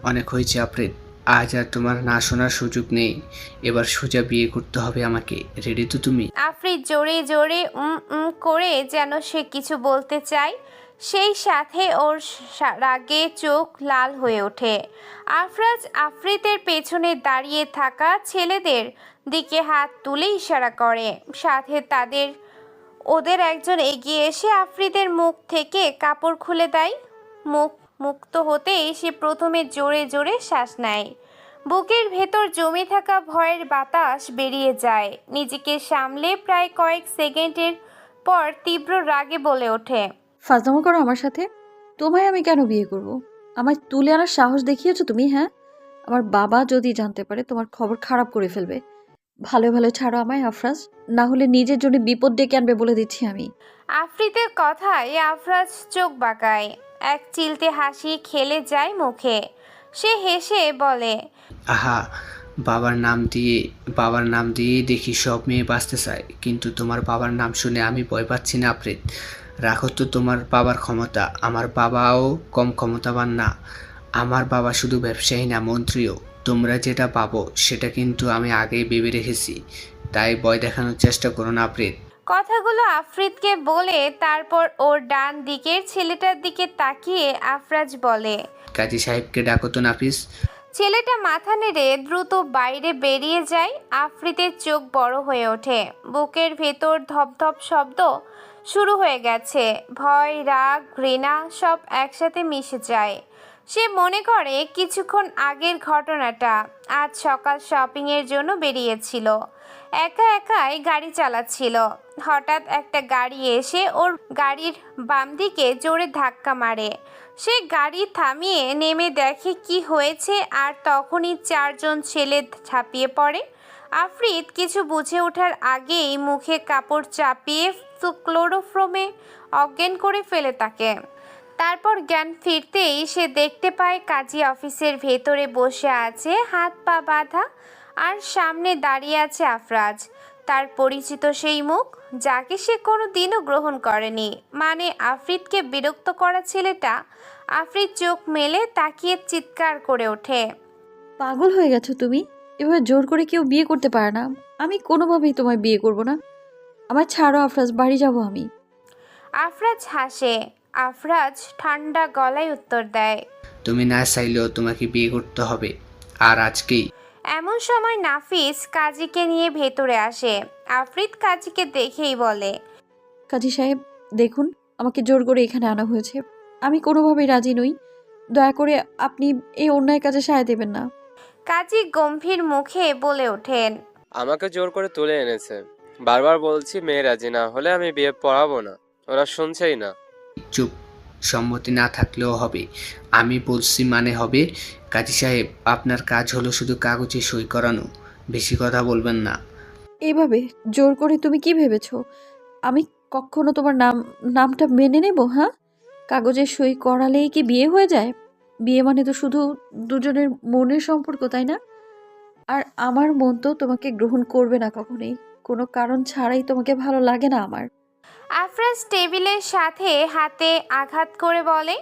অনেক হয়েছে আফ্রিদ। আজ আর তোমার না শোনার সুযোগ নেই। এবার সোজা বিয়ে করতে হবে আমাকে। রেডি তো তুমি? আফ্রিদ জোরে জোরে করে যেন সে কিছু বলতে চায়, সেই সাথে ওর রাগে চোখ লাল হয়ে ওঠে। আফরাজ আফ্রিদের পেছনে দাঁড়িয়ে থাকা ছেলেদের দিকে হাত তুলে ইশারা করে, সাথে ওদের একজন এগিয়ে এসে আফ্রিদের মুখ থেকে কাপড় খুলে দেয়। মুখ মুক্ত হতেই সে প্রথমে জোরে জোরে শ্বাস নেয়। বুকের ভেতর জমে থাকা ভয়ের বাতাস বেরিয়ে যায়। নিজেকে সামলে প্রায় কয়েক সেকেন্ডের পর তীব্র রাগে বলে ওঠে, ফাজলামো করো আমার সাথে? তোমায় আমি কেন বিয়ে করব? আমায় তুলে আনার সাহস দেখিয়েছো তুমি, হ্যাঁ? আমার বাবা যদি জানতে পারে তোমার খবর খারাপ করে ফেলবে। ভালো ভালো ছাড়ো আমায় আফরাজ, না হলে নিজের জন্য বিপদ ডেকে আনবে বলে দিচ্ছি আমি। আফ্রিদের কথায় আফরাজ চোখ বাঁকায়। এক চিলতে হাসি খেলে যায় মুখে। সে হেসে বলে, আহা, বাবার নাম দিয়ে বাবার নাম দিয়েই দেখি সব মেয়ে বাঁচতে চায়, কিন্তু তোমার বাবার নাম শুনে আমি ভয় পাচ্ছি না আফ্রিদ। রাখো তো তোমার বাবার ক্ষমতা। আমার বাবাও কম ক্ষমতাবান না। আমার বাবা শুধু ব্যবসায়ী না, মন্ত্রীও। তোমরা যেটা পাবো সেটা কিন্তু আমি আগেই ভেবে রেখেছি। তাই ভয় দেখানোর চেষ্টা করো না আফ্রিদ। কথাগুলো আফ্রিদকে বলে তারপর ওর ডান দিকের ছেলেটার দিকে তাকিয়ে আফরাজ বলে, কাজী সাহেবকে ডাকো তো নাফিস। ছেলেটা মাথা নেড়ে দ্রুত বাইরে বেরিয়ে যায়। আফ্রিদের চোখ বড় হয়ে ওঠে। বুকের ভেতর ধপধপ শব্দ শুরু হয়ে গেছে। ভয়, রাগ, ঘৃণা সব একসাথে মিশে যায়। সে মনে করে কিছুক্ষণ আগের ঘটনাটা। আজ সকাল শপিংয়ের জন্য বেরিয়েছিল। একা একাই গাড়ি চালাচ্ছিল। হঠাৎ একটা গাড়ি এসে ওর গাড়ির বাম দিকে জোরে ধাক্কা মারে। সে গাড়ি থামিয়ে নেমে দেখে কি হয়েছে, আর তখনই চারজন ছেলে ঝাঁপিয়ে পড়ে। আফ্রিদ কিছু বুঝে ওঠার আগেই মুখে কাপড় চাপিয়ে ক্লোরোফর্মে অজ্ঞান করে ফেলে তাকে। তারপর জ্ঞান ফিরতেই সে দেখতে পায় কাজী অফিসের ভেতরে বসে আছে, হাত পা বাঁধা, আর সামনে দাঁড়িয়ে আছে আফরাজ। তার পরিচিত সেই মুখ, যাকে সে কোনো দিনও গ্রহণ করেনি। মানে আফ্রিদকে বিরক্ত করা ছেলেটা। আফ্রিদ চোখ মেলে তাকিয়ে চিৎকার করে ওঠে, পাগল হয়ে গেছো তুমি? এভাবে জোর করে কেউ বিয়ে করতে পারে না। আমি কোনোভাবেই তোমায় বিয়ে করব না। আমার ছাড়ো আফরাজ, বাড়ি যাব আমি। আফরাজ হাসে। আফরাজ ঠান্ডা গলায় উত্তর দেয়, তুমি না চাইলেও তোমাকে বিয়ে করতে হবে, আর আজকেই। এমন সময় নাফিস কাজীকে নিয়ে ভেতরে আসে। আফ্রিদ কাজীকে দেখেই বলে, কাজী সাহেব, দেখুন, আমাকে জোর করে এখানে আনা হয়েছে। আমি কোনোভাবেই রাজি নই। দয়া করে আপনি এই অন্যায় কাজে সায় দেবেন না। কাজী গম্ভীর মুখে বলে ওঠেন, আমাকে জোর করে তুলে এনেছে। বারবার বলছি মেয়ে রাজি না হলে আমি বিয়ে পড়াবো না, ওরা শুনছেই না। চুপ। সম্মতি না থাকলেও হবে। আমি বলছি মানে হবে। কাজী সাহেব, আপনার কাজ হলো শুধু কাগজে সই করানো। বেশি কথা বলবেন না। এইভাবে জোর করে তুমি কি ভেবেছো আমি কখনো তোমার নামটা মেনে নেব? হ্যাঁ, কাগজে সই করালেই কি বিয়ে হয়ে যায়? বিয়ে মানে তো শুধু দুজনের মনের সম্পর্ক, তাই না? আর আমার মন তো তোমাকে গ্রহণ করবে না কখনোই। কোনো কারণ ছাড়াই তোমাকে ভালো লাগে না আমার। আফরাজ টেবিলের সাথে হাতে আঘাত করে বলে,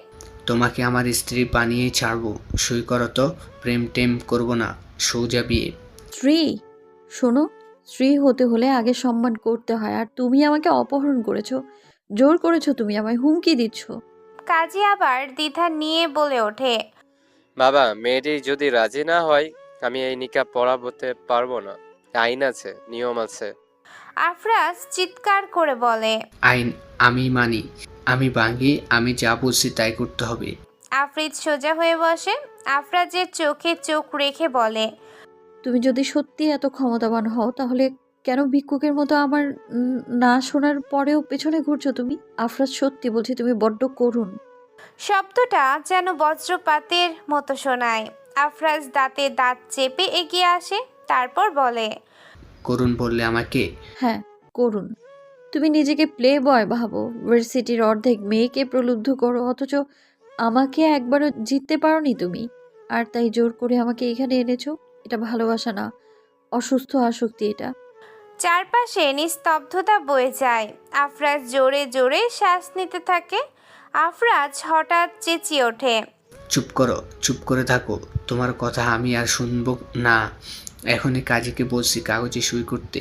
তোমাকে আমার স্ত্রী বানিয়েই ছাড়বো। সই করো তো। প্রেম টেম করবো না, সোজা বিয়ে। স্ত্রী? শোনো, স্ত্রী হতে হলে আগে সম্মান করতে হয়। আর তুমি আমাকে অপহরণ করেছো, জোর করেছো, তুমি আমায় হুমকি দিচ্ছ। কাজী আবার দ্বিধা নিয়ে বলে ওঠে, বাবা, মেয়েটি যদি রাজি না হয় আমি এই নিকাহ পড়াতে পারবো না। আইন আছে, নিয়ম আছে। আফরাজ চিৎকার করে বলে, আইন আমি মানি, আমি ভাঙি, আমি যা বলছি তাই করতে হবে। আফ্রিদ সোজা হয়ে বসে। আফরাজের চোখে চোখ রেখে বলে, তুমি যদি সত্যি এত ক্ষমতাবান হও, তাহলে কেন ভিক্ষুকের মতো আমার না শোনার পরেও পেছনে ঘুরছো তুমি? আফরাজ, সত্যি বলছি, তুমি বড্ড করুণ। শব্দটা যেন বজ্রপাতের মতো শোনায়। আফরাজ দাঁতে দাঁত চেপে এগিয়ে আসে, তারপর বলে, করুণ বললে আমাকে? হ্যাঁ, করুণ। তুমি নিজেকে প্লে বয় ভাবো, ভার্সিটির অর্ধেক মেয়েকে প্রলুব্ধ করো, অথচ আমাকে একবারও জিততে পারোনি তুমি। আর তাই জোর করে আমাকে এখানে এনেছো। এটা ভালোবাসা না, অসুস্থ আসক্তি এটা। চারপাশে নিস্তব্ধতা বয়ে যায়। আফরাজ জোরে জোরে শ্বাস নিতে থাকে। আফরাজ হঠাৎ চেঁচিয়ে ওঠে, চুপ করো, চুপ করে থাকো। তোমার কথা আমি আর শুনবো না। এখনই কাজীকে বলছি কাগজে সই করতে।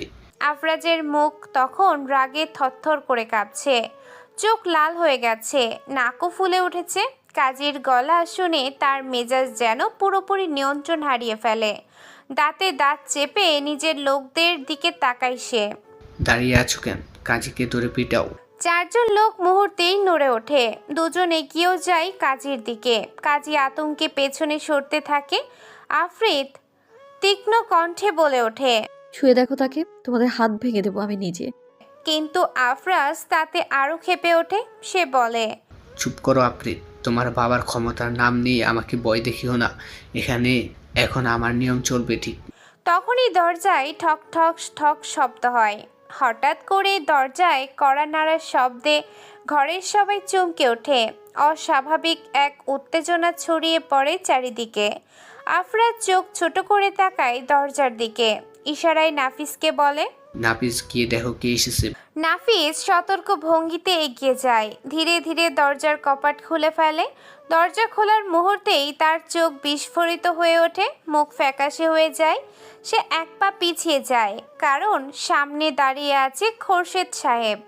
আফরাজের মুখ তখন রাগে থরথর করে কাঁপছে, চোখ লাল হয়ে গেছে, নাকও ফুলে উঠেছে। কাজীর গলা শুনে তার মেজাজ যেন পুরোপুরি নিয়ন্ত্রণ হারিয়ে ফেলে। দাঁতে দাঁত চেপে নিজের লোকদের দিকে তাকায় সে। দাঁড়িয়ে আছো কেন? কাজীকে ধরে পিটাও। চারজন লোক মুহূর্তেই নড়ে ওঠে। দুজন এগিয়েও যায় কাজীর দিকে। কাজী আতঙ্কে পেছনে সরতে থাকে। আফ্রিদ তীক্ষ্ণ কণ্ঠে বলে ওঠে, ছুঁয়ে দেখো তাকে, তোমাদের হাত ভেঙে দেবো আমি নিজে। কিন্তু আফরাজ তাতে আরো ক্ষেপে ওঠে। সে বলে, চুপ করো আফ্রিদ। তোমার বাবার ক্ষমতার নাম নিয়ে আমাকে ভয় দেখিও না। এখানে এখন আমার নিয়ম চলবে, ঠিক? তখনই দরজায় ঠক ঠক ঠক শব্দ হয়। হঠাৎ করে দরজায় কড়া নাড়ার শব্দে ঘরের সবাই চমকে ওঠে। অস্বাভাবিক এক উত্তেজনা ছড়িয়ে পড়ে চারিদিকে। আফরাজ চোখ ছোট করে তাকায় দরজার দিকে। ইশারায় নাফিসকে বলে। নাপিস, গিয়ে দেখো কে এসেছে। নাফিস সতর্ক ভঙ্গিতে এগিয়ে যায়, ধীরে ধীরে দরজার কপাট খুলে ফেলে। দরজা খোলার মুহূর্তেই তার চোখ বিস্ফোরিত হয়ে ওঠে, মুখ ফ্যাকাশে হয়ে যায়। সে এক পা পিছিয়ে যায়, কারণ সামনে দাঁড়িয়ে আছে খোরশেদ সাহেব,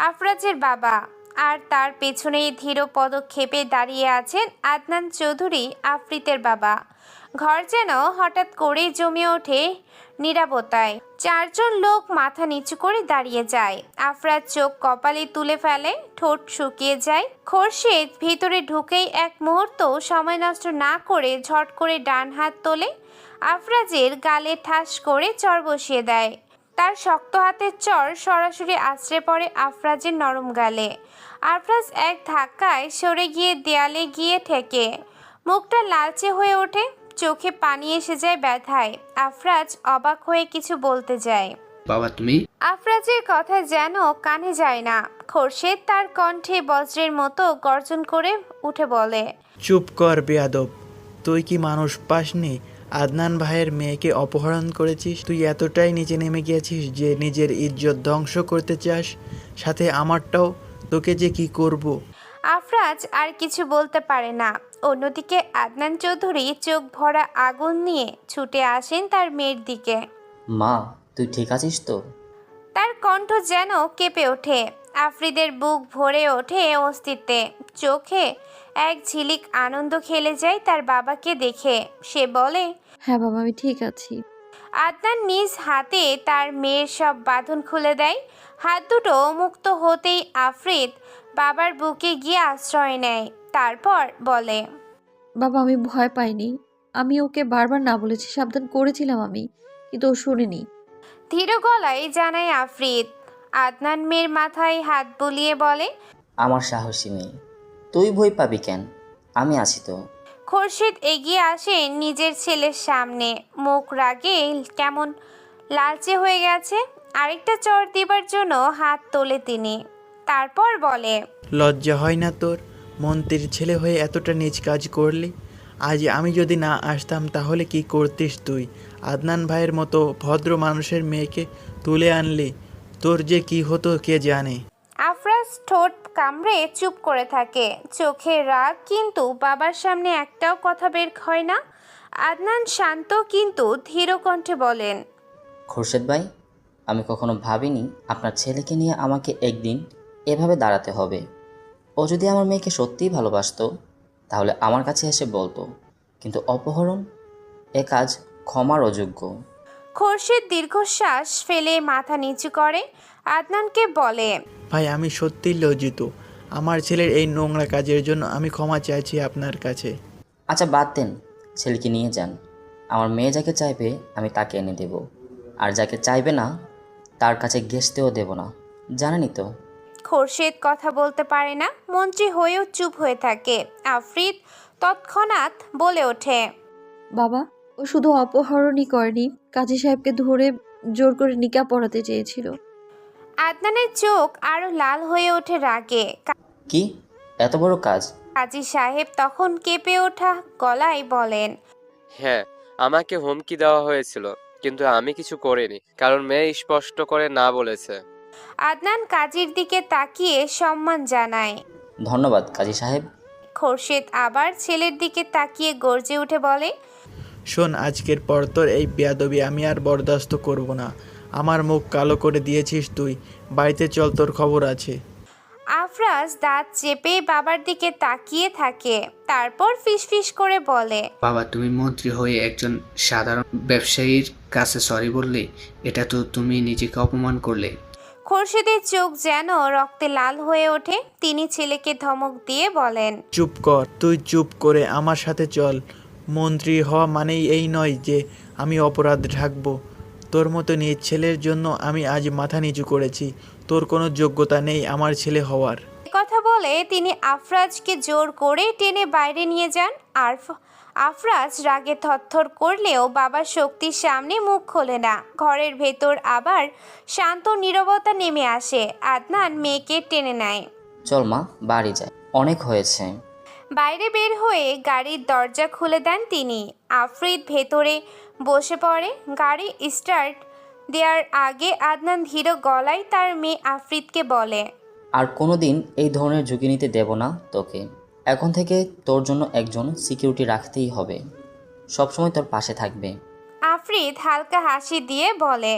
আফরাজের বাবা। আর তার পেছনেই ধীর পদক্ষেপে দাঁড়িয়ে আছেন আদনান চৌধুরী, আফ্রিতের বাবা। ঘর যেন হঠাৎ করেই জমে ওঠে নীরবতায়। চারজন লোক মাথা নিচু করে দাঁড়িয়ে যায়। আফরাজ চোখ কপালে তুলে ফেলে, ঠোঁট শুকিয়ে যায়। খোরশেদ ভিতরে ঢুকেই এক মুহূর্ত সময় নষ্ট না করে ঝট করে ডান হাত তোলে, আফরাজের গালে ঠাস করে চর বসিয়ে দেয়। তার শক্ত হাতের চর সরাসরি আছড়ে পড়ে আফরাজের নরম গালে। আফরাজ এক ধাক্কায় সরে গিয়ে দেয়ালে গিয়ে ঠেকে। মুখটা লালচে হয়ে ওঠে, চোখে পানি এসে যায় ব্যথায়। আফরাজ অবাক হয়ে কিছু বলতে যায়। বাবা তুমি? আফরাজের কথা যেন কানে যায় না। খোরশেদ তার কণ্ঠে বজ্রের মতো গর্জন করে উঠে বলে, চুপ কর বেয়াদব। তুই কি মানুষ পাসনি? আদনান ভাইয়ের মেয়েকে অপহরণ করেছিস। তুই এতটাই নিচে নেমে গিয়েছিস যে নিজের ইজ্জত ধ্বংস করতে চাস, সাথে আমারটাও। তোকে যে কি করব। আফরাজ আর কিছু বলতে পারে না। অন্যদিকে আদনান চৌধুরী চোখ ভরা আগুন নিয়ে ছুটে আসেন তার মেয়ের দিকে। মা, তুই ঠিক আছিস তো? তার কণ্ঠ যেন কেঁপে ওঠে। আফ্রিদের বুক ভরে ওঠে অস্তিত্বে। চোখে এক ঝিলিক আনন্দ খেলে যায় তার বাবাকে দেখে। সে বলে, হ্যাঁ বাবা, আমি ঠিক আছি। আদনান নিজ হাতে তার মেয়ের সব বাঁধন খুলে দেয়। হাত দুটো মুক্ত হতেই আফ্রিদ বাবার বুকে গিয়ে আশ্রয় নেয়। তারপর বলে, বাবা আমি ভয় পাইনি। আমি ওকে বারবার না বলেছি, সাবধান করেছিলাম আমি, কিন্তু ও শুনেনি। ধীর গলায় জানায় আফ্রিদ। আদনান মেয়ের মাথায় হাত বুলিয়ে বলে, আমার সাহসী মেয়ে, তুই ভয় পাবি কেন? আমি আছি তো। খোরশেদ এগিয়ে আসে নিজের ছেলের সামনে। মুখ রাগে কেমন লালচে হয়ে গেছে। আরেকটা চড় দিবার জন্য হাত তোলে তিনি। তারপর বলে, লজ্জা হয় না তোর? মন্ত্রীর ছেলে হয়ে এতটা নিজ কাজ করলি। আজ আমি যদি না আসতাম তাহলে কি করতিস তুই? আদনান ভাইয়ের মতো ভদ্র মানুষের মেয়েকে তুলে আনলি। তোর যে কি হতো কে জানে। আফরাজ ঠোঁট কামড়ে চুপ করে থাকে, চোখে রাগ, কিন্তু বাবার সামনে একটাও কথা বের হয় না। আদনান শান্ত কিন্তু ধীর কণ্ঠে বলেন, খোরশেদ ভাই, আমি কখনো ভাবিনি আপনার ছেলেকে নিয়ে আমাকে একদিন এভাবে দাঁড়াতে হবে। ও যদি আমার মেয়েকে সত্যিই ভালোবাসতো তাহলে আমার কাছে এসে বলতো, কিন্তু অপহরণ, এ কাজ ক্ষমার অযোগ্য। খোরশেদ দীর্ঘশ্বাস ফেলে মাথা নিচু করে। আদনানকে বলে, ভাই আমি সত্যিই লজ্জিত। আমার ছেলের এই নোংরা কাজের জন্য আমি ক্ষমা চাইছি আপনার কাছে। আচ্ছা বাদ দেন, ছেলেকে নিয়ে যান। আমার মেয়ে যাকে চাইবে আমি তাকে এনে দেব, আর যাকে চাইবে না তার কাছে ঘেঁষতেও দেব না, জানেনই তো। খোরশেদ কথা বলতে পারে না, মন্ত্রী হয়েও চুপ হয়ে থাকে। আফ্রিদ তৎক্ষণাৎ বলে ওঠে, বাবা ও শুধু অপহরণই করেনি, কাজী সাহেবকে ধরে জোর করে নিকাহ পড়াতে চেয়েছিল। আদনানের চোখ আরো লাল হয়ে ওঠে রাগে। কি এত বড় কাজ? কাজী সাহেব তখন কেঁপে ওঠা গলায় বলেন, হ্যাঁ, আমাকে হুমকি দেওয়া হয়েছিল, কিন্তু আমি কিছু করিনি, কারণ মেয়ে স্পষ্ট করে না বলেছে। আদনান কাজীর দিকে তাকিয়ে সম্মান জানায়। ধন্যবাদ কাজী সাহেব। খোরশেদ আবার ছেলের দিকে তাকিয়ে গর্জে উঠে বলে, শোন, আজকের পর তোর এই বেয়াদবি আমি আর বরদাস্ত করব না। আমার মুখ কালো করে দিয়েছিস তুই। বাড়িতে চল, তোর খবর আছে। আফরাজ দাঁত চেপে বাবার দিকে তাকিয়ে থাকে, তারপর ফিসফিস করে বলে, বাবা, তুমি মন্ত্রী হয়ে একজন সাধারণ ব্যবসায়ীর কাছে সরি বললে? এটা তো তুমি নিজেকে অপমান করলে। খোরশেদের চোখ যেন রক্তে লাল হয়ে ওঠে। তিনি ছেলেকে ধমক দিয়ে বলেন, চুপ কর, তুই চুপ করে আমার সাথে চল। মন্ত্রী হওয়া মানেই এই নয় যে আমি অপরাধ ঢাকবো। তোর মতো নিজ ছেলের জন্য আমি আজ মাথা নিচু করেছি। তোর কোনো যোগ্যতা নেই আমার ছেলে হওয়ার। কথা বলে তিনি আফরাজকে জোর করে টেনে বাইরে নিয়ে যান। আর আফরাজ রাগে থরথর করলেও বাবার শক্তির সামনে মুখ খোলে না। ঘরের ভেতর আবার শান্ত নীরবতা নেমে আসে। আদনান মেয়েকে টেনে নেয়। চল মা, বাড়ি যাই, অনেক হয়েছে। বাইরে বের হয়ে গাড়ির দরজা খুলে দেন তিনি। আফরিদ ভেতরে বসে পড়ে। গাড়ি স্টার্ট দেওয়ার আগে আদনান ধীর গলায় তার মেয়ে আফরিদকে বলে, আর কোনো দিন এই ধরনের ঝুঁকি নিতে দেব না তোকে। এখন থেকে তোর জন্য একজন সিকিউরিটি রাখতেই হবে, সবসময় তোর পাশে থাকবে। আফরিদ হালকা হাসি দিয়ে বলে,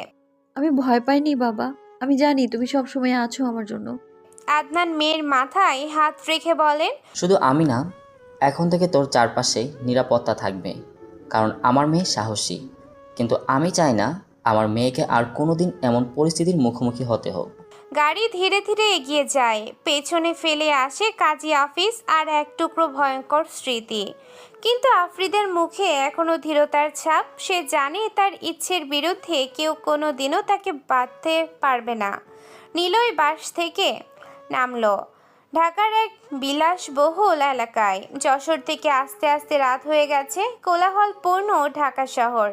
আমি ভয় পাইনি বাবা, আমি জানি তুমি সব সময় আছো আমার জন্য। আদনান মেয়ের মাথায় হাত রেখে বলেন, শুধু আমি না, এখন থেকে তোর চারপাশে নিরাপত্তা থাকবে, কারণ আমার মেয়ে সাহসী। কিন্তু আমি চাই না আমার মেয়েকে আর কোনো দিন এমন পরিস্থিতির মুখোমুখি হতে হোক। গাড়ি ধীরে ধীরে এগিয়ে যায়। পেছনে ফেলে আসে কাজী অফিস আর এক টুকরো ভয়ঙ্কর স্মৃতি। কিন্তু আফ্রিদের মুখে এখনো ধীরতার ছাপ। সে জানে তার ইচ্ছের বিরুদ্ধে কেউ কোনো দিনও তাকে বাঁধতে পারবে না। নিলয় বাস থেকে নামলো ঢাকার এক বিলাসবহুল এলাকায়। যশোর থেকে আস্তে আস্তে রাত হয়ে গেছে। কোলাহলপূর্ণ ঢাকা শহর,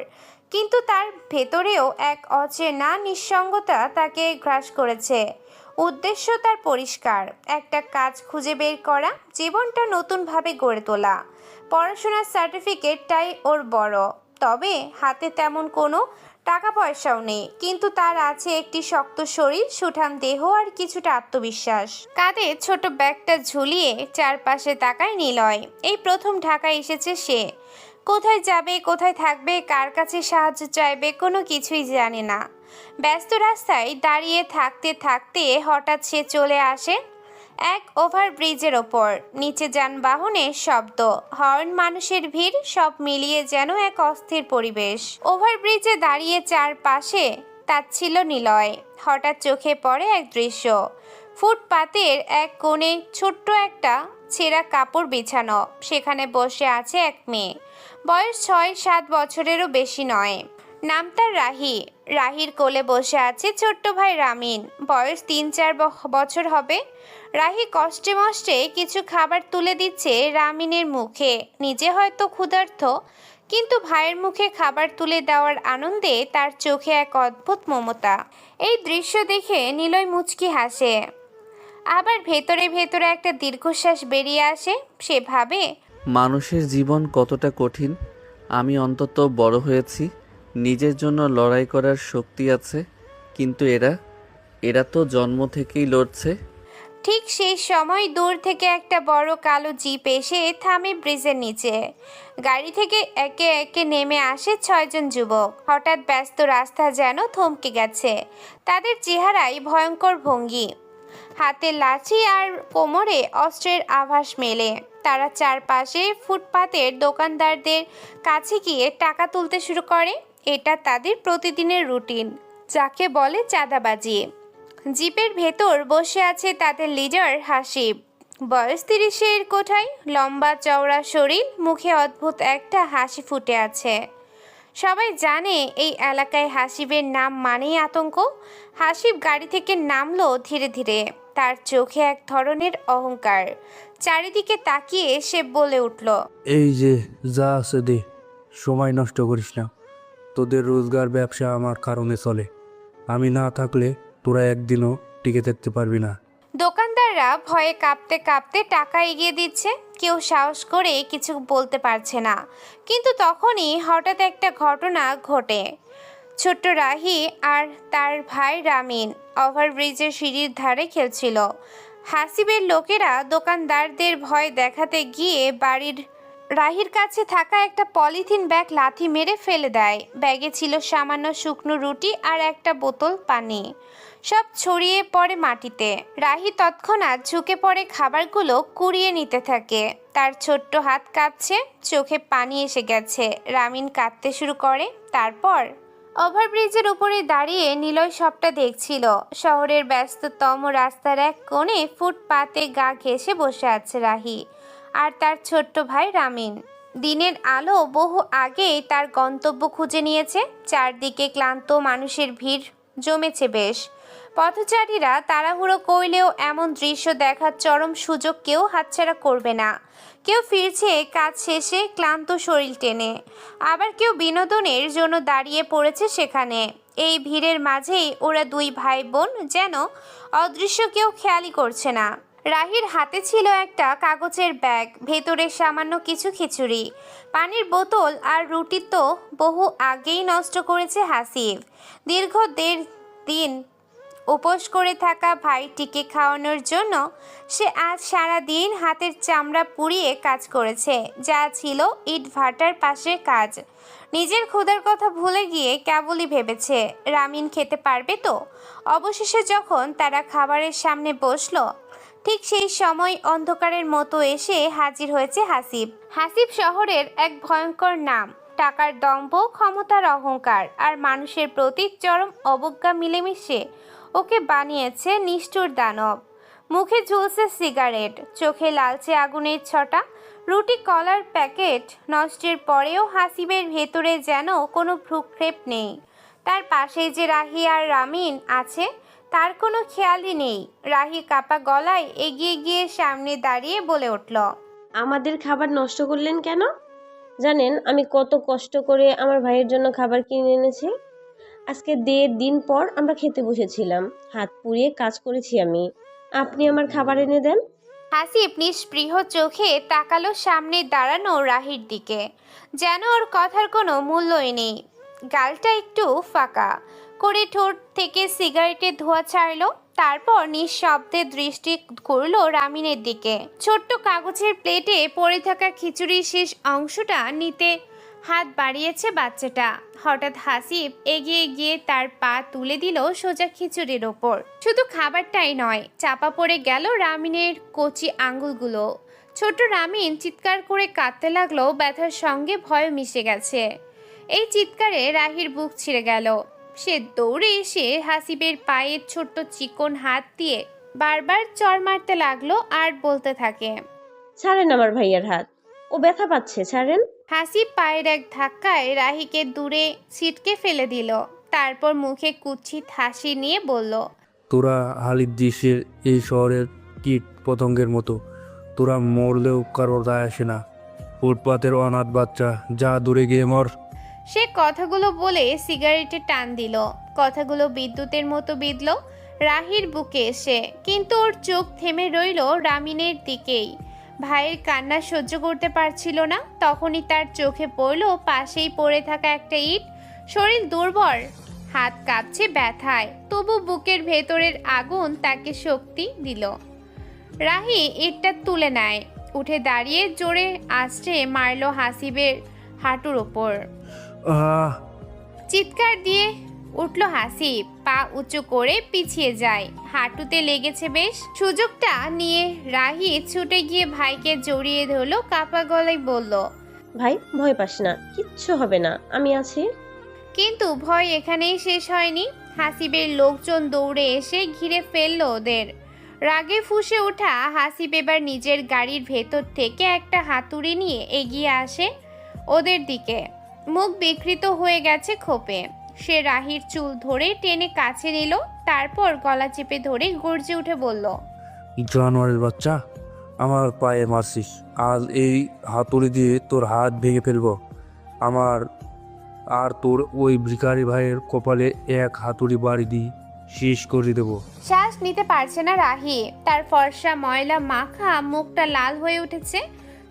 কিন্তু তার ভেতরেও এক অচেনা নিঃসঙ্গতা তাকে গ্রাস করেছে। উদ্দেশ্য তার পরিষ্কার, একটা কাজ খুঁজে বের করা, জীবনটা নতুনভাবে গড়ে তোলা। পড়াশোনার সার্টিফিকেটটাই ওর বড়, তবে হাতে তেমন কোনো টাকা পয়সাও নেই। কিন্তু তার আছে একটি শক্ত শরীর, সুঠাম দেহ আর কিছুটা আত্মবিশ্বাস। কাঁধে ছোট ব্যাগটা ঝুলিয়ে চারপাশে তাকায় নিলয়। এই প্রথম ঢাকায় এসেছে সে। কোথায় যাবে, কোথায় থাকবে, কার কাছে সাহায্য চাইবে, কোনো কিছুই জানে না। ব্যস্ত রাস্তায় দাঁড়িয়ে থাকতে থাকতে হঠাৎ সে চলে আসে এক ওভারব্রিজের ওপর। নিচে যানবাহনের শব্দ, হর্ন, মানুষের ভিড়, সব মিলিয়ে যেন এক অস্থির পরিবেশ। ওভারব্রিজে দাঁড়িয়ে চারপাশে তাচ্ছিল নিলয়। হঠাৎ চোখে পড়ে এক দৃশ্য। ফুটপাতের এক কোণে ছোট্ট একটা ছেঁড়া কাপড় বিছানো। সেখানে বসে আছে এক মেয়ে, বয়স 6-7 বছরেরও বেশি নয়। নাম তার রাহি। রাহির কোলে বসে আছে ছোট্ট ভাই রামিন, বয়স 3-4 বছর হবে। রাহি কষ্টে মষ্টে কিছু খাবার তুলে দিচ্ছে রামিনের মুখে। নিজে হয়তো ক্ষুধার্ত, কিন্তু ভাইয়ের মুখে খাবার তুলে দেওয়ার আনন্দে তার চোখে এক অদ্ভুত মমতা। এই দৃশ্য দেখে নিলয় মুচকি হাসে, আবার ভেতরে ভেতরে একটা দীর্ঘশ্বাস বেরিয়ে আসে। সে ভাবে, মানুষের জীবন কতটা কঠিন। আমি অন্তত বড় হয়েছি, নিজের জন্য লড়াই করার শক্তি আছে, কিন্তু এরা তো জন্ম থেকেই লড়ছে। ঠিক সেই সময় দূর থেকে একটা বড় কালো জিপ এসে থামে ব্রিজের নিচে। গাড়ি থেকে একে একে নেমে আসে 6 জন যুবক। হঠাৎ ব্যস্ত রাস্তা যেন থমকে গেছে। তাদের চেহারায় ভয়ঙ্কর ভঙ্গি, হাতে লাঠি আর কোমরে অস্ত্রের আভাস মেলে। তারা চারপাশে ফুটপাতের দোকানদারদের কাছে গিয়ে টাকা তুলতে শুরু করে। এটা তাদের প্রতিদিনের রুটিন, যাকে বলে চাঁদাবাজি। জিপের ভেতর বসে আছে তাদের লিডার হাসিব, বয়স 30-এর কোঠায়, লম্বা চওড়া শরীর, মুখে অদ্ভুত একটা হাসি ফুটে আছে। সবাই জানে এই এলাকায় হাসিবের নাম মানেই আতঙ্ক। হাসিব গাড়ি থেকে নামলো ধীরে ধীরে। তার চোখে এক ধরনের অহংকার। চারিদিকে তাকিয়ে সে বলে উঠল, এই যে যা আছে দে, সময় নষ্ট করিস না। তোদের রোজগার ব্যবসা আমার কারণে চলে, আমি না থাকলে তোরা একদিনও টিকে থাকতে পারবি না। দোকানদাররা ভয়ে কাঁপতে কাঁপতে টাকা এগিয়ে দিচ্ছে। কেউ সাহস করে কিছু বলতে পারছে না। কিন্তু তখনই হঠাৎ একটা ঘটনা ঘটে। ছোট্ট রাহি আর তার ভাই রামিন ওভারব্রিজের সিঁড়ির ধারে খেলছিল। হাসিবের লোকেরা দোকানদারদের ভয় দেখাতে গিয়ে বাড়ির রাহির কাছে থাকা একটা পলিথিন ব্যাগ লাথি মেরে ফেলে দেয়। ব্যাগে ছিল সামান্য শুকনো রুটি আর একটা বোতল পানি। সব ছড়িয়ে পড়ে মাটিতে। রাহি তৎক্ষণাৎ ঝুঁকে পড়ে খাবারগুলো কুড়িয়ে নিতে থাকে। তার ছোট্ট হাত কাঁপছে, চোখে পানি এসে গেছে। রামিন কাঁদতে শুরু করে। তারপর ওভারব্রিজের উপরে দাঁড়িয়ে নিলয় সবটা দেখছিল। শহরের ব্যস্ততম রাস্তার এক কোণে ফুটপাতে গা ঘেঁষে বসে আছে রাহি আর তার ছোট্ট ভাই রামিন। দিনের আলো বহু আগেই তার গন্তব্য খুঁজে নিয়েছে। চারদিকে ক্লান্ত মানুষের ভিড় জমেছে বেশ। পথচারীরা তাড়াহুড়ো করলেও এমন দৃশ্য দেখার চরম সুযোগ কেউ হাতছাড়া করবে না। কেউ ফিরছে কাজ শেষে ক্লান্ত শরীর টেনে, আবার কেউ বিনোদনের জন্য দাঁড়িয়ে পড়েছে সেখানে। এই ভিড়ের মাঝেই ওরা দুই ভাই বোন যেন অদৃশ্য কেউ খেয়ালই করছে না। রাহির হাতে ছিল একটা কাগজের ব্যাগ, ভেতরে সামান্য কিছু খিচুড়ি, পানির বোতল আর রুটি তো বহু আগেই নষ্ট করেছে হাসিব। দীর্ঘ 1.5 দিন উপোস করে থাকা ভাইটিকে খাওয়ানোর জন্য সে আজ সারা দিন হাতের চামড়া পুড়িয়ে কাজ করেছে, যা ছিল ইট ভাটার পাশে কাজ। নিজের ক্ষুধার কথা ভুলে গিয়ে কেবলই ভেবেছে রামিন খেতে পারবে তো। অবশেষে যখন তারা খাবারের সামনে বসলো, ঠিক সেই সময় অন্ধকারের মতো এসে হাজির হয়েছে হাসিব। হাসিব শহরের এক ভয়ঙ্কর নাম। টাকার দম্ভ, ক্ষমতার অহংকার আর মানুষের প্রতি চরম অবজ্ঞা মিলেমিশে ওকে বানিয়েছে নিষ্ঠুর দানব। মুখে ঝুলছে সিগারেট, চোখে লালচে আগুনের ছটা। রুটি কলার প্যাকেট নষ্টের পরেও হাসিবের ভেতরে যেন কোনো ভ্রুক্ষেপ নেই। তার পাশেই যে রাহি আর রামিন আছে তার কোনো খেয়ালই নেই। রাহি কাপা গলায় এগিয়ে গিয়ে সামনে দাঁড়িয়ে বলে উঠল, আমাদের খাবার নষ্ট করলেন কেন? জানেন আমি কত কষ্ট করে আমার ভাইয়ের জন্য খাবার কিনে এনেছি। আজকে 1.5 দিন পর আমরা খেতে বসেছিলাম, হাত পুড়িয়ে কাজ করেছি আমি। আপনি আমার খাবার এনে দেন। হাসিব নিস্পৃহ চোখে তাকালো সামনে দাঁড়ানো রাহির দিকে, যেন ওর কথার কোনো মূল্যই নেই। গালটা একটু ফাঁকা করে ঠোঁট থেকে সিগারেটের ধোঁয়া ছাড়লো। তারপর নিঃশব্দে দৃষ্টি করলো রামিনের দিকে। ছোট্ট কাগজের প্লেটে পড়ে থাকা খিচুড়ির শেষ অংশটা নিতে হাত বাড়িয়েছে বাচ্চাটা। হঠাৎ হাসিব এগিয়ে গিয়ে তার পা তুলে দিল সোজা খিচুড়ির ওপর। শুধু খাবারটাই নয়, চাপা পড়ে গেল রামিনের কচি আঙ্গুলগুলো। ছোট রামিন চিৎকার করে কাঁদতে লাগলো, ব্যথার সঙ্গে ভয় মিশে গেছে। এই চিৎকারে রাহির বুক ছিঁড়ে গেল। সে দৌড়ে এসে হাসিবের পায়ের ছোট্ট চিকন হাত দিয়ে বারবার চড় মারতে লাগলো আর বলতে থাকে, ছাড়েন আমার ভাইয়ের হাত, ও ব্যথা পাচ্ছে, ছাড়েন। হাসিব পায়ের এক ধাক্কায় রাহিকে দূরে ছিটকে ফেলে দিল। তারপর মুখে কুৎসিত হাসি নিয়ে বলল, তোরা হালিদ দেশের এই শহরের কীট পতঙ্গের মতো, তোরা মরলেও কারোর দায় আসে না। ফুটপাতের অনাথ বাচ্চা, যা দূরে গিয়ে মর। সে কথাগুলো বলে সিগারেটে টান দিল। কথাগুলো বিদ্যুতের মতো বিঁধল রাহির বুকে এসে, কিন্তু ওর চোখ থেমে রইল রামিনের দিকেই। ভাইয়ের কান্না সহ্য করতে পারছিল না। তখনই তার চোখে পড়ল পাশেই পড়ে থাকা একটা ইট। শরীর দুর্বল, হাত কাঁপছে ব্যথায়, তবু বুকের ভেতরের আগুন তাকে শক্তি দিল। রাহি ইটটা তুলে নেয়, উঠে দাঁড়িয়ে জোরে আছড়ে মারল হাসিবের হাঁটুর ওপর। আহ! চিৎকার দিয়ে উঠল হাসিব, পা উঁচু করে পিছিয়ে যায়। হাঁটুতে লেগেছে বেশ। সুযোগটা নিয়ে রাহি ছুটে গিয়ে ভাইকে জড়িয়ে ধরলো, কাপা গলায় বলল, ভাই ভয় পাস না, কিচ্ছু হবে না, আমি আছি। কিন্তু ভয় এখানেই শেষ হয়নি। হাসিবের লোকজন দৌড়ে এসে ঘিরে ফেলল ওদের। রাগে ফুঁসে ওঠা হাসিব এবার নিজের গাড়ির ভেতর থেকে একটা হাতুড়ি নিয়ে এগিয়ে আসে ওদের দিকে। মুখ বিকৃত হয়ে গেছে ক্ষোভে। সে রাহির চুল ধরে টেনে কাছে নিল, তারপর গলা চেপে ধরে গর্জে উঠে বলল, জানোয়ারের বাচ্চা, আমার পায়ে মারছিস, আজ এই হাতুড়ি দিয়ে তোর হাত ভেঙে ফেলবো। আমার আর তোর ওই ভিখারি ভাইয়ের কপালে এক হাতুড়ি বাড়ি দিয়ে শেষ করে দেবো। শ্বাস নিতে পারছে না রাহি। তার ফর্সা ময়লা মাখা মুখটা লাল হয়ে উঠেছে,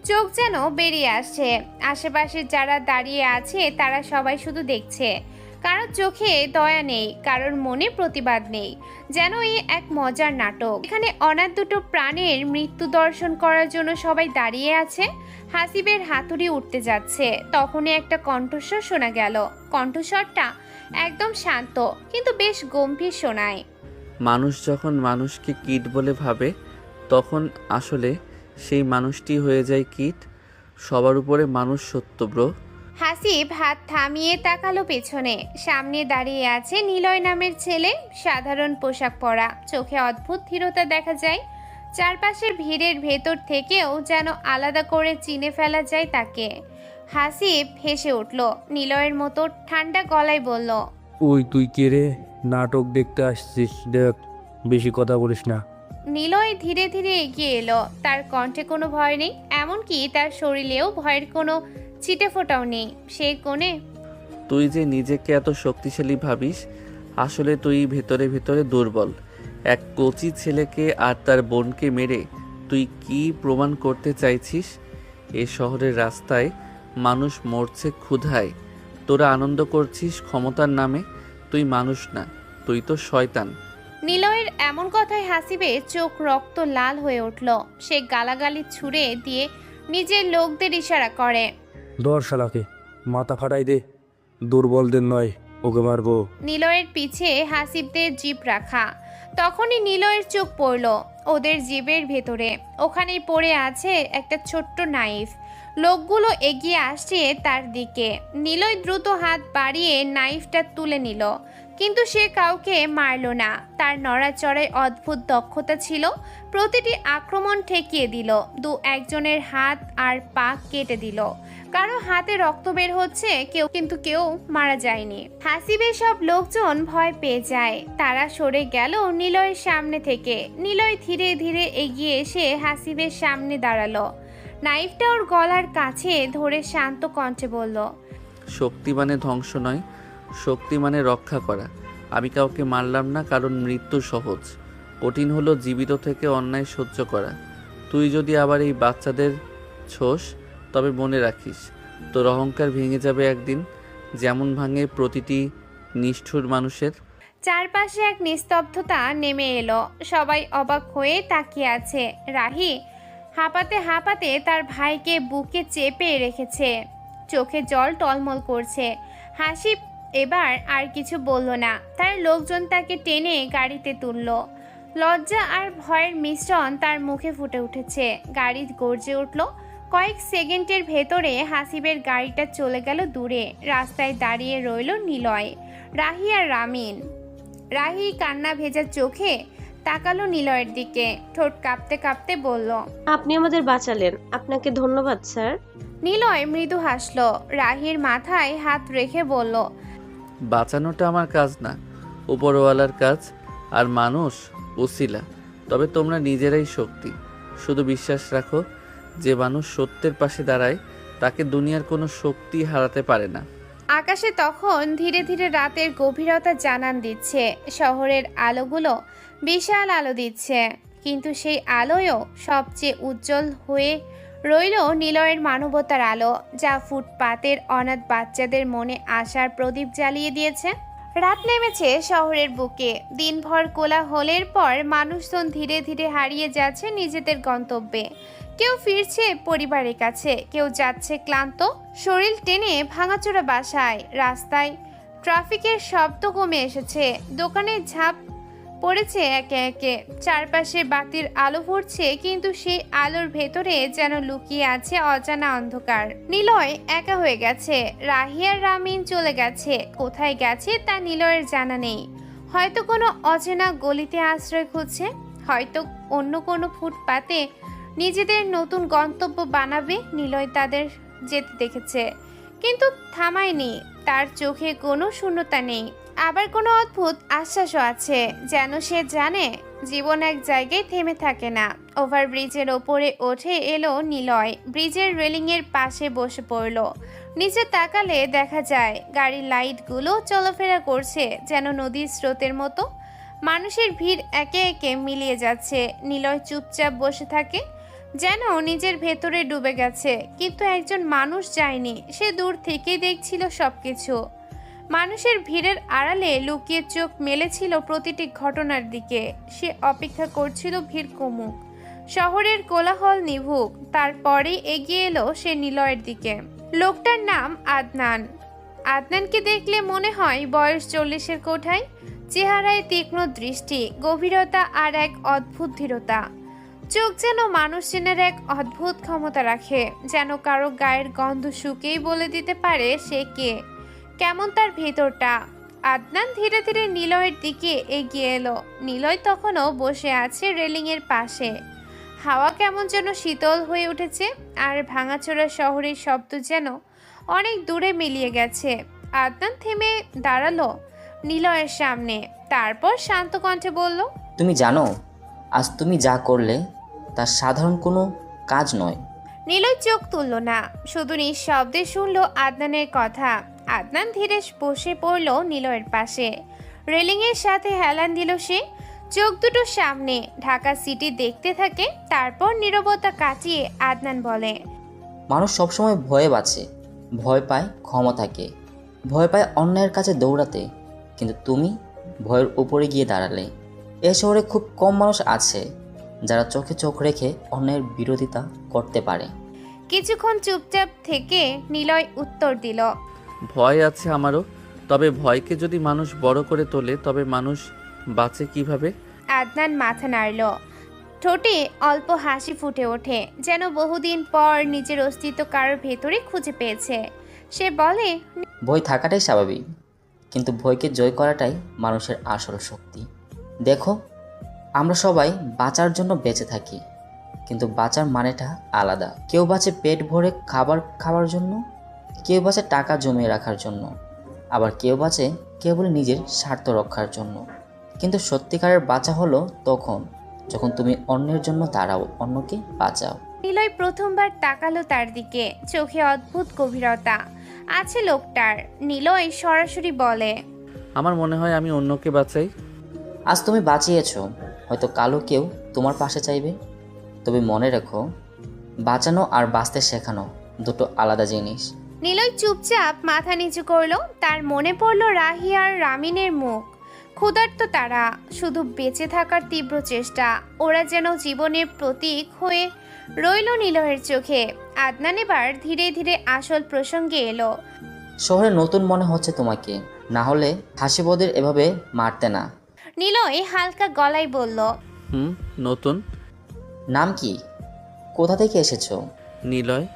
চোখ যেন বেরিয়ে আসছে। আশেপাশে যারা দাঁড়িয়ে আছে তারা সবাই শুধু দেখছে। কারোর চোখে দয়া নেই, কারোর মনে প্রতিবাদ নেই। যেন এই এক মজার নাটক। এখানে অনাথ দুটো প্রাণের মৃত্যু দর্শন করার জন্য সবাই দাঁড়িয়ে আছে। হাসিবের হাতুড়ি উঠতে যাচ্ছে, তখনই একটা কণ্ঠস্বর শোনা গেল। কণ্ঠস্বরটা একদম শান্ত কিন্তু বেশ গম্ভীর শোনায়। মানুষ যখন মানুষকে কীট বলে ভাবে তখন আসলে সেই মানুষটি হয়ে যায় কীট। সবার উপরে মানুষ সত্য ব্রো। হাসিব হাত থামিয়ে তাকালো পেছনে। সামনে দাঁড়িয়ে আছে নিলয় নামের ছেলে, সাধারণ পোশাক পরা, চোখে অদ্ভুত ধীরতা দেখা যায়। চারপাশের ভিড়ের ভেতর থেকেও যেন আলাদা করে চিনে ফেলা যায় তাকে। হাসিব হেসে উঠল, নিলয়ের মতো ঠান্ডা গলায় বলল, ওই তুই কে রে? নাটক দেখতে আসছিস? দেখ, বেশি কথা বলিস না। নিলয় ধীরে ধীরে এগিয়ে এলো। তার কণ্ঠে কোনো ভয় নেই, এমনকি তার শরীরেও ভয়ের কোনো ছিটে ফোটাও নেই। সে কোণে, তুই যে নিজেকে এত শক্তিশালী ভাবিস, আসলে তুই ভেতরে ভেতরে দুর্বল। এক কচি ছেলেকে আর তার বোনকে মেরে তুই কি প্রমাণ করতে চাইছিস? এ শহরের রাস্তায় মানুষ মরছে ক্ষুধায়, তোরা আনন্দ করছিস ক্ষমতার নামে। তুই মানুষ না, তুই তো শয়তান। নিলয়ের এমন কথায় হাসিবের চোখ রক্ত লাল হয়ে উঠল। সে গালাগালি ছুড়ে দিয়ে নিজের লোকদের ইশারা করে, ধর শালাকে, মাথা ফাটাই দে। দুর্বলদের নয়, ওকে মারবো। নিলয়ের পিছে হাসিবদের জিপ রাখা। তখনই নিলয়ের চোখ পড়ল ওদের জিপের ভেতরে। ওখানেই পড়ে আছে একটা ছোট্ট নাইফ। লোকগুলো এগিয়ে আসছে তার দিকে। নিলয় দ্রুত হাত বাড়িয়ে নাইফটা তুলে নিল, কিন্তু সে কাউকে মারল না। তার নড়াচড়ায় অদ্ভুত দক্ষতা ছিল। প্রতিটি আক্রমণ ঠেকিয়ে দিল। একজনের হাত আর পা কেটে দিল। কারো হাতে রক্ত বের হচ্ছে, কেউ মারা যায়নি। হাসিবের সব লোকজন ভয় পেয়ে যায়। তারা সরে গেল নিলয়ের সামনে থেকে। নিলয় ধীরে ধীরে এগিয়ে এসে হাসিবের সামনে দাঁড়ালো। নাইফটা ওর গলার কাছে ধরে শান্ত কণ্ঠে বলল, শক্তি মানে ধ্বংস নয়, শক্তি মানে রক্ষা করা। আমি কাউকে মারলাম না, কারণ মৃত্যু সহজ। কঠিন হলো জীবিত থেকে অন্যায় সহ্য করা। তুই যদি আবার এই বাচ্চাদের ছোস, তবে মনে রাখিস তোর অহংকার ভেঙে যাবে একদিন, যেমন ভাঙে প্রতিটি নিষ্ঠুর মানুষের। চারপাশে এক নিস্তব্ধতা নেমে এলো। সবাই অবাক হয়ে তাকিয়ে আছে। রাহি হাঁপাতে হাঁপাতে তার ভাইকে বুকে চেপে রেখেছে, চোখে জল টলমল করছে। হাসিব এবার আর কিছু বলল না। তার লোকজন তাকে টেনে গাড়িতে তুলল। লজ্জা আর ভয়ের মিশ্রণ তার মুখে ফুটে উঠেছে। গাড়ি গর্জে উঠল। কয়েক সেকেন্ডের ভেতরে হাসিবের গাড়িটা চলে গেল দূরে। রাস্তায় দাঁড়িয়ে রইল নিলয়, রাহি আর রামিন। রাহি কান্না ভেজা চোখে তাকালো নিলয়ের দিকে, ঠোঁট কাঁপতে কাঁপতে বলল, আপনি আমাদের বাঁচালেন, আপনাকে ধন্যবাদ স্যার। নিলয় মৃদু হাসলো। রাহির মাথায় হাত রেখে বলল, বাঁচানোটা আমার কাজ না, উপরওয়ালার কাজ। আর মানুষ উসিলা। তবে তোমরা নিজেরাই শক্তি। শুধু বিশ্বাস রাখো, যে মানুষ সত্যের পাশে দাঁড়ায় তাকে দুনিয়ার কোনো শক্তি হারাতে পারে না। আকাশে তখন ধীরে ধীরে রাতের গভীরতা জানান দিচ্ছে। শহরের আলোগুলো বিশাল আলো দিচ্ছে, কিন্তু সেই আলোয়ও সবচেয়ে উজ্জ্বল হয়ে রইল নিলয়ের মানবতার আলো, যা ফুটপাতের অনাথ বাচ্চাদের মনে আশার প্রদীপ জ্বালিয়ে দিয়েছে। রাত নেমেছে শহরের বুকে। দিনভর কোলাহলের পর মানুষজন ধীরে ধীরে হারিয়ে যাচ্ছে নিজেদের গন্তব্যে। কেউ ফিরছে পরিবারের কাছে, কেউ যাচ্ছে ক্লান্ত শরীর টেনে ভাঙাচোরা বাসায়। রাস্তায় ট্রাফিকের শব্দ কমে এসেছে, দোকানের ঝাঁপ পড়েছে একে একে। চারপাশে বাতির আলো ফুটছে, কিন্তু সেই আলোর ভেতরে যেন লুকিয়ে আছে অজানা অন্ধকার। নিলয় একা হয়ে গেছে। রাহি আর রামিন চলে গেছে। কোথায় গেছে তা নিলয়ের জানা নেই। হয়তো কোনো অচেনা গলিতে আশ্রয় খুঁজছে, হয়তো অন্য কোনো ফুটপাতে নিজেদের নতুন গন্তব্য বানাবে। নিলয় তাদের যেতে দেখেছে, কিন্তু থামায়নি। তার চোখে কোনো শূন্যতা নেই, আবার কোনো অদ্ভুত আশ্বাসও আছে। যেন সে জানে জীবন এক জায়গায় থেমে থাকে না। ওভারব্রিজের ওপরে ওঠে এলো নিলয়। ব্রিজের রেলিংয়ের পাশে বসে পড়ল। নিচে তাকালে দেখা যায় গাড়ির লাইটগুলো চলাফেরা করছে যেন নদীর স্রোতের মতো। মানুষের ভিড় একে একে মিলিয়ে যাচ্ছে। নিলয় চুপচাপ বসে থাকে, যেন নিজের ভেতরে ডুবে গেছে। কিন্তু একজন মানুষ যায়নি, সে দূর থেকেই দেখছিল সবকিছু। মানুষের ভিড়ের আড়ালে লুকিয়ে চোখ মেলেছিল প্রতিটি ঘটনার দিকে। সে অপেক্ষা করছিল ভিড় কমুক, শহরের কোলাহল নিভুক, তারপরেই এগিয়ে এলো সে নিলয়ের দিকে। লোকটার নাম আদনান। আদনানকে দেখলে মনে হয় বয়স 40-এর কোঠায়। চেহারায় তীক্ষ্ণ দৃষ্টি, গভীরতা আর এক অদ্ভুত দৃঢ়তা। চোখ যেন মানুষ চেনার এক অদ্ভুত ক্ষমতা রাখে, যেন কারো গায়ের গন্ধ শুকেই বলে দিতে পারে সে কে, কেমন তার ভেতরটা। আদনান ধীরে ধীরে নিলয়ের দিকে এগিয়ে এলো। নিলয় তখনও বসে আছে রেলিংয়ের পাশে। হাওয়া কেমন যেন শীতল হয়ে উঠেছে, আর ভাঙাচোরা শহরের শব্দ যেন অনেক দূরে মিলিয়ে গেছে। আদনান থেমে দাঁড়ালো নিলয়ের সামনে, তারপর শান্ত কণ্ঠে বলল, তুমি জানো আজ তুমি যা করলে তা সাধারণ কোনো কাজ নয়। নিলয় চোখ তুলল না, শুধু নিঃশব্দে শুনল আদনানের কথা। আদনান ধীরে বসে পড়ল নিলয়ের পাশে। রেলিংয়ের সাথে হেলান দিল সে। চোখ দুটো সামনে, ঢাকা সিটি দেখতে থাকে। তারপর নীরবতা কাটিয়ে আদনান বলে, মানুষ সবসময় ভয়ে বাঁচে, ভয় পায় ক্ষমতাকে, ভয় পায় অন্যায়ের কাছে দৌড়াতে, কিন্তু তুমি ভয়ের উপরে গিয়ে দাঁড়ালে। এ শহরে খুব কম মানুষ আছে যারা চোখে চোখ রেখে অন্যায়ের বিরোধিতা করতে পারে। কিছুক্ষণ চুপচাপ থেকে নিলয় উত্তর দিল, ভয় আছে আমারও, তবে ভয়কে যদি মানুষ বড় করে তোলে তবে মানুষ বাঁচে কিভাবে? আদনান মাথা নাড়ল, ঠোঁটে অল্প হাসি ফুটে ওঠে, যেন বহুদিন পর নিজের অস্তিত্ব কারোর ভেতরে খুঁজে পেয়েছে। সে বলে, ভয় থাকাটাই স্বাভাবিক, কিন্তু ভয়কে জয় করাটাই মানুষের আসল শক্তি। দেখো, আমরা সবাই বাঁচার জন্য বেঁচে থাকি, কিন্তু বাঁচার মানেটা আলাদা। কেউ বাঁচে পেট ভরে খাবার খাওয়ার জন্য, কেউ বাঁচে টাকা জমিয়ে রাখার জন্য, আবার কেউ বাঁচে কেবল নিজের স্বার্থ রক্ষার জন্য। কিন্তু সত্যিকারের বাঁচা হলো তখন যখন তুমি অন্যের জন্য দাঁড়াও, অন্যকে বাঁচাও। নিলয় প্রথমবার তাকালো তার দিকে, চোখে অদ্ভুত গভীরতা আছে লোকটার। নিলয় সরাসরি বলে, আমার মনে হয় আমি অন্যকে বাঁচাই। আজ তুমি বাঁচিয়েছো, হয়তো কালো কেউ তোমার পাশে চাইবে। তবে মনে রেখো, বাঁচানো আর বাঁচতে শেখানো দুটো আলাদা জিনিস। নিলয় চুপচাপ মাথা নিচু করলো। তার মনে পড়লো রাহি আর রামিনের মুখ। ক্ষুধার্ত তারা, শুধু বেঁচে থাকার তীব্র চেষ্টা। ওরা যেন জীবনের প্রতীক হয়ে রইল নিলয়ের চোখে। আদনান এবার ধীরে ধীরে আসল প্রসঙ্গে এলো। শহরে নতুন মনে হচ্ছে তোমাকে, না হলে হাসিবদের এভাবে মারতে না। নিলয় হালকা গলায় বলল, নতুন। নাম কি? কোথা থেকে এসেছো? নিলয়,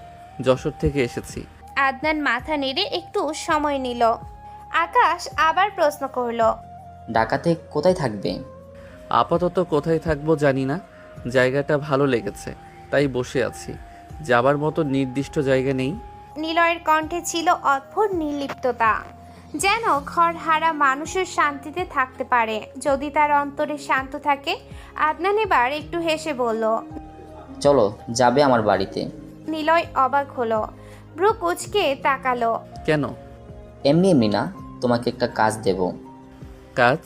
যশোর থেকে এসেছি। আদনান মাথা নেড়ে একটু সময় নিল। আকাশ আবার প্রশ্ন করলো, ঢাকাতে কোথায় থাকবে? আপাতত কোথায় থাকবো জানি না, জায়গাটা ভালো লেগেছে তাই বসে আছি। যাবার মতো নির্দিষ্ট জায়গা নেই। নিলয়ের কণ্ঠে ছিল অদ্ভুত নির্লিপ্ততা, যেন ঘর হারা মানুষের শান্তিতে থাকতে পারে যদি তার অন্তরে শান্ত থাকে। আদনান এবার একটু হেসে বলল, চলো, যাবে আমার বাড়িতে। নিলয় অবাক হলো, ভ্রু কুঁচকে তাকালো। কেন? এমনি এমনি না, তোমাকে একটা কাজ দেব। কাজ?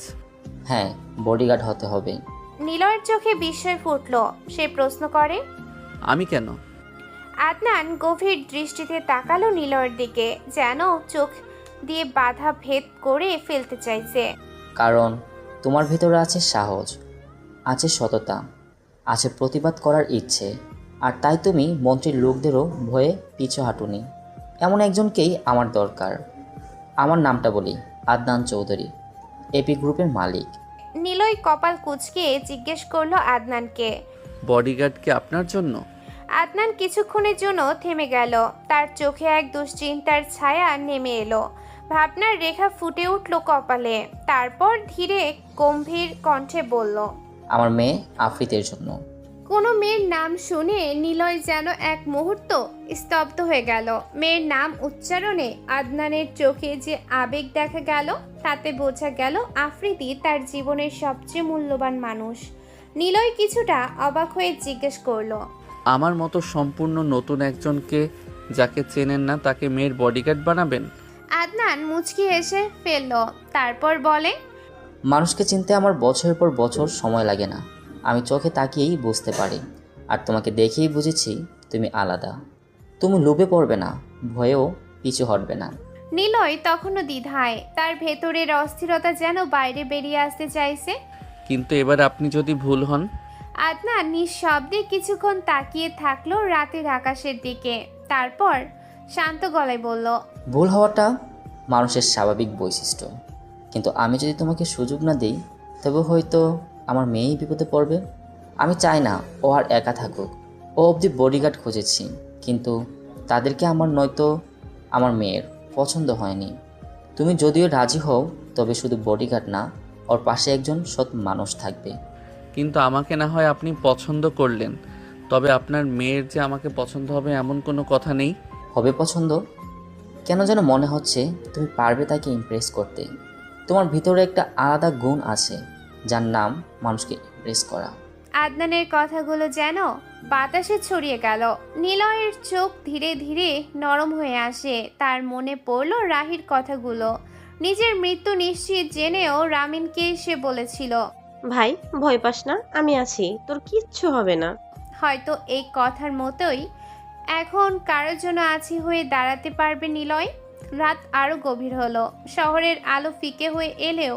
হ্যাঁ, বডিগার্ড হতে হবে। নিলয়ের চোখে বিস্ময় ফুটল। সে প্রশ্ন করে, আমি কেন? আদনান গভীর দৃষ্টিতে তাকালো নিলয়ের দিকে, যেন চোখ দিয়ে বাধা ভেদ করে ফেলতে চাইছে। কারণ তোমার ভিতরে আছে সাহস, আছে সততা, আছে প্রতিবাদ করার ইচ্ছে, আর তাই তুমি মন্ত্রীর লোকদেরও ভয়ে পিছু হাঁটুনি। এমন একজনকেই আমার দরকার। আমার নামটা বলি, আদনান চৌধুরী, এপি গ্রুপের মালিক। নিলয় কপাল কুঁচকে জিজ্ঞেস করলো আদনানকে, বডিগার্ড কি আপনার জন্য? আদনান কিছুক্ষণের জন্য থেমে গেল। তার চোখে এক দুশ্চিন্তার ছায়া নেমে এলো, ভাবনার রেখা ফুটে উঠল কপালে। তারপর ধীরে গম্ভীর কণ্ঠে বলল, আমার মেয়ে আফ্রিতের জন্য। কোনো মেয়ের নাম শুনে নিলয় যেন এক মুহূর্ত স্তব্ধ হয়ে গেল। মেয়ের নাম উচ্চারণে আদনানের চোখে যে আবেগ দেখা গেল, তাতে বোঝা গেল আফ্রিদি তার জীবনের সবচেয়ে মূল্যবান মানুষ। নিলয় কিছুটা অবাক হয়ে জিজ্ঞেস করলো, আমার মতো সম্পূর্ণ নতুন একজনকে যাকে চেনেন না তাকে মেয়ের বডিগার্ড বানাবেন? আদনান মুচকি হেসে ফেলল, তারপর বলে, মানুষকে চিনতে আমার বছরের পর বছর সময় লাগে না। আমি চোখে তাকিয়েই বুঝতে পারি, আর তোমাকে দেখেই বুঝেছি তুমি আলাদা। তুমি লোভে পড়বে না, ভয়েও পিছু হটবে না। নিলয় তখনও দ্বিধায়, তার ভেতরের অস্থিরতা যেন বাইরে বেরিয়ে আসতে চাইছে। কিন্তু এবার আপনি যদি ভুল হন? আদনান নিঃশব্দে কিছুক্ষণ তাকিয়ে থাকলো রাতের আকাশের দিকে, তারপর শান্ত গলায় বলল, ভুল হওয়াটা মানুষের স্বাভাবিক বৈশিষ্ট্য, কিন্তু আমি যদি তোমাকে সুযোগ না দিই তবে হয়তো আমার মেয়েই বিপদে পড়বে। আমি চাই না ও আর একা থাকুক। ও অবধি বডিগার্ড খুঁজেছি, কিন্তু তাদেরকে আমার নয়তো আমার মেয়ের পছন্দ হয়নি। তুমি যদিও রাজি হও তবে শুধু বডিগার্ড না, ওর পাশে একজন সৎ মানুষ থাকবে। কিন্তু আমাকে না হয় আপনি পছন্দ করলেন, তবে আপনার মেয়ের যে আমাকে পছন্দ হবে এমন কোনো কথা নেই। হবে পছন্দ? কেন যেন মনে হচ্ছে তুমি পারবে তাকে ইমপ্রেস করতে। তোমার ভিতরে একটা আলাদা গুণ আছে যার নাম মানুষকে ইমপ্রেস করা। আদনানের কথাগুলো যেন বাতাসে ছড়িয়ে গেল। নিলয়ের চোখ ধীরে ধীরে নরম হয়ে আসে। তার মনে পড়ল রাহির কথাগুলো। নিজের মৃত্যু নিশ্চিত জেনেও রামিনকে সে বলেছিল, ভাই ভয় পাস না, আমি আছি, তোর কিচ্ছু হবে না। হয়তো এই কথার মতোই এখন কারোর জন্য আছি হয়ে দাঁড়াতে পারবে নিলয়। রাত আরো গভীর হলো। শহরের আলো ফিকে হয়ে এলেও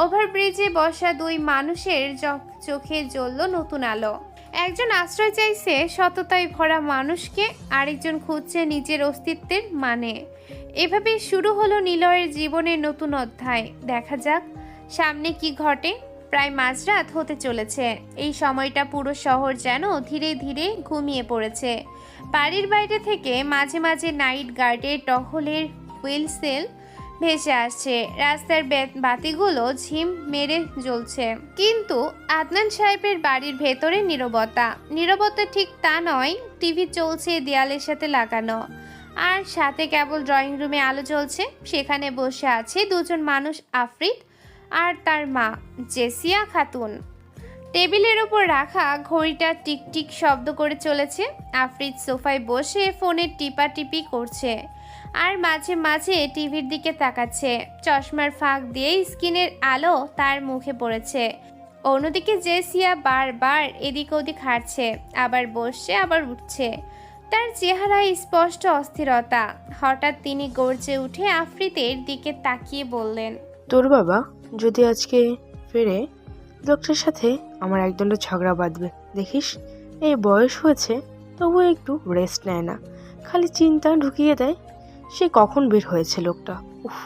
ওভারব্রিজে বসা দুই মানুষের চোখে জ্বলল নতুন আলো। একজন আশ্রয় চাইছে সততায় ভরা মানুষকে, আরেকজন খুঁজছে নিজের অস্তিত্বের মানে। এভাবে শুরু হলো নিলয়ের জীবনের নতুন অধ্যায়। দেখা যাক সামনে কি ঘটে। প্রায় মাঝরাত হতে চলেছে। এই সময়টা পুরো শহর যেন ধীরে ধীরে ঘুমিয়ে পড়েছে। বাড়ির বাইরে থেকে মাঝে মাঝে নাইট গার্ডের টহলের হুইলসেল ভেসে আসছে। রাস্তার বাতিগুলো ঝিম মেরে জ্বলছে। কিন্তু আদনান সাহেবের বাড়ির ভেতরে নীরবতা। নীরবতা ঠিক তা নয়, টিভি চলছে দেয়ালের সাথে লাগানো, আর সাথে কেবল ড্রয়িং রুমে আলো জ্বলছে। সেখানে বসে আছে দুজন মানুষ, আফরিদ আর তার মা জেসিয়া খাতুন। টেবিলের ওপর রাখা ঘড়িটা টিকটিক শব্দ করে চলেছে। আফরিদ সোফায় বসে ফোনের টিপাটিপি করছে আর মাঝে মাঝে টিভির দিকে তাকাচ্ছে। চশমার ফাঁক দিয়ে স্ক্রিনের আলো তার মুখে পড়েছে। অন্যদিকে জেসিয়া বারবার এদিক ওদিক হাঁটছে, আবার বসছে আবার উঠছে। তার চেহারায় স্পষ্ট অস্থিরতা। হঠাৎ তিনি গর্জে উঠে আফরিদের দিকে তাকিয়ে বললেন, তোর বাবা যদি আজকে ফেরে, লোকটার সাথে আমার একদণ্ড ঝগড়া বাঁধবে দেখিস। এই বয়স হয়েছে তবুও একটু রেস্ট নেয় না, খালি চিন্তা ঢুকিয়ে দেয়। সে কখন বের হয়েছে লোকটা, উফ।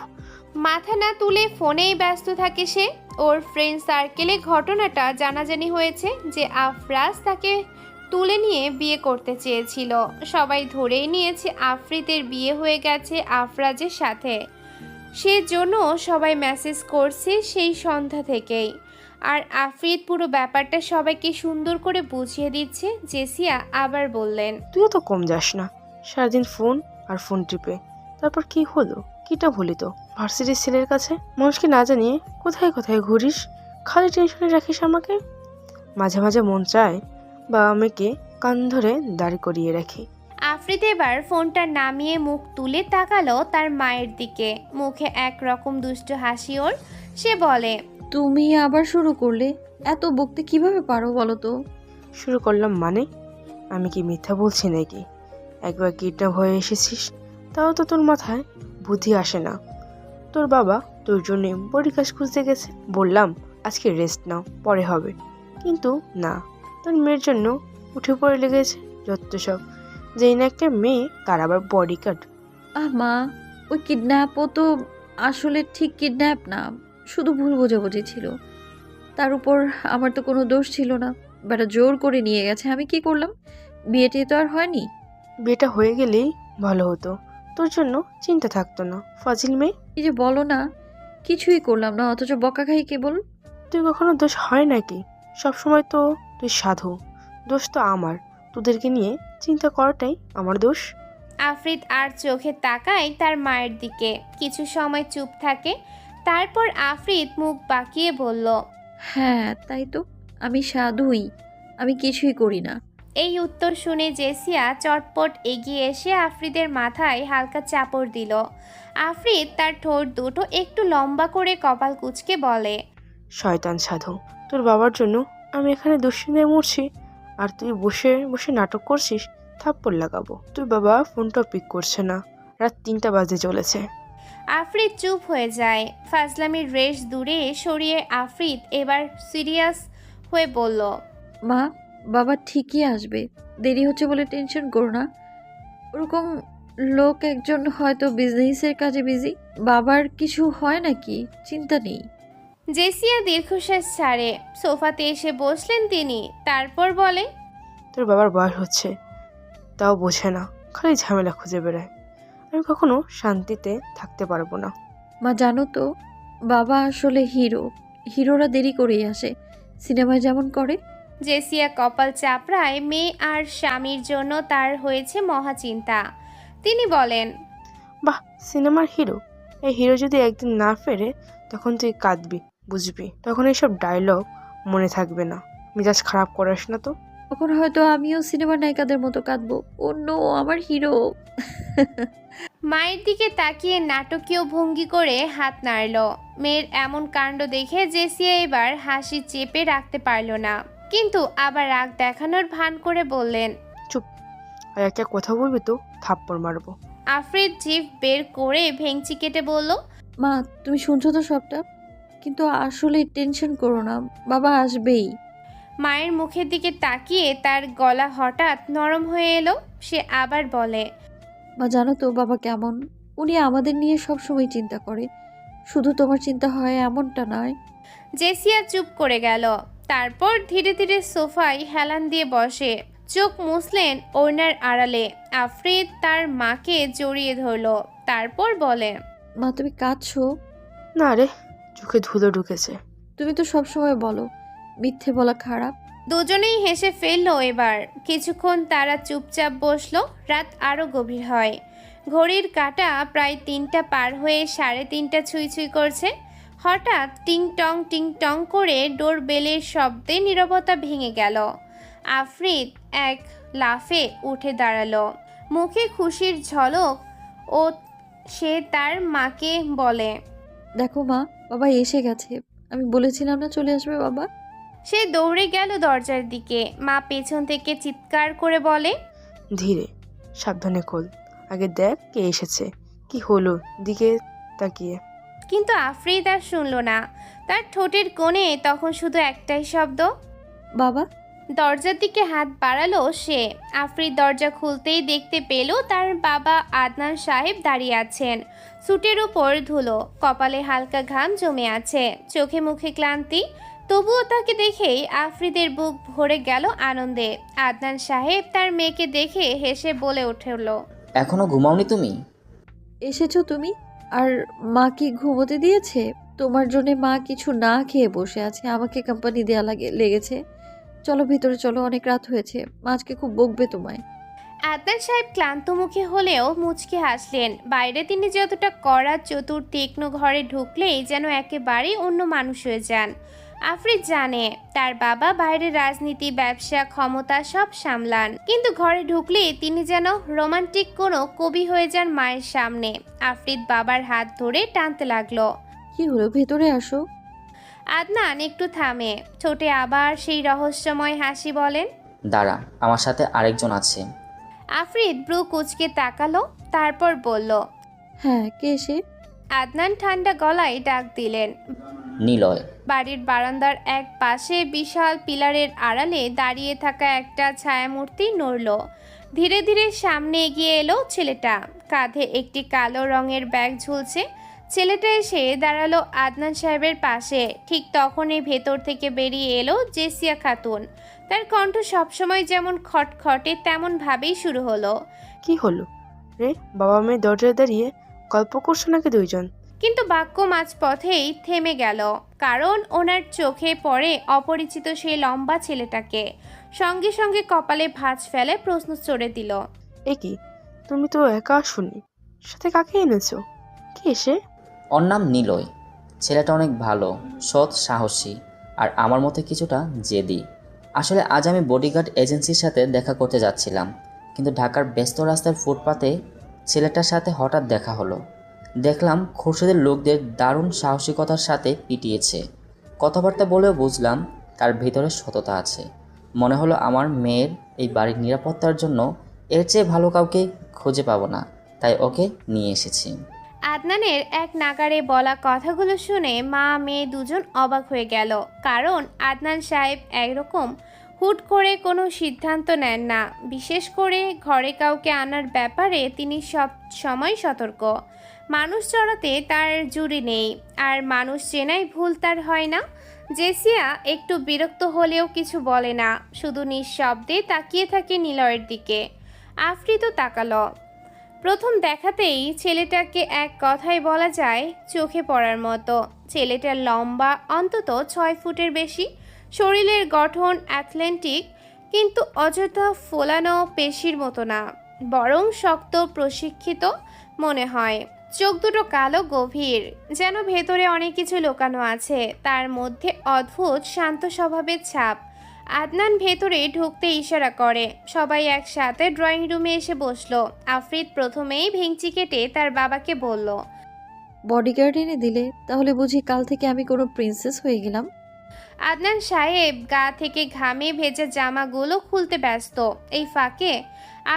মাথা না তুলে ফোনেই ব্যস্ত থাকে সে। ওর ফ্রেন্ড সার্কেলে ঘটনাটা জানাজানি হয়েছে যে আফরাজ তাকে তুলে নিয়ে বিয়ে করতে চেয়েছিল। সবাই ধরেই নিয়েছে আফরিদের বিয়ে হয়ে গেছে আফরাজের সাথে। সেজন্য সবাই মেসেজ করছে সেই সন্ধ্যা থেকেই। আর আফরিদ পুরো ব্যাপারটা সবাইকে সুন্দর করে বুঝিয়ে দিচ্ছে। জেসিয়া আবার বললেন, তুইও তো কম যাস না, সারাদিন ফোন আর ফোন টিপে। তারপর কি হলো, কিটা ভুলি তো ভার্সিটির ছেলের কাছে মানুষকে না জানিয়ে কোথায় কোথায় ঘুরিস, খালি টেনশনে রাখিস আমাকে। মাঝে মাঝে মন চায় বাবা মেয়েকে কান ধরে দাঁড় করিয়ে রাখি। আফরিদ এবার ফোনটা নামিয়ে মুখ তুলে তাকালো তার মায়ের দিকে। মুখে একরকম দুষ্ট হাসি ওর। সে বলে, তুমি আবার শুরু করলে? এত বকতে কিভাবে পারো বলো তো? শুরু করলাম মানে? আমি কি মিথ্যা বলছি নাকি? একবার কিডন্যাপ হয়ে এসেছিস, তাও তো তোর মাথায় বুদ্ধি আসে না। তোর বাবা তোর জন্য বডি কাজ খুঁজতে গেছে, বললাম আজকে রেস্ট নাও, পরে হবে। কিন্তু না, তোর মেয়ের জন্য উঠে পড়ে লেগেছে যত সব। যেই না একটা মেয়ে, তার আবার বডি গার্ড। মা, ওই কিডন্যাপও তো আসলে ঠিক কিডন্যাপ না, শুধু ভুল বোঝাবুঝি ছিল। তার উপর আমার তো কোনো দোষ ছিল না, বেটা জোর করে নিয়ে গেছে। আমি কি করলাম? বিয়েটি তো আর হয়নি। বিয়েটা হয়ে গেলেই ভালো হতো, তোর জন্য চিন্তা থাকতো না। ফাজিল মেয়ে, এই যে বলো না, কিছুই করলাম না, অথচ বকা খাই কেবল। তুই কখনো দোষ হয় নাকি? সবসময় তো তুই সাধু, দোষ তো আমার। তোদেরকে নিয়ে চিন্তা করাটাই আমার দোষ। আফরিদ আর চোখে তাকায় তার মায়ের দিকে। কিছু সময় চুপ থাকে, তারপর আফরিদ মুখ বাঁকিয়ে বলল, হ্যাঁ তাই তো, আমি সাধুই, আমি কিছুই করি না। এই উত্তর শুনে জেসিয়া চটপট এগিয়ে এসে আফরিদের মাথায় হালকা চাপড় দিল। আফরিদ তার ঠোঁট দুটো একটু লম্বা করে কপাল কুঁচকে বলে, শয়তান সাধু, তোর বাবার জন্য আমি এখানে দুশ্চিন্তায় মরছি, আর তুই বসে বসে নাটক করছিস। থাপ্পড় লাগাবো। তোর বাবা ফোনটা পিক করছে না, রাত 3টা বাজে চলেছে। আফরিদ চুপ হয়ে যায়। ফাজলামির রেশ দূরে সরিয়ে আফরিদ এবার সিরিয়াস হয়ে বলল, মা, বাবা ঠিকই আসবে। দেরি হচ্ছে বলে টেনশন করো না। ওরকম লোক একজন হয়তো বিজনেসের কাজে বিজি। বাবার কিছু হয় নাকি, চিন্তা নেই। জেসিয়া দীর্ঘশ্বাস ছাড়ে। সোফাতে এসে বসলেন তিনি, তারপর বলে, তোর বাবার বয়স হচ্ছে, তাও বোঝে না, খালি ঝামেলা খুঁজে বেড়ায়। আমি কখনো শান্তিতে থাকতে পারবো না। মা জানো তো, বাবা আসলে হিরো। হিরোরা দেরি করেই আসে, সিনেমায় যেমন করে। জেসিয়া কপাল চাপড়ায়। মেয়ে আর স্বামীর জন্য তার হয়েছে মহাচিন্তা। তিনি বলেন, বাহ, সিনেমার হিরো। এই হিরো যদি একদিন না ফেরে তখন তুই কাঁদবি, বুঝবি। তখন এইসব ডায়লগ মনে থাকবে না। মেজাজ খারাপ করিস না তো। তখন হয়তো আমিও সিনেমার নায়িকাদের মতো কাঁদবো। ও নো, আমার হিরো। মায়ের দিকে তাকিয়ে নাটকীয় ভঙ্গি করে হাত নাড়ল। মেয়ের এমন কাণ্ড দেখে জেসিয়া এবার হাসি চেপে রাখতে পারল না, কিন্তু আবার রাগ দেখানোর ভান করে বললেন, চুপ, আর একটা কথা বলবি তো থাপ্পড় মারবো। আফরিদ জিভ বের করে ভেঙচি কেটে বলল, মা, তুমি শুনছো তো সবটা, কিন্তু আসলে টেনশন করো না, বাবা আসবেই। মায়ের মুখের দিকে তাকিয়ে তার গলা হঠাৎ নরম হয়ে এলো। সে আবার বলে, মা জানো তো বাবা কেমন? উনি আমাদের নিয়ে সব সময় চিন্তা করে। শুধু তোমার চিন্তা হয় এমনটা নয়। জেসিয়া চুপ করে গেল। তারপর ধীরে ধীরে সোফায় হেলান দিয়ে বসে। চোখ মুছলেন ওড়নার আড়ালে। আফরিদ তার মাকে জড়িয়ে ধরল, তারপর বলে, মা, তুমি কাঁদছো? না রে, চোখে ধুলো ঢুকেছে। তুমি তো সব সময় বলো মিথ্যে বলা খারাপ। দুজনেই হেসে ফেলল এবার। কিছুক্ষণ তারা চুপচাপ বসলো। রাত আরো গভীর হয়। ঘড়ির কাঁটা প্রায় 3টা পার হয়ে 3:30 ছুঁই ছুঁই করছে। হঠাৎ টিং টং করে ডোর বেলের শব্দে নীরবতা ভেঙে গেল। আফরিদ এক লাফে উঠে দাঁড়ালো, মুখে খুশির ঝলক। ও সে তার মাকে বলে, দেখো মা, বাবা এসে গেছে। আমি বলেছিলাম না চলে আসবে বাবা। সে দৌড়ে গেল দরজার দিকে। মা পেছন থেকে চিৎকার করে বলে, ধীরে, সাবধানে খোল। আগে দেখ কে এসেছে, কি হলো দিকে তাকিয়ে। কিন্তু আফরিদ আর শুনল না। তার ঠোঁটের কোণে তখন শুধু একটাই শব্দ, বাবা। দরজার দিকে হাত বাড়ালো সে। আফরিদ দরজা খুলতেই দেখতে পেল তার বাবা আদনান সাহেব দাঁড়িয়ে আছেন। স্যুটের উপর ধুলো, কপালে হালকা ঘাম জমে আছে, চোখে মুখে ক্লান্তি। তবুও তাকে দেখেই আফরিদের বুক ভরে গেল আনন্দে। আদনান সাহেব তার মেয়েকে দেখে হেসে বলে উঠল, এখনো ঘুমাওনি তুমি? এসেছো তুমি? আর মা কি ঘুমোতে দিয়েছে? তোমার জন্য মা কিছু না খেয়ে বসে আছে, আমাকে কোম্পানি দেয়া লেগেছে। চলো ভিতরে চলো, অনেক রাত হয়েছে। মা আজকে খুব বকবে তোমায়। আদনান সাহেব ক্লান্ত মুখে হলেও মুচকি হাসলেন। বাইরে তিনি যতটা কড়া চতুর তীক্ষ্ণ, ঘরে ঢুকলেই যেন একেবারেই অন্য মানুষ হয়ে যান। আফরিদ জানে তার বাবা বাইরে রাজনীতি, ব্যবসা, ক্ষমতা সব সামলান, কিন্তু ঘরে ঢুকলেই তিনি যেন রোমান্টিক কোনো কবি হয়ে যান মায়ের সামনে। আফরিদ বাবার হাত ধরে টানতে লাগলো। কি হলো, ভেতরে আসো। আদনান একটু থামে, ঠোঁটে আবার সেই রহস্যময় হাসি, বলেন, দাঁড়া, আমার সাথে আরেকজন আছে। আফরিদ ব্রু কুচকে তাকালো, তারপর বলল, হ্যাঁ, কে সে? আদনান ঠান্ডা গলায় ডাক দিলেন। নিলয়। বাড়ির বারান্দার এক পাশে বিশাল পিলারের আড়ালে দাঁড়িয়ে থাকা একটা ছায়ামূর্তি নড়ল। ধীরে ধীরে সামনে এগিয়ে এলো ছেলেটা। কাঁধে একটি কালো রঙের ব্যাগ ঝুলছে। ছেলেটা এসে দাঁড়ালো আদনান সাহেবের পাশে। ঠিক তখনই ভেতর থেকে বেরিয়ে এলো জেসিয়া খাতুন। তার কণ্ঠ সবসময় যেমন খটখটে তেমন ভাবেই শুরু হলো, কি হলো রে, বাবা মেয়ে দরজায় দাঁড়িয়ে গল্প করছো নাকি দুইজন? কিন্তু বাক্য মাঝপথেই থেমে গেল, কারণ ওনার চোখে পড়ে অপরিচিত সেই লম্বা ছেলেটাকে। সঙ্গে সঙ্গে কপালে ভাঁজ ফেলে প্রশ্ন চড়ে দিল, এ কি, তুমি তো একা আসোনি, সাথে কাকে এনেছো? কে এসে? ওর নাম নিলয়। ছেলেটা অনেক ভালো, সৎ, সাহসী, আর আমার মতো কিছুটা জেদি। আসলে আজ আমি বডিগার্ড এজেন্সির সাথে দেখা করতে যাচ্ছিলাম, কিন্তু ঢাকার ব্যস্ত রাস্তার ফুটপাতে ছেলেটার সাথে হঠাৎ দেখা হলো। দেখলাম খুরশেদের লোকদের দারুণ সাহসিকতার সাথে পিটিয়েছে। কথাবার্তা বলেও বুঝলাম তার ভিতরে সততা আছে। মনে হলো আমার মেয়ের এই বাড়ির নিরাপত্তার জন্য এর চেয়ে ভালো কাউকে খুঁজে পাবো না, তাই ওকে নিয়ে এসেছি। আদনানের এক নাগাড়ে বলা কথাগুলো শুনে মা মেয়ে দুজন অবাক হয়ে গেল, কারণ আদনান সাহেব একরকম হুট করে কোনো সিদ্ধান্ত নেন না। বিশেষ করে ঘরে কাউকে আনার ব্যাপারে তিনি সব সময় সতর্ক। মানুষ চড়াতে তার জুড়ি নেই, আর মানুষ চেনাই ভুল তার হয় না। জেসিয়া একটু বিরক্ত হলেও কিছু বলে না, শুধু নিঃশব্দে তাকিয়ে থাকে নিলয়ের দিকে। আফ্রিদও তাকালো। প্রথম দেখাতেই ছেলেটাকে এক কথায় বলা যায় চোখে পড়ার মতো। ছেলেটা লম্বা, অন্তত 6 ফুটের বেশি, শরীরের গঠন অ্যাথলেটিক, কিন্তু অযথা ফোলানো পেশির মতো না, বরং শক্ত প্রশিক্ষিত মনে হয়। চোখ দুটো কালো, গভীর, যেন ভেতরে অনেক কিছু লুকানো আছে। তার মধ্যে অদ্ভুত শান্ত স্বভাবের ছাপ। আদনান ভেতরে ঢুকতে ইশারা করে। সবাই একসাথে ড্রয়িং রুমে এসে বসলো। আফ্রিদ প্রথমেই ভেঙচি কেটে তার বাবাকে বলল, বডিগার্ড এনে দিলে, তাহলে বুঝি কাল থেকে আমি কোনো প্রিন্সেস হয়ে গেলাম? আদনান সাহেব গা থেকে ঘামে ভেজা জামাগুলো খুলতে ব্যস্ত। এই ফাঁকে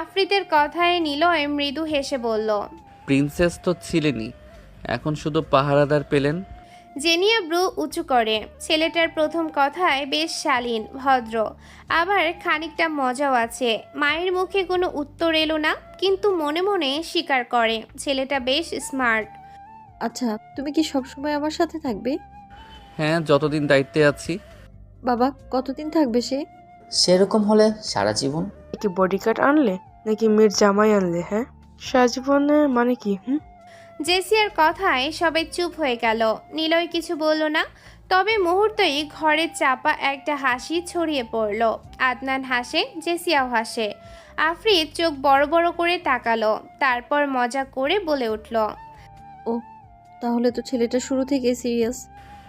আফ্রিদের কথায় নিলয় মৃদু হেসে বলল, প্রিন্সেস তো ছিলেনই, এখন শুধু পাহারাদার পেলেন। জেনিয়া ব্রু উঁচু করে। ছেলেটার প্রথম কথায় বেশ শালীন, ভদ্র, আবার খানিকটা মজাও আছে। মায়ের মুখে কোনো উত্তর এলো না, কিন্তু মনে মনে স্বীকার করে ছেলেটা বেশ স্মার্ট। আচ্ছা, তুমি কি সবসময় আমার সাথে থাকবে? হ্যাঁ, যতদিন দায়িত্বে আছি। বাবা, কতদিন থাকবে সে? সেরকম হলে সারা জীবন। কি বডিগার্ড আনলে নাকি মেয়ের জামাই আনলে? হ্যাঁ, সারা জীবনে মানে কি? জেসিয়ার কথায় সবাই চুপ হয়ে গেল। নিলয় কিছু বলল না, তবে মুহূর্তেই ঘরে চাপা একটা হাসি ছড়িয়ে পড়ল। আদনান হাসে, জেসিয়াও হাসে। আফ্রিদ চোখ বড় বড় করে তাকালো, তারপর মজা করে বলে উঠল, ও, তাহলে তো ছেলেটা শুরু থেকে সিরিয়াস।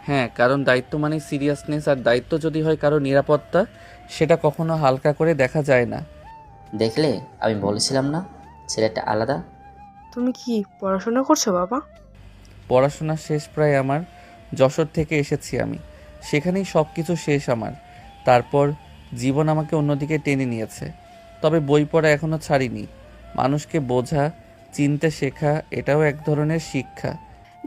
হ্যাঁ, কারণ দায়িত্ব মানে সিরিয়াসনেস, আর দায়িত্ব যদি হয় কারো নিরাপত্তা, সেটা কখনো হালকা করে দেখা যায় না। দেখলে, আমি বলেছিলাম না ছেলেটা আলাদা। তুমি কি পড়াশোনা করছো বাবা? পড়াশোনা শেষ প্রায় আমার। যশোর থেকে এসেছি আমি, সেখানেই সব কিছু শেষ আমার। তারপর জীবন আমাকে অন্যদিকে টেনে নিয়েছে, তবে বই পড়া এখনও ছাড়িনি। মানুষকে বোঝা, চিনতে শেখা, এটাও এক ধরনের শিক্ষা।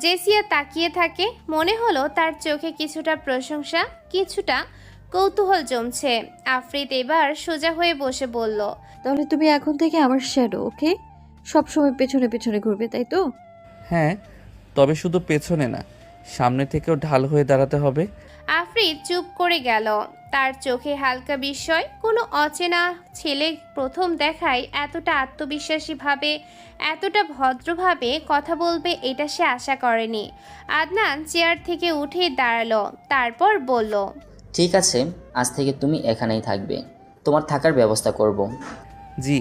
জেসিয়া তাকিয়ে থাকে। মনে হলো তার চোখে কিছুটা প্রশংসা, কিছুটা কৌতূহল জমছে। আফ্রিদ এবার সোজা হয়ে বসে বলল, তাহলে তুমি এখন থেকে আমার শ্যাডো, ওকে? সবসময় পেছনে পেছনে ঘুরবে, তাই তো? হ্যাঁ, তবে শুধু পেছনে না, সামনে থেকেও ঢাল হয়ে দাঁড়াতে হবে। আফ্রিদ চুপ করে গেল। তার চোখে হালকা বিস্ময়। কোনো অচেনা ছেলে প্রথম দেখায় এতটা আত্মবিশ্বাসীভাবে, এতটা ভদ্রভাবে কথা বলবে, এটা সে আশা করেনি। আদনান চেয়ার থেকে উঠে দাঁড়ালো, তারপর বলল, ঠিক আছে, আজ থেকে তুমি এখানেই থাকবে, তোমার থাকার ব্যবস্থা করব। জি,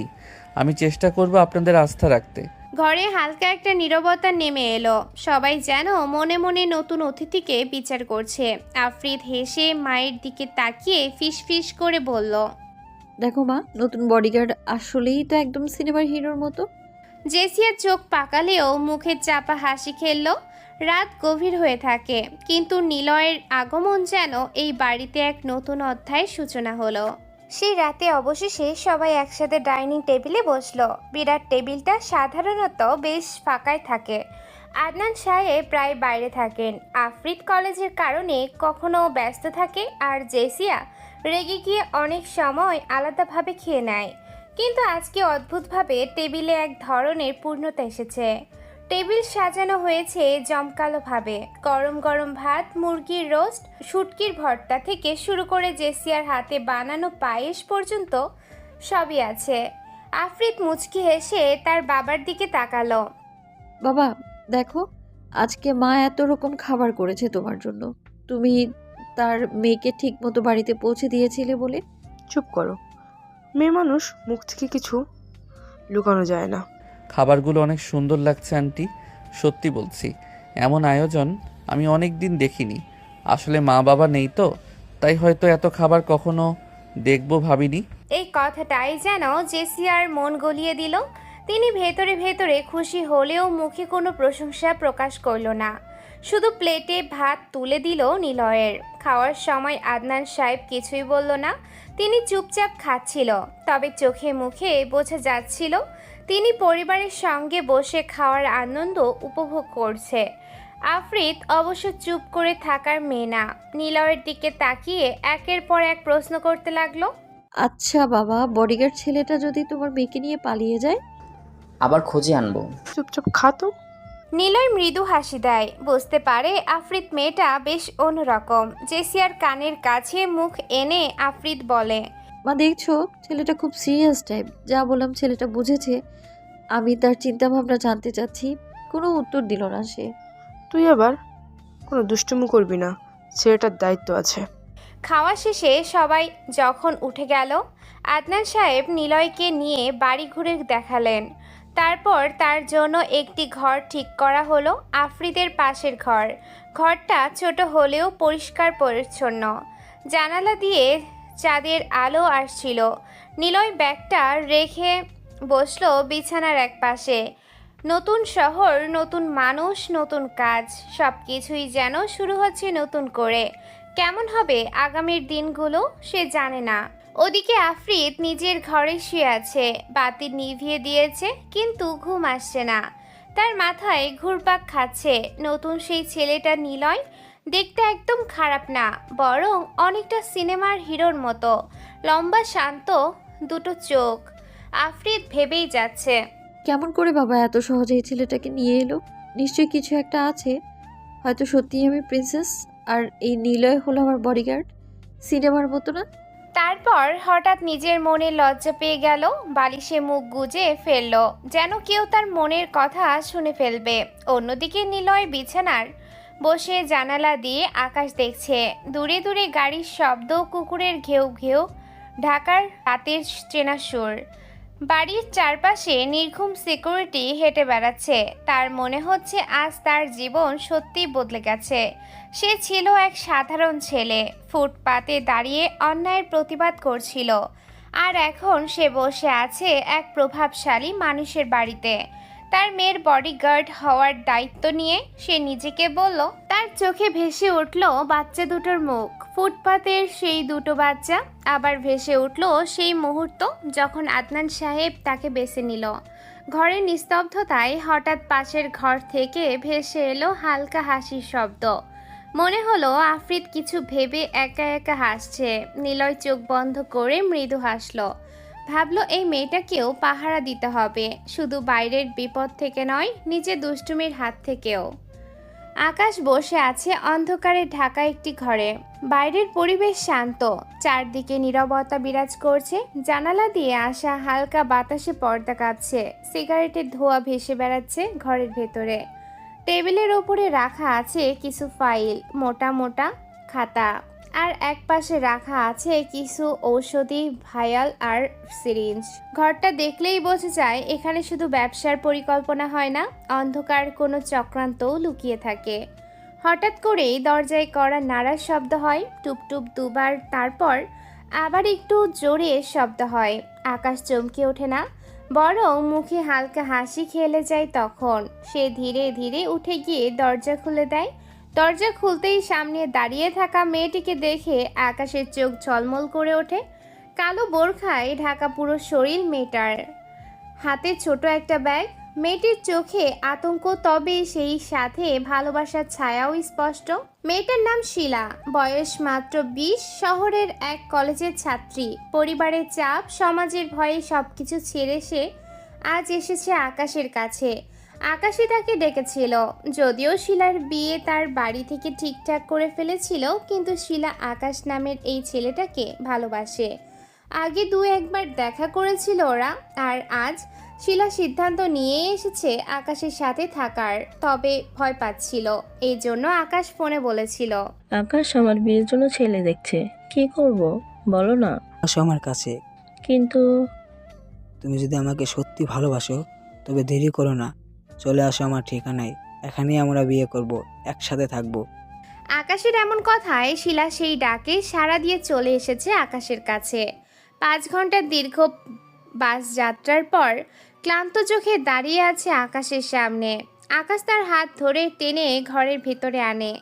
আমি চেষ্টা করব আপনাদের আস্থা রাখতে। ঘরে হালকা একটা নীরবতা নেমে এলো। সবাই যেন মনে মনে নতুন অতিথিকে বিচার করছে। আফ্রিদ হেসে মায়ের দিকে তাকিয়ে ফিস ফিস করে বলল, দেখো মা, নতুন বডিগার্ড আসলেই তো একদম সিনেমার হিরোর মতো। জেসিয়ার চোখ পাকালেও মুখে চাপা হাসি খেলল। রাত গভীর হয়ে থাকে, কিন্তু নিলয়ের আগমন যেন এই বাড়িতে এক নতুন অধ্যায়ের সূচনা হলো। সেই রাতে অবশেষে সবাই একসাথে ডাইনিং টেবিলে বসলো। বিরাট টেবিলটা সাধারণত বেশ ফাঁকাই থাকে। আদনান সাহেব প্রায় বাইরে থাকেন। আফ্রিদ কলেজের কারণে কখনো ব্যস্ত থাকে, আর জেসিয়া রেগে গিয়ে অনেক সময় আলাদাভাবে খেয়ে নেয়। কিন্তু আজকে অদ্ভুতভাবে টেবিলে এক ধরনের পূর্ণতা এসেছে। টেবিল সাজানো হয়েছে জমকালোভাবে। গরম গরম ভাত, মুরগির রোস্ট, শুটকির ভর্তা থেকে শুরু করে জেসিয়ার হাতে বানানো পায়েস পর্যন্ত সবই আছে। আফ্রিদ মুচকি হেসে তার বাবার দিকে তাকালো। বাবা, দেখো, আজকে মা এত রকম খাবার করেছে তোমার জন্য। তুমি তার মেয়েকে ঠিক মতো বাড়িতে পৌঁছে দিয়েছিলে বলে। চুপ করো, মেয়ে মানুষ, মুখ থেকে কিছু লুকানো যায় না। খাবারগুলো অনেক সুন্দর লাগছে আন্টি, সত্যি বলছি। এমন আয়োজন আমি অনেক দিন দেখিনি। আসলে মা বাবা নেই তো, তাই হয়তো এত খাবার কখনো দেখবো ভাবিনি। এই কথাটাই যেন জেসিয়ার মন গলিয়ে দিল। তিনি ভেতরে ভেতরে খুশি হলেও মুখে কোনো প্রশংসা প্রকাশ করল না, শুধু প্লেটে ভাত তুলে দিল নিলয়ের। খাওয়ার সময় আদনান সাহেব কিছুই বলল না। তিনি চুপচাপ খাচ্ছিল, তবে চোখে মুখে বোঝা যাচ্ছিল তিনি পরিবারের সঙ্গে বসে খাওয়ার আনন্দ উপভোগ করছে। আফ্রিদ অবশ্য চুপ করে থাকার মেয়ে না, নিলয়ের দিকে তাকিয়ে একের পর এক প্রশ্ন করতে লাগলো। আচ্ছা বাবা, বডিগার্ড ছেলেটা যদি তোমার মেয়েকে নিয়ে পালিয়ে যায়? আবার খুঁজে আনবো। চুপচাপ খা তো। নিলয় মৃদু হাসি দেয়, বুঝতে পারে আফ্রিদ মেয়েটা বেশ অন্যরকম। জেসিয়ার কানের কাছে মুখ এনে আফ্রিদ বলে, মা দেখছো, ছেলেটা খুব সিরিয়াস টাইপ। যা বললাম ছেলেটা বুঝেছে। আমি তার চিন্তা ভাবনা জানতে চাচ্ছি, কোনো উত্তর দিল না সে। তুই আবার কোনো দুষ্টুমি করবি না, ছেলেটার দায়িত্ব আছে। খাওয়া শেষে সবাই যখন উঠে গেল, আদনান সাহেব নিলয়কে নিয়ে বাড়ি ঘুরে দেখালেন। তারপর তার জন্য একটি ঘর ঠিক করা হলো, আফ্রিদের পাশের ঘর। ঘরটা ছোট হলেও পরিষ্কার পরিচ্ছন্ন, জানালা দিয়ে চাঁদের আলো আসছিল। নিলয় ব্যাগটা রেখে বসলো বিছানার এক পাশে। নতুন শহর, নতুন মানুষ, নতুন কাজ, সব কিছুই যেন শুরু হচ্ছে নতুন করে। কেমন হবে আগামীর দিনগুলো সে জানে না। ওদিকে আফ্রিদ নিজের ঘরে শুয়ে আছে, বাতি নিভিয়ে দিয়েছে কিন্তু ঘুম আসছে না। তার মাথায় ঘুরপাক খাচ্ছে। নতুন সেই ছেলেটা নিলয় দেখতে একদম খারাপ না, বরং অনেকটা সিনেমার হিরোর মতো। লম্বা শান্ত দুটো চোখ। আফ্রিদ ভেবেই যাচ্ছে, কেমন করে বাবা এত সহজে এই ছেলেটাকে নিয়ে এলো? নিশ্চয়ই কিছু একটা আছে। হয়তো সত্যিই আমি প্রিন্সেস, আর এই নিলয় হলো আমার বডিগার্ড। সিনেমার মতো না? তারপর হঠাৎ নিজের মনে লজ্জা পেয়ে গেল, বালিশে মুখ গুজে ফেলল, যেন কেউ তার মনের কথা শুনে ফেলবে। অন্যদিকে নিলয় বিছানার বসে জানালা দিয়ে আকাশ দেখছে। দূরে দূরে গাড়ির শব্দ, কুকুরের ঘেউ ঘেউ, ঢাকার রাতের চেনা সুর। বাড়ির চারপাশে নির্ঘুম সিকিউরিটি হেঁটে বেড়াচ্ছে। তার মনে হচ্ছে আজ তার জীবন সত্যিই বদলে গেছে। সে ছিল এক সাধারণ ছেলে, ফুটপাতে দাঁড়িয়ে অন্যায়ের প্রতিবাদ করছিল, আর এখন সে বসে আছে এক প্রভাবশালী মানুষের বাড়িতে। তার মেয়ের বডিগার্ড হওয়ার দায়িত্ব নিয়ে সে নিজেকে বলল। তার চোখে ভেসে উঠল বাচ্চা দুটোর মুখ, ফুটপাতের সেই দুটো বাচ্চা। আবার ভেসে উঠল সেই মুহূর্ত যখন আদনান সাহেব তাকে বেছে নিল। ঘরের নিস্তব্ধতায় হঠাৎ পাশের ঘর থেকে ভেসে এলো হালকা হাসির শব্দ। মনে হলো আফ্রিদ কিছু ভেবে একা একা হাসছে। নিলয় চোখ বন্ধ করে মৃদু হাসল। ভাবলো এই মেয়েটাকেও পাহারা দিতে হবে, শুধু বাইরের বিপদ থেকে নয়, নিজের দুষ্টুমির হাত থেকেও। আকাশ বসে আছে অন্ধকারে ঢাকা একটি ঘরে। বাইরের পরিবেশ শান্ত, চারদিকে নীরবতা বিরাজ করছে। জানালা দিয়ে আসা হালকা বাতাসে পর্দা কাঁপছে, সিগারেটের ধোঁয়া ভেসে বেড়াচ্ছে ঘরের ভেতরে। টেবিলের ওপরে রাখা আছে কিছু ফাইল, মোটা মোটা খাতা, আর এক পাশে রাখা আছে কিছু ঔষধি ভায়াল আর সিরিঞ্জ। ঘরটা দেখলেই বোঝা যায় এখানে শুধু ব্যবসার পরিকল্পনা হয় না, অন্ধকার কোনো চক্রান্তও লুকিয়ে থাকে। হঠাৎ করেই দরজায় কড়া নাড়ার শব্দ হয়, টুপটুপ দুবার, তারপর আবার একটু জোরে শব্দ হয়। আকাশ চমকে ওঠে না, বরং মুখে হালকা হাসি খেলে যায়। তখন সে ধীরে ধীরে উঠে গিয়ে দরজা খুলে দেয়। দরজা খুলতেই সামনে দাঁড়িয়ে থাকা মেয়েটিকে দেখে আকাশের চোখ ঝলমল করে ওঠে। কালো বোরখায় ঢাকা পুরো শরীর মেয়েটার, হাতে ছোট একটা ব্যাগ। মেয়েটির চোখে আতঙ্ক, তবে সেই সাথে ভালোবাসার ছায়াও স্পষ্ট। মেয়েটার নাম শিলা, বয়স মাত্র 20, শহরের এক কলেজের ছাত্রী। পরিবারের চাপ, সমাজের ভয়ে সবকিছু ছেড়ে সে আজ এসেছে আকাশের কাছে। আকাশই তাকে ডেকেছিল। যদিও শিলার বিয়ে তার বাড়ি থেকে ঠিকঠাক করে ফেলেছিল, কিন্তু শিলা আকাশ নামের এই ছেলেটাকে ভালোবাসে। আগে দু একবার দেখা করেছিল ওরা, আর আজ শিলা সিদ্ধান্ত নিয়ে এসেছে আকাশের সাথে থাকার। তবে ভয় পাচ্ছিল, এই জন্য আকাশ ফোনে বলেছিল, আকাশ আমার বিয়ের জন্য ছেলে দেখছে, কি করব বলো না। আসো আমার কাছে। কিন্তু তুমি যদি আমাকে সত্যি ভালোবাসো তবে দেরি করো না, চলে আসো আমার ঠিকানায়। এখানেই আমরা বিয়ে করব, একসাথে থাকবো। আকাশের এমন কথায় শিলা সেই ডাকে সাড়া দিয়ে চলে এসেছে আকাশের কাছে। 5 ঘন্টার দীর্ঘ বাস যাত্রার পর ক্লান্ত চোখে দাঁড়িয়ে আছে আকাশের সামনে। আকাশ তার হাত ধরে টেনে ঘরের ভেতরে আনে,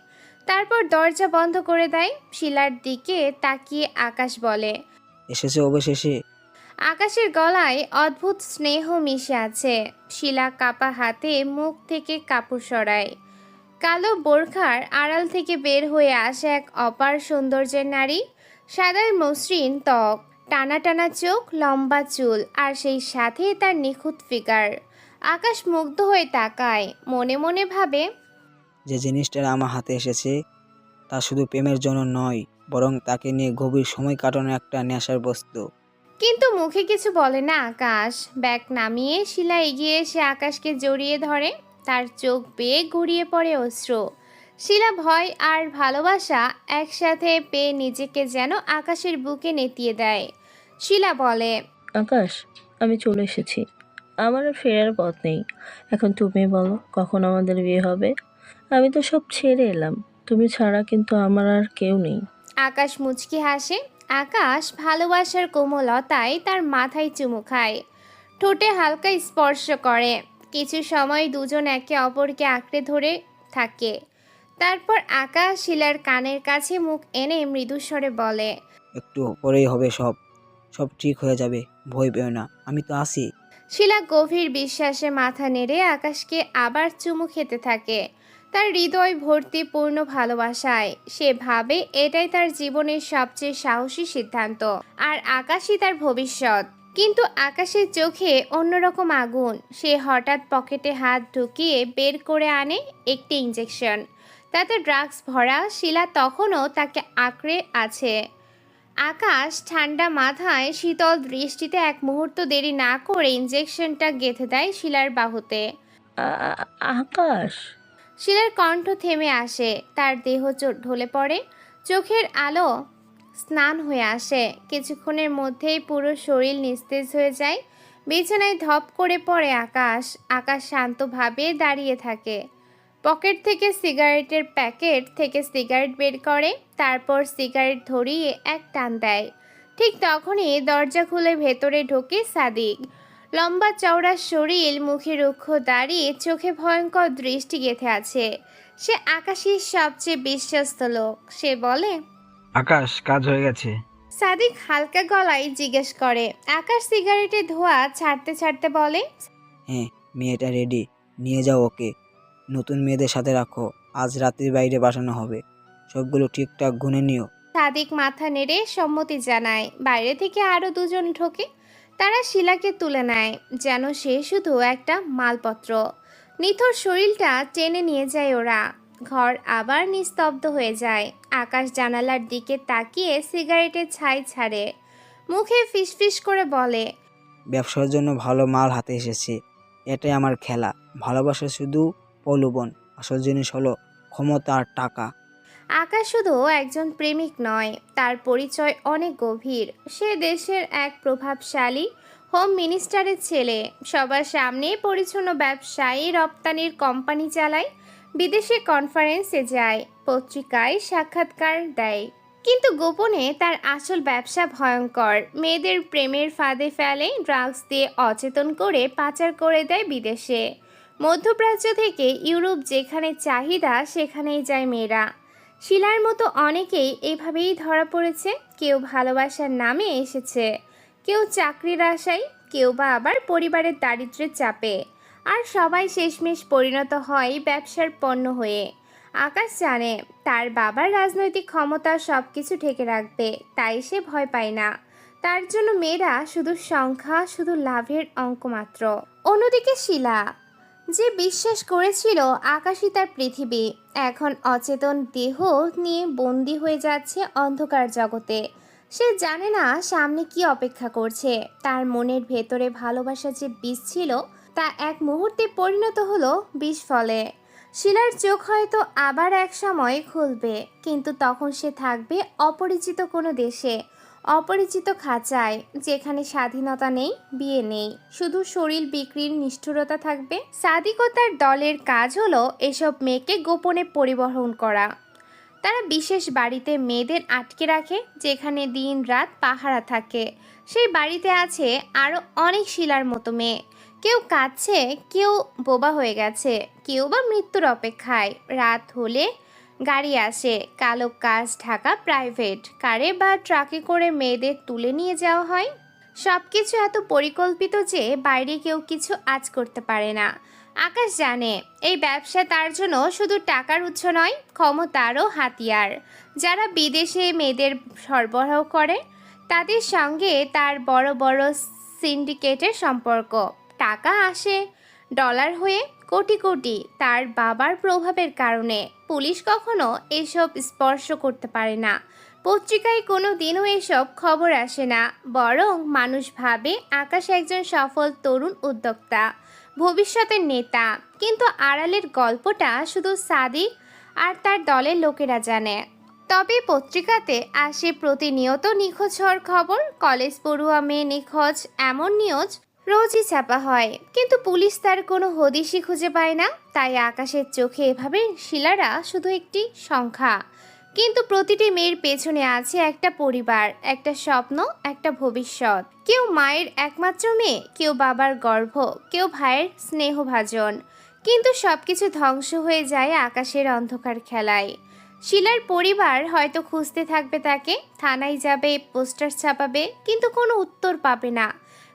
তারপর দরজা বন্ধ করে দেয়। শিলার দিকে তাকিয়ে আকাশ বলে, এসেছে অবশেষে। আকাশের গলায় অদ্ভুত স্নেহ মিশে আছে। শিলা কাপা হাতে মুখ থেকে কাপড় সরায়। কালো বোরখার আড়াল থেকে বের হয়ে আসে এক অপার সৌন্দর্যের নারী। সাদায় মসৃণ ত্বক, টানা টানা চোখ, লম্বা চুল, আর সেই সাথে তার নিখুঁত ফিগার। আকাশ মুগ্ধ হয়ে তাকায়, মনে মনে ভাবে, যে জিনিসটা আমার হাতে এসেছে তা শুধু প্রেমের জন্য নয়, বরং তাকে নিয়ে গভীর সময় কাটানোর একটা নেশার বস্তু। কিন্তু মুখে কিছু বলে না আকাশ। ব্যাগ নামিয়ে শিলা এগিয়ে এসে আকাশকে জড়িয়ে ধরে। তার চোখ বেয়ে গড়িয়ে পড়ে অশ্রু। শিলা ভয় আর ভালোবাসা একসাথে পেয়ে নিজেকে যেন আকাশের বুকে নেতিয়ে দেয়। শিলা বলে, আকাশ, আমি চলে এসেছি। আমার আর ফেরার পথ নেই। এখন তুমি বলো, কখন আমাদের বিয়ে হবে? আমি তো সব ছেড়ে এলাম। তুমি ছাড়া কিন্তু আমার আর কেউ নেই। আকাশ মুচকি হাসে। আকাশ ভালোবাসার কোমলতায় তার মাথায় চুমু খায়, ঠোঁটে হালকা স্পর্শ করে। কিছু সময় দুজন একে অপরকে আঁকড়ে ধরে থাকে। তারপর আকাশ শিলার কানের কাছে মুখ এনে মৃদুস্বরে বলে, একটু পরেই হবে সব, সব ঠিক হয়ে যাবে, ভয় পেও না, আমি তো আছি। শিলা গভীর বিশ্বাসে মাথা নেড়ে আকাশকে আবার চুমু খেতে থাকে, তার হৃদয় ভর্তি পূর্ণ ভালোবাসায়। সে ভাবে এটাই তার জীবনের সবচেয়ে সাহসী সিদ্ধান্ত, আর আকাশই তার ভবিষ্যৎ। কিন্তু আকাশের চোখে অন্যরকম আগুন। সে হঠাৎ পকেটে হাত ঢুকিয়ে বের করে আনে একটি ইঞ্জেকশন, তাতে ড্রাগস ভরা। শিলা তখনও তাকে আঁকড়ে আছে। আকাশ ঠান্ডা মাথায় শীতল দৃষ্টিতে এক মুহূর্ত দেরি না করে ইঞ্জেকশনটা গেঁথে দেয় শিলার বাহুতে। আকাশ! শিলার কণ্ঠ থেমে আসে, তার দেহ ঢলে পড়ে, চোখের আলো স্নান হয়ে আসে। কিছুক্ষণের মধ্যেই পুরো শরীর নিস্তেজ হয়ে যায়। বিছানায় ধপ করে পড়ে আকাশ। আকাশ শান্তভাবে দাঁড়িয়ে থাকে। পকেট থেকে সিগারেটের প্যাকেট থেকে সিগারেট বের করে, তারপর সিগারেট ধরিয়ে এক টান দেয়। ঠিক তখনই দরজা খুলে ভেতরে ঢোকে সাদিক। লম্বা চওড়া শরীর, মুখে রুক্ষ দাড়ি, চোখে ভয়ঙ্কর দৃষ্টি গেঁথে আছে। সে আকাশের সবচেয়ে বিশ্বস্ত লোক। সে বলে, আকাশ, কাজ হয়ে গেছে। সাদিক হালকা গলায় জিজ্ঞেস করে। আকাশ সিগারেটের ধোঁয়া ছাড়তে ছাড়তে বলে, হ্যাঁ, মেয়েটা রেডি, নিয়ে যাও ওকে। নতুন মেয়েদের সাথে রাখো, আজ রাতের বাইরে বাসানো হবে, সবগুলো ঠিকঠাক গুনে নিও। সাদিক মাথা নেড়ে সম্মতি জানায়। বাইরে থেকে আরো দুজন ঢোকে। তারা শিলাকে তুলে নেয় যেন সে শুধু একটা মালপত্র। নিথর শরীরটা টেনে নিয়ে যায় ওরা। ঘর আবার নিস্তব্ধ হয়ে যায়। আকাশ জানালার দিকে তাকিয়ে সিগারেটের ছাই ছাড়ে, মুখে ফিসফিস করে বলে, ব্যবসার জন্য ভালো মাল হাতে এসেছে, এটাই আমার খেলা। ভালোবাসা শুধু প্রলোভন, আসল জিনিস হলো ক্ষমতা আর টাকা। আকাশ শুধু একজন প্রেমিক নয়, তার পরিচয় অনেক গভীর। সে দেশের এক প্রভাবশালী হোম মিনিস্টারের ছেলে। সবার সামনে পরিচ্ছন্ন ব্যবসায়ী, রপ্তানির কোম্পানি চালায়, বিদেশে কনফারেন্সে যায়, পত্রিকায় সাক্ষাৎকার দেয়। কিন্তু গোপনে তার আসল ব্যবসা ভয়ঙ্কর। মেয়েদের প্রেমের ফাঁদে ফেলে, ড্রাগস দিয়ে অচেতন করে পাচার করে দেয় বিদেশে। মধ্যপ্রাচ্য থেকে ইউরোপ, যেখানে চাহিদা সেখানেই যায় মেয়েরা। শিলার মতো অনেকেই এভাবেই ধরা পড়েছে। কেউ ভালোবাসার নামে এসেছে, কেউ চাকরির আশায়, কেউ বা আবার পরিবারের দারিদ্র্যের চাপে, আর সবাই শেষমেশ পরিণত হয় ব্যবসার পণ্য হয়ে। আকাশ জানে তার বাবার রাজনৈতিক ক্ষমতা সব কিছু ঢেকে রাখবে, তাই সে ভয় পায় না। তার জন্য মেয়েরা শুধু সংখ্যা, শুধু লাভের অঙ্ক মাত্র। অন্যদিকে শিলা, যে বিশ্বাস করেছিল আকাশই তার পৃথিবী, এখন অচেতন দেহ নিয়ে বন্দি হয়ে যাচ্ছে অন্ধকার জগতে। সে জানে না সামনে কি অপেক্ষা করছে। তার মনের ভেতরে ভালোবাসা যে বীজ ছিল, তা এক মুহূর্তে পরিণত হলো বিষ ফলে। শিলার চোখ হয়তো আবার এক সময় খুলবে, কিন্তু তখন সে থাকবে অপরিচিত কোনো দেশে, অপরিচিত খাঁচায়, যেখানে স্বাধীনতা নেই, বিয়ে নেই, শুধু শরীর বিক্রির নিষ্ঠুরতা থাকবে। সাদিক ও তার দলের কাজ হলো এসব মেয়েকে গোপনে পরিবহন করা। তারা বিশেষ বাড়িতে মেয়েদের আটকে রাখে, যেখানে দিন রাত পাহারা থাকে। সেই বাড়িতে আছে আরও অনেক শিলার মতো মেয়ে। কেউ কাঁদছে, কেউ বোবা হয়ে গেছে, কেউ বা মৃত্যুর অপেক্ষায়। রাত হলে গাড়ি আসে, কালো কাচ ঢাকা প্রাইভেট কারে বা ট্রাকে করে মেয়েদের তুলে নিয়ে যাওয়া হয়। সবকিছু এত পরিকল্পিত যে বাইরে কেউ কিছু আঁচ করতে পারে না। আকাশ জানে এই ব্যবসা তার জন্য শুধু টাকার উৎস নয়, ক্ষমতারও হাতিয়ার। যারা বিদেশে মেয়েদের সরবরাহ করে তাদের সঙ্গে তার বড় বড় সিন্ডিকেটের সম্পর্ক। টাকা আসে ডলার হয়ে কোটি কোটি তার বাবার প্রভাবের কারণে। পুলিশ কখনো এসব স্পর্শ করতে পারে না, পত্রিকায় কোনো দিনও এসব খবর আসে না। বরং মানুষ ভাবে আকাশ একজন সফল তরুণ উদ্যোক্তা, ভবিষ্যতের নেতা। কিন্তু আড়ালের গল্পটা শুধু সাদিক আর তার দলের লোকেরা জানে। তবে পত্রিকাতে আসে প্রতিনিয়ত নিখোঁজ হওয়ার খবর, কলেজ পড়ুয়া মেয়ে নিখোঁজ, এমন নিউজ রোজই ছাপা হয়। কিন্তু পুলিশ তার কোনো হদিশই খুঁজে পায় না। তাই আকাশের চোখে এভাবে শিলারা শুধু একটি সংখ্যা। কিন্তু প্রতিটি মেয়ের পেছনে আছে একটা পরিবার, একটা স্বপ্ন, একটা ভবিষ্যৎ। কেউ মায়ের একমাত্র মেয়ে, কেউ বাবার গর্ভ, কেউ ভাইয়ের স্নেহভাজন। কিন্তু সবকিছু ধ্বংস হয়ে যায় আকাশের অন্ধকার খেলায়। শিলার পরিবার হয়তো খুঁজতে থাকবে তাকে, থানায় যাবে, পোস্টার ছাপাবে, কিন্তু কোনো উত্তর পাবে না।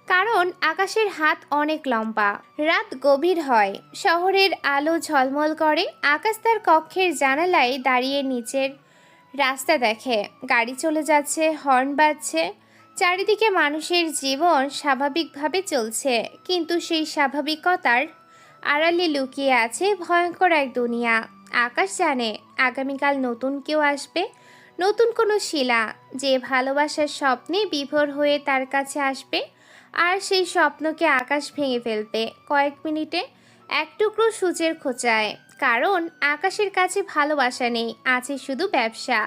কারণ আকাশের হাত অনেক লম্বা। রাত গভীর হয়, শহরের আলো ঝলমল করে। আকাশ তার কক্ষের জানালায় দাঁড়িয়ে নিচের রাস্তা দেখে, গাড়ি চলে যাচ্ছে, হর্ন বাজছে। চারিদিকে মানুষের জীবন স্বাভাবিকভাবে চলছে, কিন্তু সেই স্বাভাবিকতার আড়ালে লুকিয়ে আছে ভয়ঙ্কর এক দুনিয়া। আকাশ জানে আগামীকাল নতুন কেউ আসবে, নতুন কোনো শিলা, যে ভালোবাসার স্বপ্নে বিভোর হয়ে তার কাছে আসবে। আর সেই স্বপ্নকে আকাশ ভেঙে ফেলবে কয়েক মিনিটে, এক টুকরো সূচের খোঁচায়। কারণ আকাশের কাছে ভালোবাসা নেই, আছে শুধু ব্যবসা,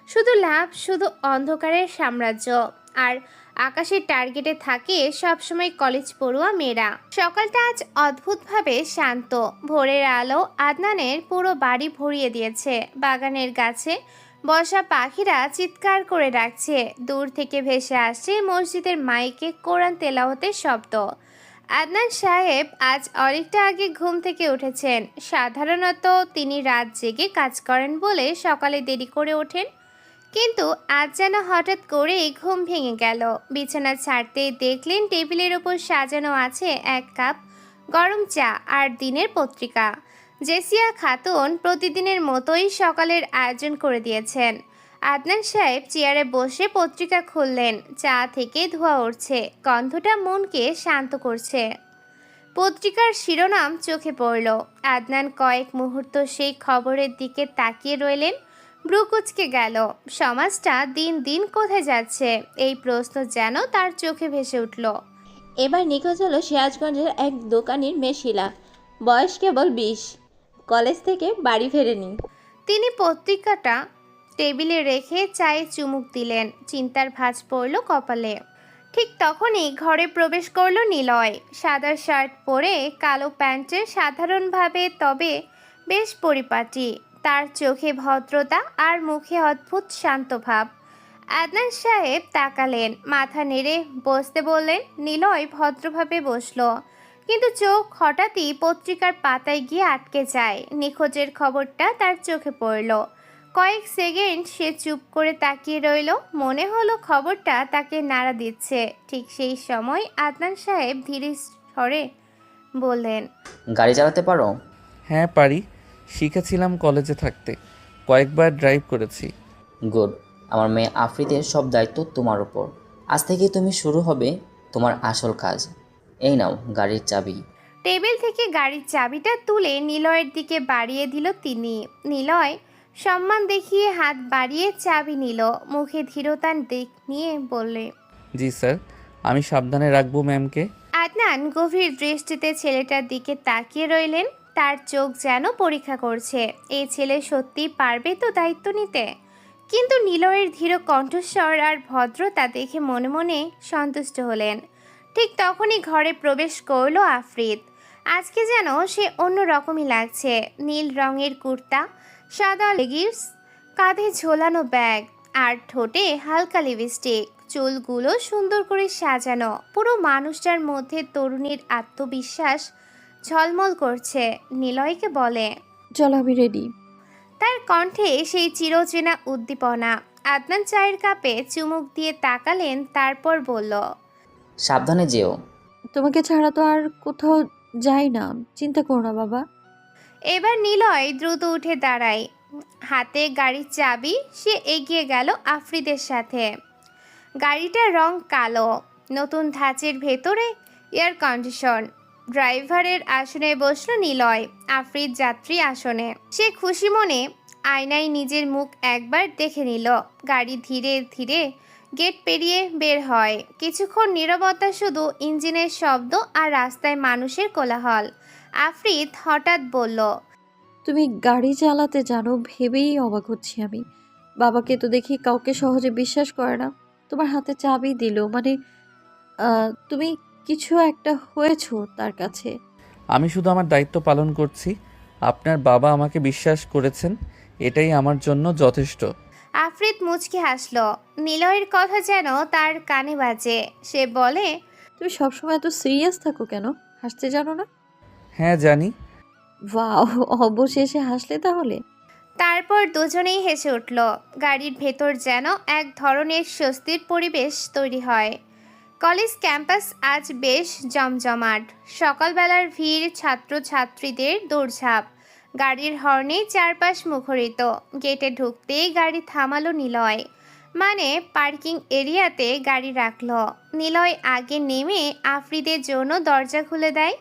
শুধু লাভ, শুধু অন্ধকারের সাম্রাজ্য। আর আকাশের টার্গেটে থাকে সবসময় কলেজ পড়ুয়া মেয়েরা। সকালটা আজ অদ্ভুতভাবে শান্ত। ভোরের আলো আদনানের পুরো বাড়ি ভরিয়ে দিয়েছে। বাগানের গাছে বসা পাখিরা চিৎকার করে ডাকছে। দূর থেকে ভেসে আসছে মসজিদের মাইকে কোরআন তেলাওয়াতের শব্দ। আদনান সাহেব আজ অনেকটা আগে ঘুম থেকে উঠেছেন। সাধারণত তিনি রাত জেগে কাজ করেন বলে সকালে দেরি করে ওঠেন, কিন্তু আজ যেন হঠাৎ করেই ঘুম ভেঙে গেল। বিছানা ছাড়তেই দেখলেন টেবিলের ওপর সাজানো আছে এক কাপ গরম চা আর দিনের পত্রিকা। জেসিয়া খাতুন প্রতিদিনের মতোই সকালের আয়োজন করে দিয়েছেন। আদনান সাহেব চেয়ারে বসে পত্রিকা খুললেন। চা থেকে ধোঁয়া উঠছে, গন্ধটা মনকে শান্ত করছে। পত্রিকার শিরোনাম চোখে পড়ল। আদনান কয়েক মুহূর্ত সেই খবরের দিকে তাকিয়ে রইলেন। ব্রু কুঁচকে গেল। সমাজটা দিন দিন কোথায় যাচ্ছে, এই প্রশ্ন যেন তার চোখে ভেসে উঠল। এবার নিখোঁজ হলো সিরাজগঞ্জের এক দোকানির মেয়ে শিলা, বয়স কেবল 20, কলেজ থেকে বাড়ি ফেরেনি। তিনি পত্রিকাটা টেবিলে রেখে চায়ে চুমুক দিলেন। চিন্তার ভাঁজ পড়ল কপালে। ঠিক তখনই ঘরে প্রবেশ করল নিলয়। সাদা শার্ট পরে, কালো প্যান্টে, সাধারণভাবে তবে বেশ পরিপাটি। তার চোখে ভদ্রতা আর মুখে অদ্ভুত শান্ত ভাব। আদনান সাহেব তাকালেন, মাথা নেড়ে বসতে বললেন। নিলয় ভদ্রভাবে বসলো, কিন্তু চোখ হঠাৎই পত্রিকার পাতায় গিয়ে আটকে যায়। নিখোঁজের খবরটা তার চোখে পড়ল। কয়েক সেকেন্ড সে চুপ করে তাকিয়ে রইল। মনে হলো খবরটা তাকে নাড়া দিচ্ছে। ঠিক সেই সময় আদনান সাহেব ধীরে স্বরে বললেন, গাড়ি চালাতে পারো? হ্যাঁ পারি, শিখেছিলাম কলেজে থাকতে, কয়েকবার ড্রাইভ করেছি। গুড। আমার মেয়ে আফ্রিদের সব দায়িত্ব তোমার উপর। আজ থেকে তুমি শুরু হবে তোমার আসল কাজ। এই নাও গাড়ির চাবি। টেবিল থেকে গাড়ির চাবিটা তুলে নিলয়ের দিকে বাড়িয়ে দিল তিনি। নিলয় সম্মান দেখিয়ে হাত বাড়িয়ে চাবি নিল। মুখে ধীরতার দিক নিয়ে বললে, জি স্যার, আমি সাবধানে রাখবো ম্যামকে। আদনান গভীর দৃষ্টিতে ছেলেটার দিকে তাকিয়ে রইলেন। তার চোখ যেন পরীক্ষা করছে, এই ছেলে সত্যি পারবে তো দায়িত্ব নিতে। কিন্তু নিলয়ের ধীর কণ্ঠস্বর আর ভদ্রতা দেখে মনে মনে সন্তুষ্ট হলেন। ঠিক তখনই ঘরে প্রবেশ করলো আফ্রিদ। আজকে যেন সে অন্য রকমই লাগছে। নীল রঙের কুর্তা, সাদা লেগিংস, কাঁধে ঝোলানো ব্যাগ আর ঠোঁটে হালকা লিপস্টিক। চুলগুলো সুন্দর করে সাজানো। পুরো মানুষটার মধ্যে তরুণীর আত্মবিশ্বাস ঝলমল করছে। নিলয়কে বলে, চলো আমি রেডি। তার কণ্ঠে সেই চিরচেনা উদ্দীপনা। আদনান চায়ের কাপে চুমুক দিয়ে তাকালেন, তারপর বলল, সাবধানে যেও। তোমাকে ছাড়া তো আর কোথাও যাই না, চিন্তা করো না বাবা। এবার নিলয় দ্রুত উঠে দাঁড়ায়, হাতে গাড়ির চাবি। সে এগিয়ে গেল আফ্রিদের সাথে। গাড়িটার রং কালো, নতুন ধাঁচের ভেতরে এয়ার কন্ডিশন। ড্রাইভারের আসনে বসলো নিলয়, আফ্রিদ যাত্রী আসনে। সে খুশি মনে আয়নায় নিজের মুখ একবার দেখে নিল। গাড়ি ধীরে ধীরে গেট পেরিয়ে বের হয়। কিছুক্ষণ নীরবতা, শুধু ইঞ্জিনের শব্দ আর রাস্তায় মানুষের কোলাহল। আফ্রিদ হঠাৎ বলল, তুমি গাড়ি চালাতে জানো ভেবেই অবাক হচ্ছি আমি। বাবাকে তো দেখি কাউকে সহজে বিশ্বাস করে না। তোমার হাতে চাবি দিল মানে তুমি কিছু একটা হয়েছো তার কাছে। আমি শুধু আমার দায়িত্ব পালন করছি। আপনার বাবা আমাকে বিশ্বাস করেছেন, এটাই আমার জন্য যথেষ্ট। আফ্রিদ মুচকি হাসল। নিলয়ের কথা যেন তার কানে বাজে। সে বলে, তুমি সবসময় এত সিরিয়াস থাকো কেন? হাসতে জানো না? হ্যাঁ জানি। ওয়াও, অবশেষে হাসলে তাহলে। তারপর দুজনেই হেসে উঠল। গাড়ির ভেতর যেন এক ধরনের স্বস্তির পরিবেশ তৈরি হয়। কলেজ ক্যাম্পাস আজ বেশ জমজমাট। সকালবেলার ভিড়, ছাত্রছাত্রীদের দৌড়ঝাঁপ, গাড়ির হর্নে চারপাশ মুখরিত। গেটে ঢুকতেই গাড়ি থামালো নিলয়, মানে পার্কিং এরিয়াতে গাড়ি রাখলো। নিলয় আগে নেমে আফ্রিদের জন্য দরজা খুলে দেয়।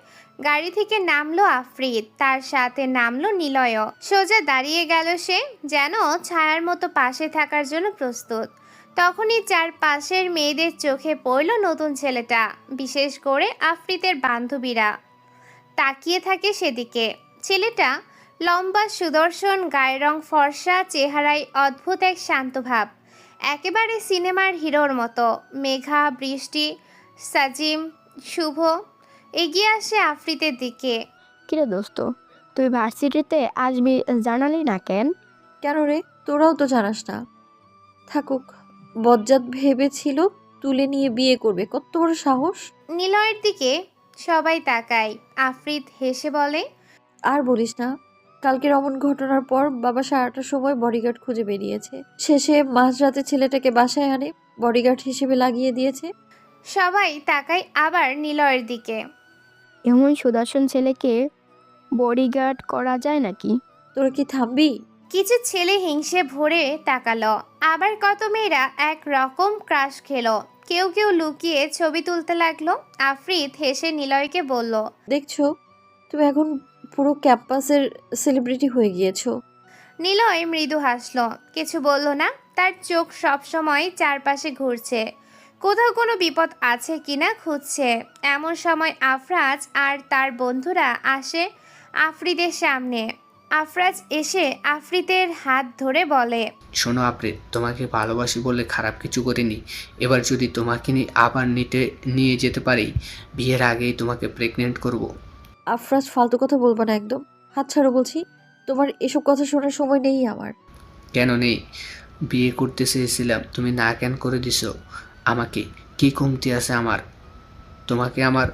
গাড়ি থেকে নামলো আফ্রিদ, তার সাথে নামলো নিলয়ও। সোজা দাঁড়িয়ে গেল সে, যেন ছায়ার মতো পাশে থাকার জন্য প্রস্তুত। তখনই চারপাশের মেয়েদের চোখে পড়ল নতুন ছেলেটা, বিশেষ করে আফ্রিদের বান্ধবীরা তাকিয়ে থাকে সেদিকে। ছেলেটা লম্বা, সুদর্শন, গায়ের রং ফর্সা, চেহারায় অদ্ভুত এক শান্ত ভাব, একেবারে সিনেমার হিরোর মতো। মেঘা, বৃষ্টি, সাজিম, শুভ এগিয়ে আসে আফ্রিদের দিকে। কিরে দোস্ত, তুই ভার্সিটিতে আসবি জানালি না কেন? কেন রে, তোরাও তো জানাস না। থাকুক, বজ্জাত ভেবেছিল তুলে নিয়ে বিয়ে করবে। কত বড় সাহস! নিলয়ের দিকে সবাই তাকায়। আফ্রিদ হেসে বলে, আর বলিস না, কালকের অমন ঘটনার পর বাবা সারাটা সময় বডিগার্ড খুঁজে বেরিয়েছে। শেষে মাঝরাতে ছেলেটাকে বাসায় আনে, বডিগার্ড হিসেবে লাগিয়ে দিয়েছে। সবাই তাকায় আবার নিলয়ের দিকে। এমন সুদর্শন ছেলেকে বডিগার্ড করা যায় নাকি? তোরা কি থামবি? কিছু ছেলে হিংসে ভরে তাকালো, আবার কত মেয়েরা এক রকম ক্রাশ খেলো। কেউ কেউ লুকিয়ে ছবি তুলতে লাগলো। আফ্রিদ হেসে নিলয়কে বলল, দেখছো, তুমি এখন পুরো ক্যাম্পাসের সেলিব্রিটি হয়ে গিয়েছো। নিলয় মৃদু হাসলো, কিছু বলল না। তার চোখ সবসময় চারপাশে ঘুরছে, কোথাও কোনো বিপদ আছে কিনা খুঁজছে। এমন সময় আফরাজ আর তার বন্ধুরা আসে আফ্রিদের সামনে। আফরাজ এসে আফ্রিদের হাত ধরে বলে, শোনো আফ্রিদ, তোমাকে ভালোবাসি বলে খারাপ কিছু করিনি। এবার যদি তোমাকে আবার নিয়ে যেতে পারি, বিয়ের আগেই তোমাকে প্রেগনেন্ট করব। আফরাজ, ফালতু কথা বলবো না একদম। হাত ছাড়ো বলছি। তোমার এসব কথা শোনার সময় নেই আমার। কেন নেই? বিয়ে করতে চেয়েছিলাম, তুমি না কেন করে দিছো আমাকে? কি কমতি আছে আমার তোমাকে? আমার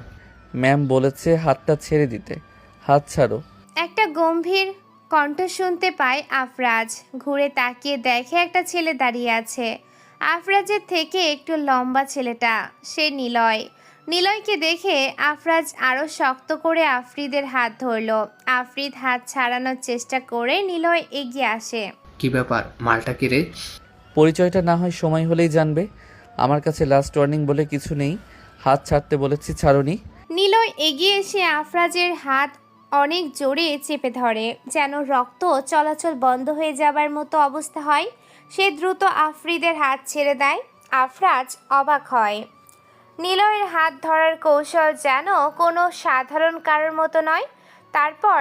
ম্যাম বলেছে হাতটা ছেড়ে দিতে। হাত ছাড়ো। একটা গম্ভীর কণ্ঠ শুনতে পায় আফরাজ। ঘুরে তাকিয়ে দেখে একটা ছেলে দাঁড়িয়ে আছে। আফরাজের থেকে একটু লম্বা ছেলেটা, সে নিলয়। নিলয়কে দেখে আফরাজ আরও শক্ত করে আফ্রিদের হাত ধরল। আফ্রিদ হাত ছাড়ানোর চেষ্টা করে নিলয় এগিয়ে আসে। কি ব্যাপার, মালটা কে রে? পরিচয়টা না হয় সময় হলেই জানবে। আমার কাছে লাস্ট ওয়ার্নিং বলে কিছু নেই। হাত ছাড়তে বলেছি, ছাড়োনি। নিলয় এগিয়ে এসে আফরাজের হাত অনেক জোরে চেপে ধরে, যেন রক্ত চলাচল বন্ধ হয়ে যাবার মতো অবস্থা হয়। সে দ্রুত আফ্রিদের হাত ছেড়ে দেয়। আফরাজ অবাক হয়। নিলয়ের হাত ধরার কৌশল যেন কোনো সাধারণ কারোর মতো নয়। তারপর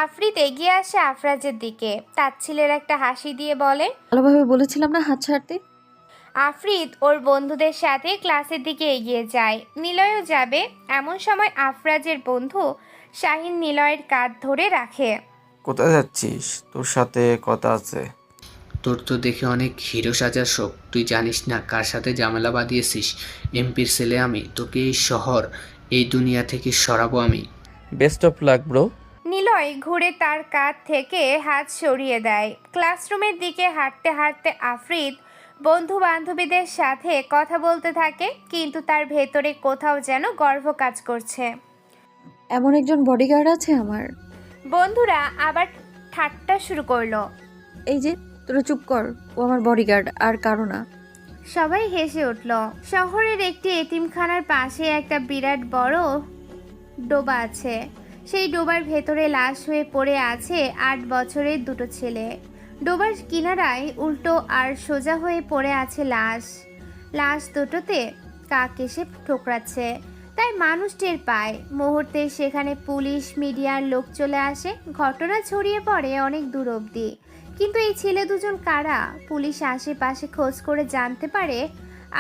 আফ্রিদ এগিয়ে আসে আফরাজের দিকে, তাচ্ছিলের একটা হাসি দিয়ে বলে, ভালোভাবে বলেছিলাম না হাত ছাড়তে। আফ্রিদ ওর বন্ধুদের সাথে ক্লাসের দিকে এগিয়ে যায়। নিলয়ও যাবে, এমন সময় আফরাজের বন্ধু শাহিন নিলয়ের কাঁধ ধরে রাখে। কোথায় যাচ্ছিস? তোর সাথে কথা আছে। তোর তো দেখে অনেক হিরো সাজার শখ। তুই জানিস না কার সাথে ঝামেলা বাঁধিয়েছিস? এমপির ছেলে আমি। তোকে এই শহর, এই দুনিয়া থেকে সরাবো আমি। Best of luck bro. Niloy ঘুরে তার কাঁধ থেকে হাত সরিয়ে দেয়। ক্লাসরুমের দিকে হাঁটতে হাঁটতে আফ্রিদ বন্ধু বান্ধবীদের সাথে কথা বলতে থাকে, কিন্তু তার ভেতরে কোথাও যেন গর্ব কাজ করছে। এমন একজন বডিগার্ড আছে আমার। বন্ধুরা আবার ঠাট্টা শুরু করলো। এই যে তোরা চুপ কর, ও আমার বডিগার্ড আর কারো না। সবাই হেসে উঠল। শহরের একটি এতিমখানার পাশে একটা বিরাট বড় ডোবা আছে। সেই ডোবার ভেতরে লাশ হয়ে পড়ে আছে 8 বছরের দুটো ছেলে। ডোবার কিনারায় উল্টো আর সোজা হয়ে পড়ে আছে লাশ দুটোতে কাক এসে ঠোকরাচ্ছে, তাই মানুষ টের পায়। মুহূর্তে সেখানে পুলিশ মিডিয়ার লোক চলে আসে। ঘটনা ছড়িয়ে পড়ে অনেক দূর অবধি। কিন্তু এই ছেলে দুজন কারা? পুলিশ আশেপাশে খোঁজ করে জানতে পারে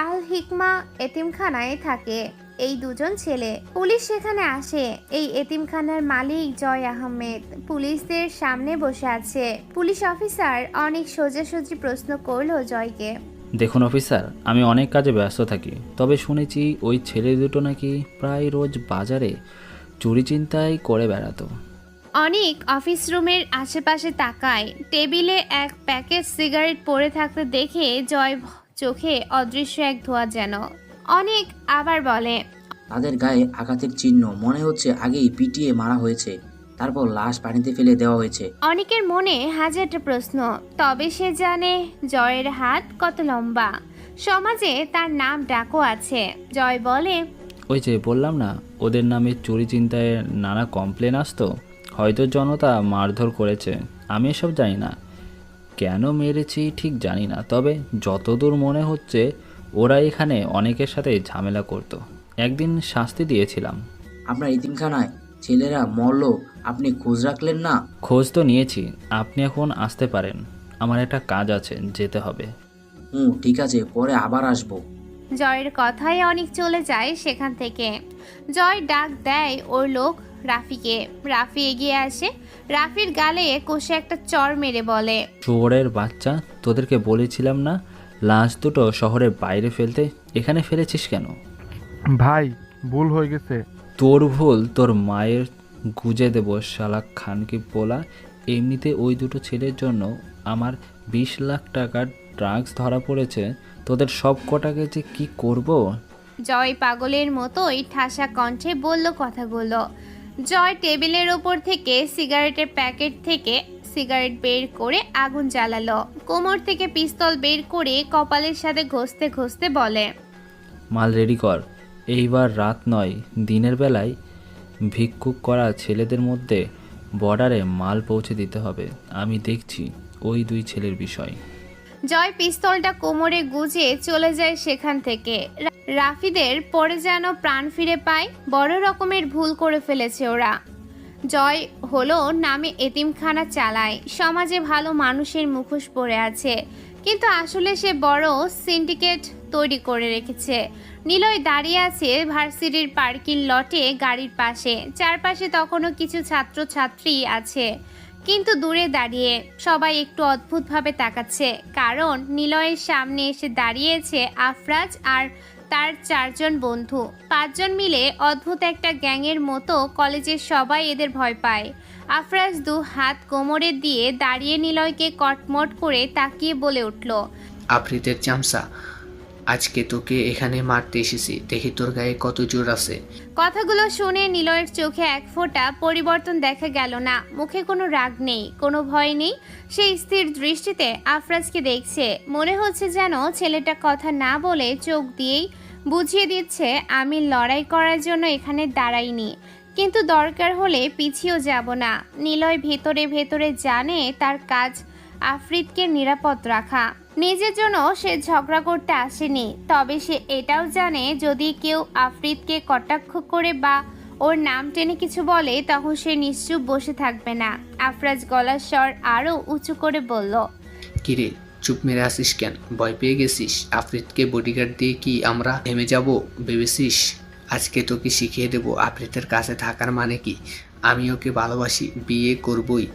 আল হিকমা এতিমখানায় থাকে এই দুজন ছেলে। পুলিশ সেখানে আসে। এই এতিমখানার মালিক জয় আহমেদ পুলিশদের সামনে বসে আছে। পুলিশ অফিসার অনেক সোজাসুজি প্রশ্ন করলো জয়কে। দেখুন অফিসার, আমি অনেক কাজে ব্যস্ত থাকি, তবে শুনেছি ওই ছেলে দুটো নাকি প্রায় রোজ বাজারে চুরি চিন্তাই করে বেড়াতো। অনেক অফিস রুমের আশেপাশে তাকায়। টেবিলে এক প্যাকেট সিগারেট পড়ে থাকতে দেখে জয় চোখে অদৃশ্য এক ধোঁয়া যেন। অনেক আবার বলে, তাদের গায়ে আঘাতের চিহ্ন, মনে হচ্ছে আগেই পিটিয়ে মারা হয়েছে, তারপর লাশ পানিতে ফেলে দেওয়া হয়েছে। অনেকের মনে হাজারটা প্রশ্ন, তবে সে জানে জয়ের হাত কত লম্বা। সমাজে তার নাম ডাকও আছে। জয় বলে, ওই যে বললাম না, ওদের নামে চুরি চিন্তায় নানা কমপ্লেন আসতো, হয়তো জনতা মারধর করেছে। আমি এসব জানি না, কেন মেরেছি ঠিক জানি না, তবে যতদূর মনে হচ্ছে ওরা এখানে অনেকের সাথে ঝামেলা করতো। একদিন শাস্তি দিয়েছিলাম। আপনার এতিমখানায় ছেলেরা মরল, আপনি খোঁজ রাখলেন না? খোঁজ তো নিয়েছি, আপনি এখন আসতে পারেন, আমার একটা কাজ আছে, যেতে হবে। ঠিক আছে, পরে আবার আসবো। জয়ের কথায় অনেক চলে যায় সেখান থেকে। জয় ডাক দেয় ওর লোক রাফিকে। রাফি এগিয়ে আসে। রাফির গালে কষে একটা চড় মেরে বলে, চোরের বাচ্চা, তোদেরকে বলেছিলাম না লাশ দুটো শহরের বাইরে ফেলতে, এখানে ফেলেছিস কেন? ভাই, ভুল হয়ে গেছে। তোর ভুল তোর মায়ের গুজে দেব শালা খানকি পোলা। এমনিতে ওই দুটো ছেলের জন্য আমার 20 লাখ টাকার ড্রাগস ধরা পড়েছে, তোদের সব কটাকে যে কি করব। জয় পাগলের মতোই ঠাসা কণ্ঠে বলল কথাগুলো। জয় টেবিলের ওপর থেকে সিগারেটের প্যাকেট থেকে সিগারেট বের করে আগুন জ্বালালো। কোমর থেকে পিস্তল বের করে কপালের সাথে ঘষতে ঘষতে বলে, মাল রেডি কর, এইবার রাত নয় দিনের বেলায় ভিক্ষুক করা ছেলেদের মধ্যে বর্ডারে মাল পৌঁছে দিতে হবে। আমি দেখছি ওই 2 ছেলের বিষয়। জয় পিস্তলটা কোমরে গুজে চলে যায় সেখান থেকে। রাফিদের পরে যেন প্রাণ ফিরে পায়। বড় রকমের ভুল করে ফেলেছে ওরা। জয় হলো নামে এতিমখানা চালায়, সমাজে ভালো মানুষের মুখোশ পরে আছে, কিন্তু আসলে সে বড় সিন্ডিকেট তৈরি করে রেখেছে। নিলয় দাঁড়িয়ে আছে ভার্সিটির পার্কিং লটে গাড়ির পাশে। চারপাশে তখনও কিছু ছাত্রছাত্রী আছে, কিন্তু দূরে দাঁড়িয়ে সবাই একটু অদ্ভুতভাবে তাকাচ্ছে, কারণ নিলয়ের সামনে এসে দাঁড়িয়েছে আফরাজ আর তার 4 জন বন্ধু। 5 জন মিলে অদ্ভুত একটা গ্যাংয়ের মতো। কলেজের সবাই এদের ভয় পায়। আফরাজ 2 হাত কোমরে দিয়ে দাঁড়িয়ে নিলয়কে কটমট করে তাকিয়ে বলে উঠল, আফ্রিদের চামচা, আজকে তোকে এখানে মারতে এসেছি, দেখি তোর গায়ে কত জোর আছে। কথাগুলো শুনে নিলয়ের চোখে এক ফোঁটা পরিবর্তন দেখা গেল না। মুখে কোনো রাগ নেই, কোনো ভয় নেই। সে স্থির দৃষ্টিতে আফরাজকে দেখছে। মনে হচ্ছে যেন ছেলেটা কথা না বলে চোখ দিয়েই বুঝিয়ে দিচ্ছে, আমি লড়াই করার জন্য এখানে দাঁড়াইনি, কিন্তু দরকার হলে পিছিয়েও যাব না। নিলয় ভেতরে ভেতরে জানে তার কাজ আফ্রিদকে নিরাপদ রাখা। নিজের জন্য সে ঝগড়া করতে আসেনি, তবে সে এটাও জানে যদি কেউ আফ্রিদকে কটাক্ষ করে বা ওর নাম টেনে কিছু বলে, তখন সে নিশ্চুপ বসে থাকবে না। আফরাজ গলার স্বর আরও উঁচু করে বলল, কিরে চুপ মেরে আসিস কেন? ভয় পেয়ে গেছিস? আফ্রিদকে বডিগার্ড দিয়ে কি আমরা থেমে যাব ভেবেছিস? আজকে তোকে শিখিয়ে দেবো আফ্রিদের কাছে থাকার মানে কি। আমি ওকে ভালোবাসি, বিয়ে করবই,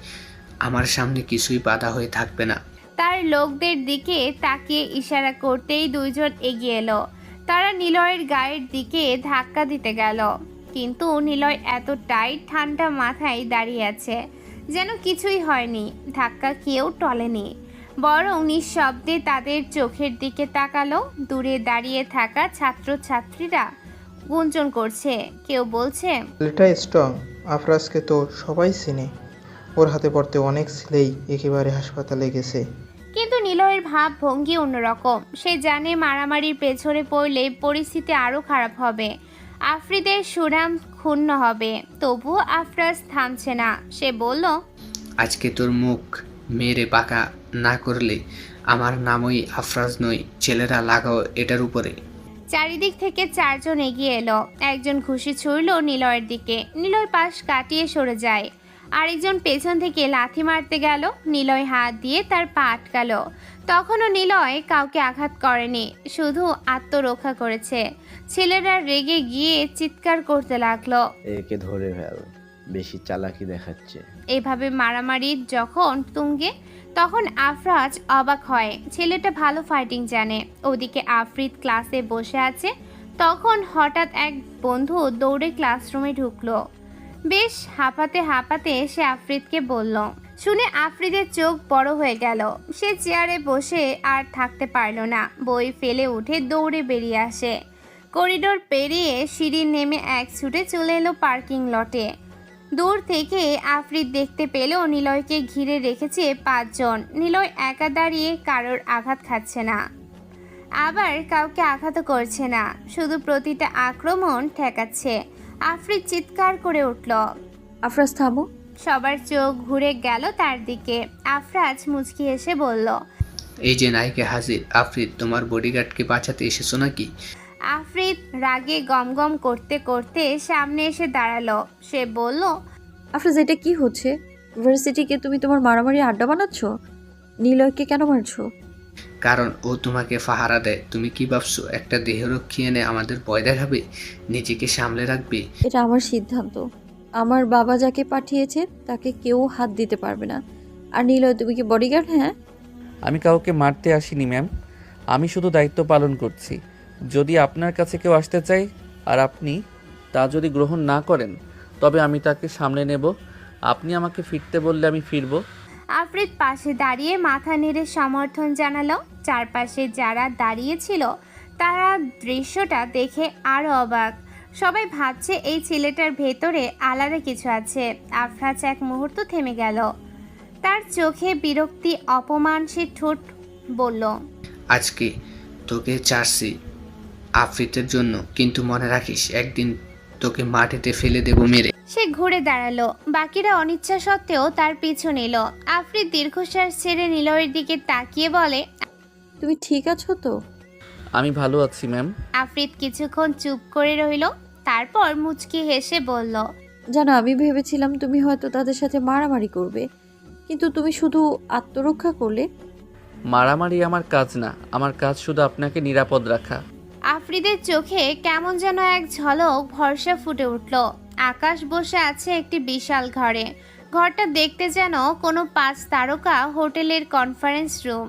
আমার সামনে কিছুই বাধা হয়ে থাকবে না। তার লোকদের দিকে তাকিয়ে ইশারা করতেই 2 জন এগিয়ে এলো। তারা নিলয়ের গায়ের দিকে ধাক্কা দিতে গেল, কিন্তু নিলয় এতটাই ঠান্ডা মাথায় দাঁড়িয়ে আছে যেন কিছুই হয়নি, ধাক্কা খেয়েও টলেনি। বরং নিঃশব্দে তাদের চোখের দিকে তাকালো। দূরে দাঁড়িয়ে থাকা ছাত্রছাত্রীরা গুঞ্জন করছে, কেউ বলছে ছেলেটা স্ট্রং, আফরাজকে তো সবাই চিনে, ওর হাতে পড়তে অনেক ছেলেই একেবারে হাসপাতালে গেছে। কিন্তু নিলয়ের ভাব ভঙ্গি অন্যরকম। সে জানে মারামারির পেছনে পড়লে পরিস্থিতি আরও খারাপ হবে, আফ্রিদের সুনাম ক্ষুণ্ণ হবে। তবুও আফরাজ থামছে না। সে বলল, আজকে তোর মুখ মেরে বাঁকা না করলে আমার নামই আফরাজ নই। ছেলেরা লাগাও এটার উপরে। চারিদিক থেকে চারজন এগিয়ে এলো। একজন ঘুষি ছুড়ল নিলয়ের দিকে। নিলয় পাশ কাটিয়ে সরে যায়। আরেকজন পেছন থেকে লাথি মারতে গেল। নিলয় হাত দিয়ে তার পা আটকালো। তখনও নিলয় কাউকে আঘাত করেনি, শুধু আত্মরক্ষা করেছে। ছেলেরা রেগে গিয়ে চিৎকার করতে লাগলো, একে ধরে ফেল, বেশি চালাকি দেখাচ্ছে। এভাবে মারামারি যখন তুঙ্গে, তখন আফরাজ অবাক হয়। ছেলেটা ভালো ফাইটিং জানে। ওদিকে আফরিদ ক্লাসে বসে আছে। তখন হঠাৎ এক বন্ধু দৌড়ে ক্লাসরুমে ঢুকলো। বেশ হাঁপাতে হাঁপাতে সে আফরিদকে বলল। শুনে আফরিদের চোখ বড় হয়ে গেল। সে চেয়ারে বসে আর থাকতে পারল না। বই ফেলে উঠে দৌড়ে বেরিয়ে আসে। করিডোর পেরিয়ে সিঁড়ি নেমে এক ছুটে চলে এলো পার্কিং লটে। দূর থেকে আফরিদ দেখতে পেল নিলয়কে ঘিরে রেখেছে 5 জন। নিলয় একা দাঁড়িয়ে কারোর আঘাত খাচ্ছে না, আবার কাউকে আঘাতও করছে না, শুধু প্রতিটা আক্রমণ ঠেকাচ্ছে। আফরিদ চিৎকার করে উঠল, আফরাজ থামো। সবার চোখ ঘুরে গেল তার দিকে। আফরাজ মুচকি হেসে বলল, এই যে নায়িকা হাজির। আফরিদ, তোমার বডিগার্ডকে বাঁচাতে এসেছো নাকি? আফরিদ রাগে গমগম করতে করতে সামনে এসে দাঁড়ালো। সে বলল, আফরাজ, এটা কি হচ্ছে? ভার্সিটিকে তুমি তোমার মারামারি আড্ডা বানাচ্ছ? নিলয়কে কেন মারছো? কারণ ও তোমাকে পাহারা দেয়। তুমি কি ভাবছো একটা দেহরক্ষী এনে আমাদের ভয় দেখাবে, নিজেকে সামলে রাখবে? এটা আমার সিদ্ধান্ত। আমার বাবা যাকে পাঠিয়েছে তাকে কেউ হাত দিতে পারবে না। আর নিলয়, তুমি কি বডিগার্ড? হ্যাঁ, আমি কাউকে মারতে আসিনি ম্যাম, আমি শুধু দায়িত্ব পালন করছি। যদি আপনার কাছে কেউ আসতে চায় আর আপনি তা যদি গ্রহণ না করেন, তবে আমি তাকে সামলে নেব। আপনি আমাকে ফিরতে বললে আমি ফিরব। আফরিদ পাশে দাঁড়িয়ে মাথা নেড়ে সমর্থন জানালো। চারপাশে যারা দাঁড়িয়েছিল তারা দৃশ্যটা দেখে আরো অবাক। সবাই ভাবছে এই ছেলেটার ভেতরে আলাদা কিছু আছে। আফরাজ এক মুহূর্ত থেমে গেল। তার চোখে বিরক্তি, অপমান। সে ঠোঁট বলল, আজকে তোকে ছাড়ছি আফরিদের জন্য, কিন্তু মনে রাখিস একদিন তোকে মাটিতে ফেলে দেব মেরে। সে ঘুরে দাঁড়ালো। বাকিরা অনিচ্ছা সত্ত্বেও তার পিছু নিল। আফরিদ দীর্ঘশ্বাস ছেড়ে নিলয়ের দিকে তাকিয়ে বলে, তুমি ঠিক আছো তো? আমি ভালো আছি ম্যাম। আফরিদ কিছুক্ষণ চুপ করে রইল, তারপর মুচকি হেসে বলল, জানো, আমি ভেবেছিলাম তুমি হয়তো তাদের সাথে মারামারি করবে, কিন্তু তুমি শুধু আত্মরক্ষা করলে। মারামারি আমার কাজ না, আমার কাজ শুধু আপনাকে নিরাপদ রাখা। আফরিদের চোখে কেমন যেন এক ঝলক ভরসা ফুটে উঠল। আকাশ বসে আছে একটি বিশাল ঘরে। ঘরটা দেখতে যেন কোনো 5 তারকা হোটেলের কনফারেন্স রুম।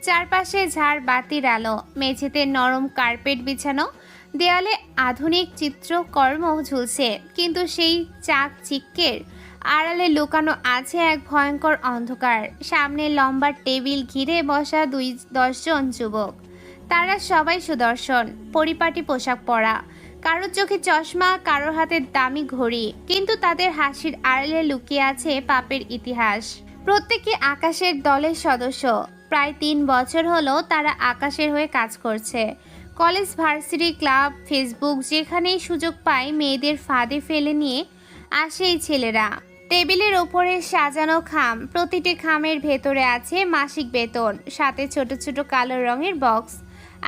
চারপাশে ঝাড় বাতির আলো, মেঝেতে নরম কার্পেট বিছানো, দেয়ালে আধুনিক চিত্রকর্ম ঝুলছে। কিন্তু সেই চাকচিক্যের আড়ালে লুকানো আছে এক ভয়ঙ্কর অন্ধকার। সামনে লম্বা টেবিল ঘিরে বসা 10 জন যুবক। তারা সবাই সুদর্শন, পরিপাটি পোশাক পরা। কারোর চোখে চশমা, কারোর হাতে দামি ঘড়ি, কিন্তু তাদের হাসির আড়ালে লুকিয়ে আছে পাপের ইতিহাস। প্রত্যেকে আকাশের দলের সদস্য। প্রায় 3 বছর হলো তারা আকাশের হয়ে কাজ করছে। কলেজ, ভার্সিটি, ক্লাব, ফেসবুক, যেখানেই সুযোগ পায় মেয়েদের ফাঁদে ফেলে নিয়ে আসে এই ছেলেরা। টেবিলের ওপরে সাজানো খাম, প্রতিটি খামের ভেতরে আছে মাসিক বেতন, সাথে ছোট ছোট কালো রঙের বক্স।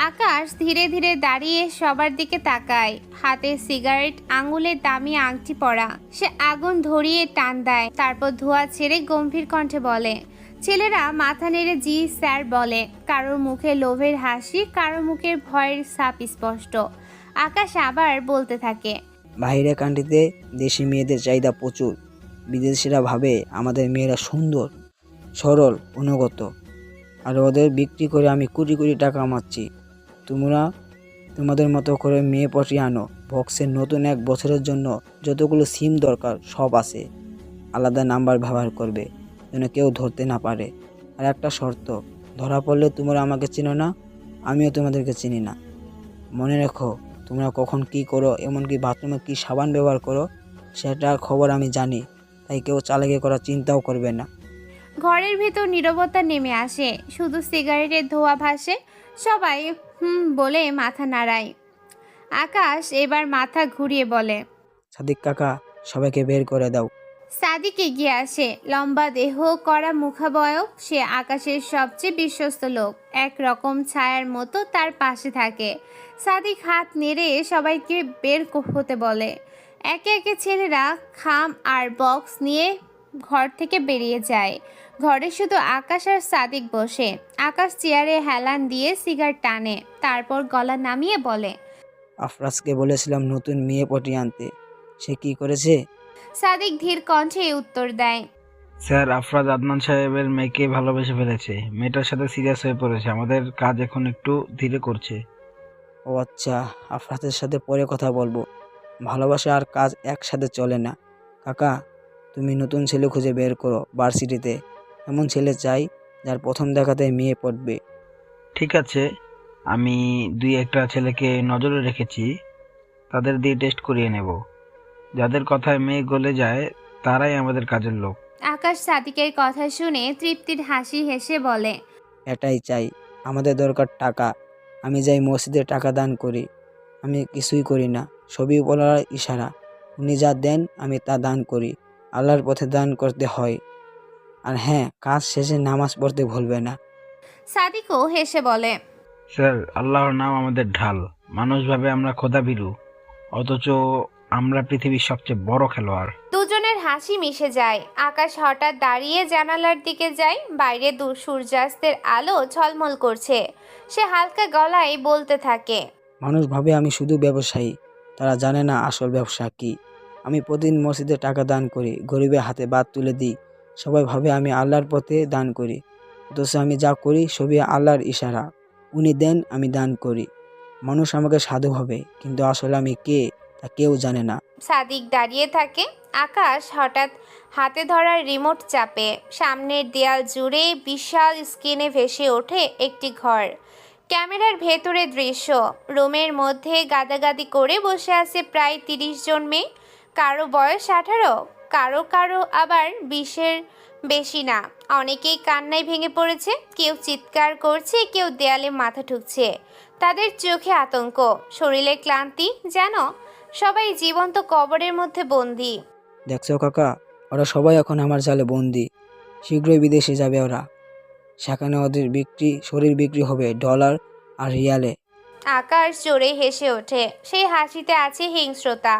আকাশ ধীরে ধীরে দাঁড়িয়ে সবার দিকে তাকায়, হাতে সিগারেট, আঙুলে দামি আংটি পরা। সে আগুন ধরিয়ে টান দেয়, তারপর ধোঁয়া ছেড়ে গম্ভীর কণ্ঠে বলে। ছেলেরা মাথা নেড়ে জি স্যার বলে। কারোর মুখে লোভের হাসি, কারোর মুখের ভয়ের ছাপ স্পষ্ট। আকাশ আবার বলতে থাকে, বাইরের কান্ট্রিতে দেশি মেয়েদের চাহিদা প্রচুর। বিদেশিরা ভাবে আমাদের মেয়েরা সুন্দর, সরল, গুণগত, আর ওদের বিক্রি করে আমি কোটি কোটি টাকা কামাচ্ছি। তোমরা তোমাদের মতো করে মেয়ে পটিয়ে আনো। বক্সের নতুন 1 বছরের জন্য যতগুলো সিম দরকার সব আছে। আলাদা নাম্বার ব্যবহার করবে যেন কেউ ধরতে না পারে। আর একটা শর্ত, ধরা পড়লে তোমরা আমাকে চিনো না, আমিও তোমাদেরকে চিনি না। মনে রেখো, তোমরা কখন কি করো, এমনকি বাথরুমে কি সাবান ব্যবহার করো, সেটার খবর আমি জানি। তাই কেউ চালাকি করার চিন্তাও করবে না। ঘরের ভেতর নীরবতা নেমে আসে, শুধু সিগারেটের ধোঁয়া ভাসে। সবাই বলে মাথা নাড়ায়। আকাশ এবার মাথা ঘুরিয়ে বলে, সাদিক কাকা, সবাইকে বের করে দাও। সাদিক এগিয়ে আসে, লম্বা দেহ, কড়া মুখাবয়ব। সে আকাশের সবচেয়ে বিশ্বস্ত লোক, একরকম ছায়ার মতো তার পাশে থাকে। সাদিক হাত নেড়ে সবাইকে বের হতে বলে। একে একে ছেলেরা খাম আর বক্স নিয়ে ঘর থেকে বেরিয়ে যায়। ঘরে শুধু আকাশ আর সাদিক বসে। আকাশ চেয়ারে হেলান দিয়ে সিগারেট টানে, তারপর গলা নামিয়ে বলে, আফরাজকে বলেছিলাম নতুন মেয়ে পটিয়ে আনতে, সে কি করেছে? সাদিক ধীর কণ্ঠে উত্তর দেয়, স্যার, আফরাজ আদনান সাহেবের মেয়েকে ভালোবেসে ফেলেছে। মেয়েটার সাথে সিরিয়াস হয়ে পড়েছে। আমাদের কাজ এখন একটু ধীরে করছে। ও আচ্ছা, আফরাজের সাথে পরে কথা বলবো। ভালোবাসা আর কাজ একসাথে চলে না। কাকা, তুমি নতুন ছেলে খুঁজে বের করো ভার্সিটিতে। এমন ছেলে চাই যার প্রথম দেখাতে মেয়ে পড়বে। ঠিক আছে, আমি 2-1টা ছেলেকে নজরে রেখেছি, তাদের দিয়ে টেস্ট করিয়ে নেব। যাদের কথায় মেয়ে গলে যায় তারাই আমাদের কাজের লোক। আকাশ সাদিকের কথা শুনে তৃপ্তির হাসি হেসে বলে, এটাই চাই। আমাদের দরকার টাকা। আমি যাই মসজিদে টাকা দান করি। আমি কিছুই করি না, সবই উপরওয়ালার ইশারা। উনি যা দেন আমি তা দান করি। আল্লাহর পথে দান করতে হয়। আর হ্যাঁ, কাজ শেষে নামাজ পড়তে ভুলবে না। সাদিকও হেসে বলে, স্যার, আল্লাহর নাম আমাদের ঢাল। মানুষ ভাবে আমরা খোদাভীরু, অথচ আমরা পৃথিবীর সবচেয়ে বড় খেলোয়াড়। দুজনের হাসি মিশে যায়। আকাশ হঠাৎ দাঁড়িয়ে জানালার দিকে যায়। বাইরে দূর সূর্যাস্তের আলো ঝলমল করছে। সে হালকা গলায় বলতে থাকে, মানুষ ভাবে আমি শুধু ব্যবসায়ী, তারা জানে না আসল ব্যবসা কি। আমি প্রতিদিন মসজিদে টাকা দান করি, গরিবের হাতে ভাত তুলে দিই। সবাই ভাবে আমি আল্লাহর পথে দান করি, অথচ আমি যা করি সবই আল্লাহর ইশারা। উনি দেন, আমি দান করি। মানুষ আমাকে সাধু ভাবে, কিন্তু আসলে আমি কে তা কেউ জানে না। সাদিক দাঁড়িয়ে থাকে। আকাশ হঠাৎ হাতে ধরা রিমোট চাপে। সামনের দেয়াল জুড়ে বিশাল স্ক্রিনে ভেসে ওঠে একটি ঘর। ক্যামেরার ভেতরে দৃশ্য। রুমের মধ্যে গাদাগাদি করে বসে আছে প্রায় 30 জন মেয়ে। কারো বয়স 18, কারো কারো আবার 20-এর বেশি না। অনেকেই কান্নায় ভেঙে পড়েছে, কেউ চিৎকার করছে, কেউ দেয়ালে মাথা ঠুকছে। তাদের চোখে আতঙ্ক, শরীরে ক্লান্তি, যেন সবাই জীবন্ত কবরের মধ্যে বন্দী। দেখছো কাকা, ওরা সবাই এখন আমার জালে বন্দি। শীঘ্রই বিদেশে যাবে ওরা। সেখানে ওদের শরীর বিক্রি হবে ডলার আর রিয়ালে। আকাশ জোরে হেসে ওঠে। সেই হাসিতে আছে হিংস্রতা,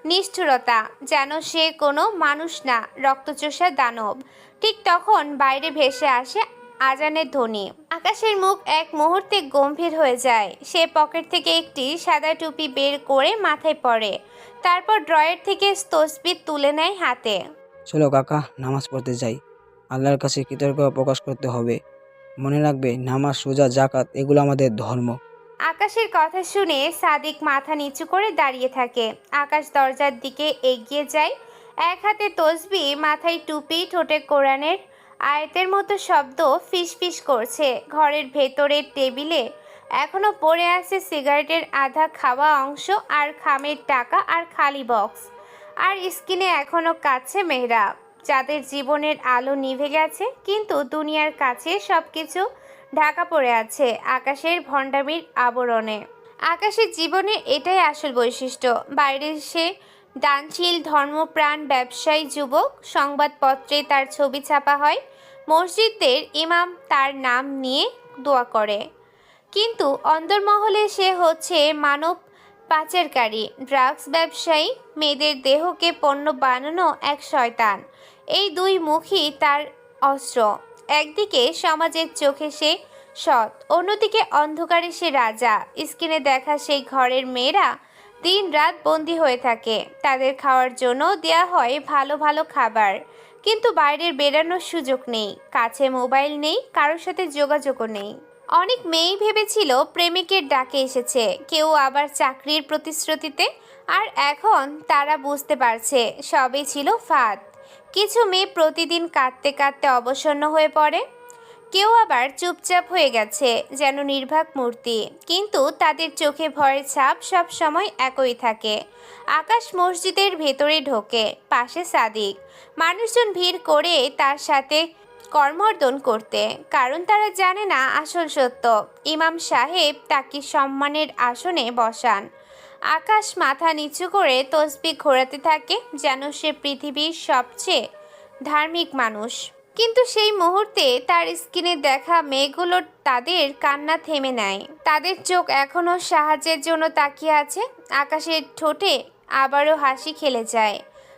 নিষ্ঠুরতা, যেন সে কোনো মানুষ না, রক্তচোষা দানব। ঠিক তখন বাইরে ভেসে আসে আজানের ধ্বনি। আকাশের মুখ এক মুহূর্তে গম্ভীর হয়ে যায়। সে পকেট থেকে একটি সাদা টুপি বের করে মাথায় পরে, তারপর ড্রয়ার থেকে তসবিহ তুলে নেয় হাতে। চলো কাকা, নামাজ পড়তে যাই। আল্লাহর কাছে কৃতজ্ঞতা প্রকাশ করতে হবে। মনে রাখবে, নামাজ, রোজা, যাকাত এগুলো আমাদের ধর্ম। আকাশের কথা শুনে সাদিক মাথা নিচু করে দাঁড়িয়ে থাকে। আকাশ দরজার দিকে এগিয়ে যায়। এক হাতে তসবিহ, মাথায় টুপি, ঠোঁটে কোরআনের আয়াতের মতো শব্দ ফিসফিস করছে। ঘরের ভেতরের টেবিলে এখনো পড়ে আছে সিগারেটের আধা খাওয়া অংশ আর খামের টাকা আর খালি বক্স। আর স্ক্রিনে এখনো কাছে মেহরা, যাদের জীবনের আলো নিভে গেছে, কিন্তু দুনিয়ার কাছে সবকিছু ঢাকা পড়ে আছে আকাশের ভণ্ডামির আবরণে। আকাশের জীবনে এটাই আসল বৈশিষ্ট্য। বাইরে সে দানশীল, ধর্মপ্রাণ, ব্যবসায়ী যুবক। সংবাদপত্রে তার ছবি ছাপা হয়, মসজিদের ইমাম তার নাম নিয়ে দোয়া করে। কিন্তু অন্দরমহলে সে হচ্ছে মানব পাচারকারী, ড্রাগস ব্যবসায়ী, মেয়েদের দেহকে পণ্য বানানো এক শয়তান। এই দুই মুখই তার অস্ত্র। একদিকে সমাজের চোখে সে সৎ, অন্যদিকে অন্ধকারে সে রাজা। স্ক্রিনে দেখা সেই ঘরের মেয়েরা দিন রাত বন্দি হয়ে থাকে। তাদের খাওয়ার জন্য দেয়া হয় ভালো ভালো খাবার, কিন্তু বাইরের বেরানোর সুযোগ নেই। কাছে মোবাইল নেই, কারোর সাথে যোগাযোগও নেই। অনেক মেয়েই ভেবেছিল প্রেমিকের ডাকে এসেছে, কেউ আবার চাকরির প্রতিশ্রুতিতে। আর এখন তারা বুঝতে পারছে সবই ছিল ফাঁদ। কিছু মেয়ে প্রতিদিন কাঁদতে কাঁদতে অবসন্ন হয়ে পড়ে, কেউ আবার চুপচাপ হয়ে গেছে, যেন নির্বাক মূর্তি, কিন্তু তাদের চোখে ভয়ের ছাপ সব সময় একই থাকে। আকাশ মসজিদের ভেতরে ঢোকে, পাশে সাদিক। মানুষজন ভিড় করে তার সাথে কর্মর্দন করতে, কারণ তারা জানে না আসল সত্য। ইমাম সাহেব তাকে সম্মানের আসনে বসান। আকাশ মাথা নিচু করে তসবিহ ঘোরাতে থাকে, যেন সে পৃথিবীর সবচেয়ে ধার্মিক মানুষ। কিন্তু সেই মুহূর্তে তার স্ক্রিনে দেখা মেয়েগুলো তাদের কান্না থেমে নেয়। তাদের চোখ এখনো সাহায্যের জন্য তাকিয়ে আছে। আকাশের ঠোঁটে আবারও হাসি খেলে যায়।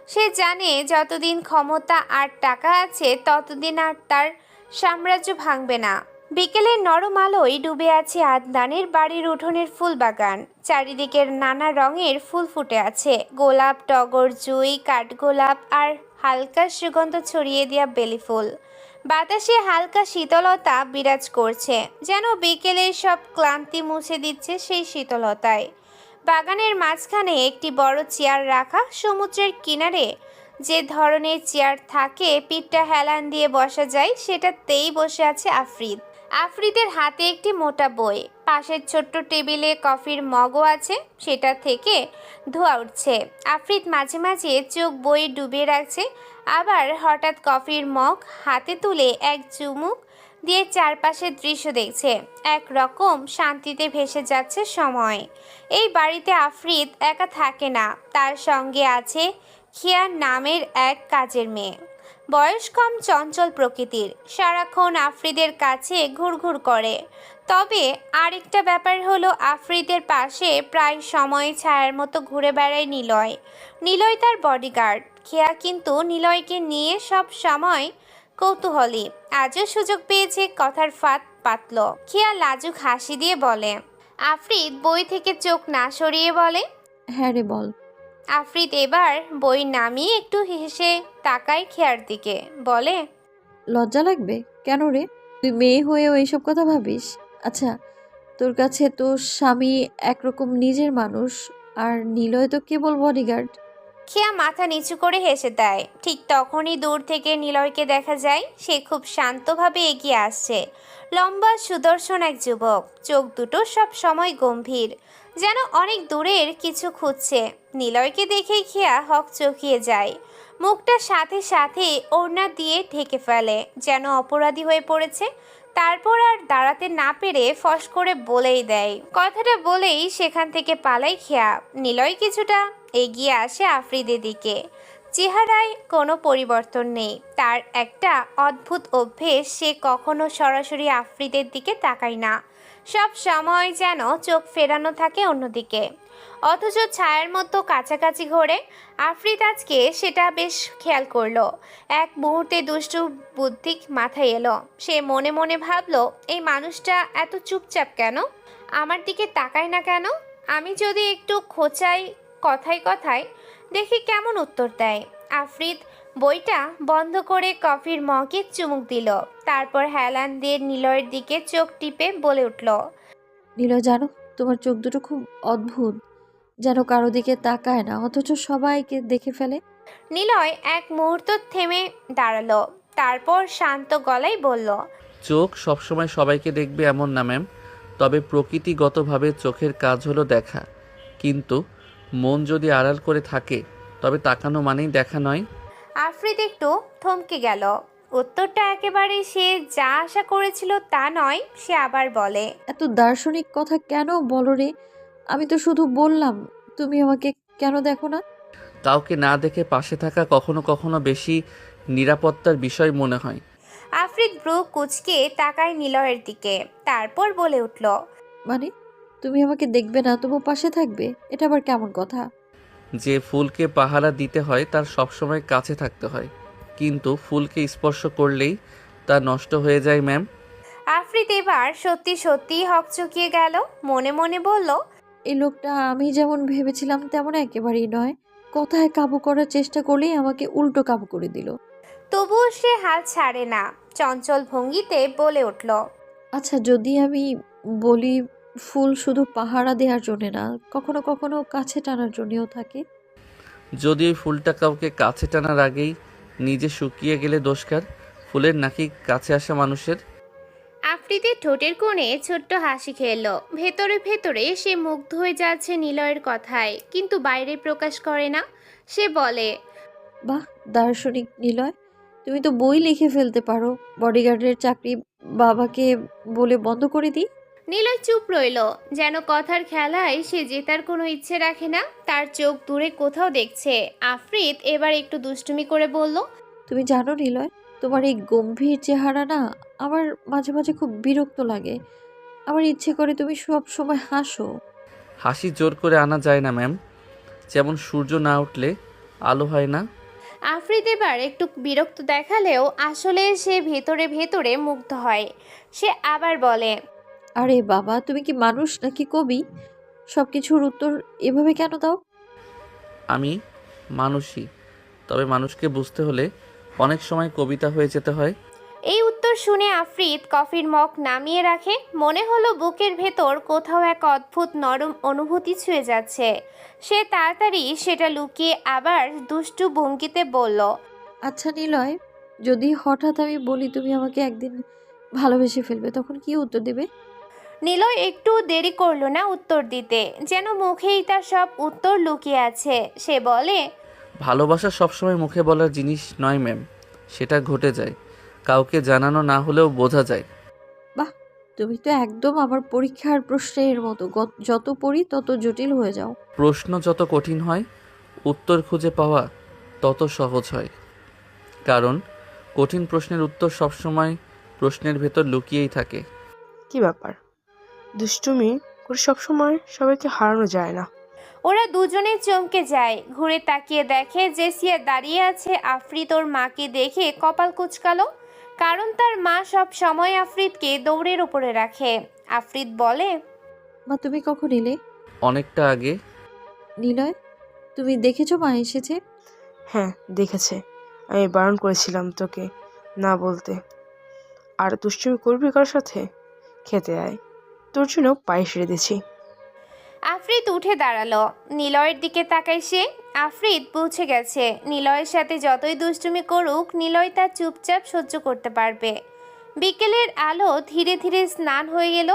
সে জানে যতদিন ক্ষমতা আর টাকা আছে ততদিন আর তার সাম্রাজ্য ভাঙবে না। বিকেলের নরম আলোয় ডুবে আছে আদনানের বাড়ির উঠোনের ফুল বাগান। চারিদিকের নানা রঙের ফুল ফুটে আছে, গোলাপ, টগর, জুঁই, কাঠগোলাপ আর হালকা সুগন্ধ ছড়িয়ে দেওয়া বেলি ফুল। বাতাসে হালকা শীতলতা বিরাজ করছে, যেন বিকেলের সব ক্লান্তি মুছে দিচ্ছে সেই শীতলতায়। বাগানের মাঝখানে একটি বড় চেয়ার রাখা। সমুদ্রের কিনারে যে ধরনের চেয়ার থাকে পিঠটা হেলান দিয়ে বসা যায়, সেটাতেই বসে আছে আফরিদ। আফরিদের হাতে একটি মোটা বই, পাশের ছোট্ট টেবিলে কফির মগও আছে, সেটা থেকে ধোঁয়া উঠছে। আফরিদ মাঝে মাঝে চোখ বই ডুবিয়ে রাখছে, আবার হঠাৎ কফির মগ হাতে তুলে এক চুমুক দিয়ে চারপাশের দৃশ্য দেখছে। এক রকম শান্তিতে ভেসে যাচ্ছে সময়। এই বাড়িতে আফরিদ একা থাকে না, তার সঙ্গে আছে খিয়া নামের এক কাজের মেয়ে। বয়স কম, চঞ্চল প্রকৃতির, সারাক্ষণ আফরিদের কাছে ঘুরঘুর করে। তবে আরেকটা ব্যাপার হলো, আফরিদের পাশে প্রায় সময় ছায়ার মতো ঘুরে বেড়ায় নিলয়। নিলয় তার বডিগার্ড। খেয়া কিন্তু নিলয়কে নিয়ে সব সময় কৌতূহলী। আজও সুযোগ পেয়েছে কথার ফাঁদ পাতল। খেয়া লাজুক হাসি দিয়ে বলে। আফরিদ বই থেকে চোখ না সরিয়ে বলে, হ্যাঁ রে বল। আফরিদ এবার বই নামিয়ে একটু হেসে তাকায় খেয়ার দিকে, বলে, লজ্জা লাগবে কেন রে? তুই মেয়ে হয়েও এইসব কথা ভাবিস? আচ্ছা, তোর কাছে তোর স্বামী একরকম নিজের মানুষ, আর নিলয় তো কেবল বডিগার্ড। খেয়া মাথা নিচু করে হেসে দেয়। ঠিক তখনই দূর থেকে নিলয়কে দেখা যায়। সে খুব শান্তভাবে এগিয়ে আসছে। লম্বা সুদর্শন এক যুবক, চোখ দুটো সব সময় গম্ভীর, যেন অনেক দূরের কিছু খুঁজছে। নিলয়কে দেখে খেয়া হকচকিয়ে যায়। মুখটা সাথে সাথে ওড়না দিয়ে ঢেকে ফেলে, যেন অপরাধী হয়ে পড়েছে। তারপর আর দাঁড়াতে না পেরে ফস করে বলেই দেয়। কথাটা বলেই সেখান থেকে পালায় খেয়া। নিলয় কিছুটা এগিয়ে আসে আফরিদের দিকে। চেহারায় কোনো পরিবর্তন নেই। তার একটা অদ্ভুত অভ্যেস, সে কখনো সরাসরি আফরিদের দিকে তাকায় না। সব সময় যেন চোখ ফেরানো থাকে অন্যদিকে, অথচ ছায়ার মতো কাছাকাছি ঘোরে। আফরিদ আজকে সেটা বেশ খেয়াল করলো। এক মুহূর্তে দুষ্টু বুদ্ধি মাথায় এলো। সে মনে মনে ভাবলো, এই মানুষটা এত চুপচাপ কেন? আমার দিকে তাকায় না কেন? আমি যদি একটু খোঁচাই কথায় কথায়, দেখি কেমন উত্তর দেয়। আফরিদ বইটা বন্ধ করে কফির মগে চুমুক দিল, তারপর হেলান দিয়ে নিলয়ের দিকে চোখ টিপে বলে উঠল, নিলয়, জানো তোমার চোখ দুটো খুব অদ্ভুত, যেন কারো দিকে তাকায় না অথচ সবাইকে দেখে ফেলে। নিলয় এক মুহূর্ত থেমে দাঁড়ালো, তারপর শান্ত গলায় বলল, চোখ সবসময় সবাইকে দেখবে এমন না ম্যাম, তবে প্রকৃতিগতভাবে চোখের কাজ হলো দেখা। কিন্তু মন যদি আড়াল করে থাকে তবে তাকানো মানেই দেখা নয়। আফরিদ একটু থমকে গেল। উত্তরটা একেবারে সে যা আশা করেছিল তা নয়। সে আবার বলে, এত দার্শনিক কথা কেন বলো রে? আমি তো শুধু বললাম, তুমি আমাকে কেন দেখো না? কাউকে না দেখে পাশে থাকা কখনো কখনো বেশি নিরাপত্তার বিষয় মনে হয়। আফরিদ ব্রু কুচকে তাকায় নিলয়ের দিকে, তারপর বলে উঠল, মানে তুমি আমাকে দেখবে না তবু পাশে থাকবে? এটা আবার কেমন কথা? যে ফুলকে পাহারা দিতে হয় তার সবসময় কাছে থাকতে হয়, কিন্তু ফুলকে স্পর্শ করলেই তা নষ্ট হয়ে যায় ম্যাম। আফরিদ এবার সত্যি সত্যি হকচকিয়ে গেল। মনে মনে বলল, এই লোকটা আমি যেমন ভেবেছিলাম তেমন একেবারেই নয়। কথায় কাবু করার চেষ্টা করলেই আমাকে উল্টো কাবু করে দিল। তবুও সে হাল ছাড়ে না। চঞ্চল ভঙ্গিতে বলে উঠল, আচ্ছা, যদি আমি বলি ফুল শুধু পাহারা দেওয়ার জন্য না, কখনো কখনো কাছে টানার জন্যও থাকে। যদি ওই ফুলটা কাউকে কাছে টানার আগেই নিজে শুকিয়ে গেলে দোষকার ফুলের নাকি কাছে আসা মানুষের? আফ্রিদের ঠোঁটের কোণে ছোট্ট হাসি খেলল। ভেতরে ভেতরে সে মুগ্ধ হয়ে যাচ্ছে নিলয়ের কথায়, কিন্তু বাইরে প্রকাশ করে না। সে বলে, বাহ, দার্শনিক নিলয়, তুমি তো বই লিখে ফেলতে পারো। বডিগার্ডের চাকরি বাবাকে বলে বন্ধ করে দিই। নিলয় চুপ রইল, যেন কথার খেলায় সে জেতার কোনো ইচ্ছে রাখে না। তার চোখ দূরে কোথাও দেখছে। আফ্রিদ এবার একটু দুষ্টুমি করে বলল, তুমি জানো নিলয়, তোমার এই গম্ভীর চেহারা না আমার মাঝে মাঝে খুব বিরক্ত লাগে। আমার ইচ্ছে করে তুমি সব সময় হাসো। হাসি জোর করে আনা যায় না ম্যাম, যেমন সূর্য না উঠলে আলো হয় না। আফ্রিদ এবার একটু বিরক্ত দেখালেও আসলে সে ভেতরে ভেতরে মুগ্ধ হয়। সে আবার বলে, আরে বাবা, তুমি কি মানুষ নাকি কবি? সব কিছুর উত্তর এভাবে কেন দাও? আমি মানুষই, তবে মানুষকে বুঝতে হলে অনেক সময় কবিতা হয়ে যেতে হয়। এই উত্তর শুনে আফ্রিদ কফির মগ নামিয়ে রাখে। মনে হলো বুকের ভেতর কোথাও এক অদ্ভুত নরম অনুভূতি ছুঁয়ে যাচ্ছে। সে তাড়াতাড়ি সেটা লুকিয়ে আবার দুষ্টু ভঙ্গিতে বলল, আচ্ছা নিলয়, যদি হঠাৎ আমি বলি তুমি আমাকে একদিন ভালোবেসে ফেলবে, তখন কি উত্তর দেবে? নিলয় একটু দেরি করলো না উত্তর দিতে, যেন মুখেই তার সব উত্তর লুকিয়ে আছে। সে বলে, ভালোবাসা সবসময় মুখে বলার জিনিস নয় ম্যাম, সেটা ঘটে যায়, কাউকে জানানো না হলেও বোঝা যায়। বাহ, তুমি তো একদম আমার পরীক্ষার প্রশ্নের মতো, যত পড়ি তত জটিল হয়ে যাও। প্রশ্ন যত কঠিন হয়, উত্তর খুঁজে পাওয়া তত সহজ হয়, কারণ কঠিন প্রশ্নের উত্তর সবসময় প্রশ্নের ভেতর লুকিয়েই থাকে। কি ব্যাপার, দুষ্টুমি করে সবসময় সবাইকে হারানো যায় না। ওরা দুজনে চমকে যায়। ঘুরে তাকিয়ে দেখে জেসিয়া দাঁড়িয়ে আছে। আফ্রিদ ওর মাকে দেখে কপাল কুঁচকালো, কারণ তার মা সব সময় আফ্রিদকে দৌড়ের উপরে রাখে। আফ্রিদ বলে, মা তুমি কখন এলে? অনেকটা আগে। নিলয়, তুমি দেখেছো মা এসেছে? হ্যাঁ দেখেছে, আমি বারণ করেছিলাম তোকে না বলতে। আর দুষ্টুমি করবি কারোর সাথে? খেতে আয়, তোর জন্য পায়েস রেঁধেছি। আফ্রিদ উঠে দাঁড়ালো। নিলয়ের দিকে তাকায় সে। আফ্রিদ পৌঁছে গেছে। নিলয়ের সাথে যতই দুষ্টুমি করুক, নিলয় তা চুপচাপ সহ্য করতে পারবে। বিকেলের আলো ধীরে ধীরে স্নান হয়ে গেল।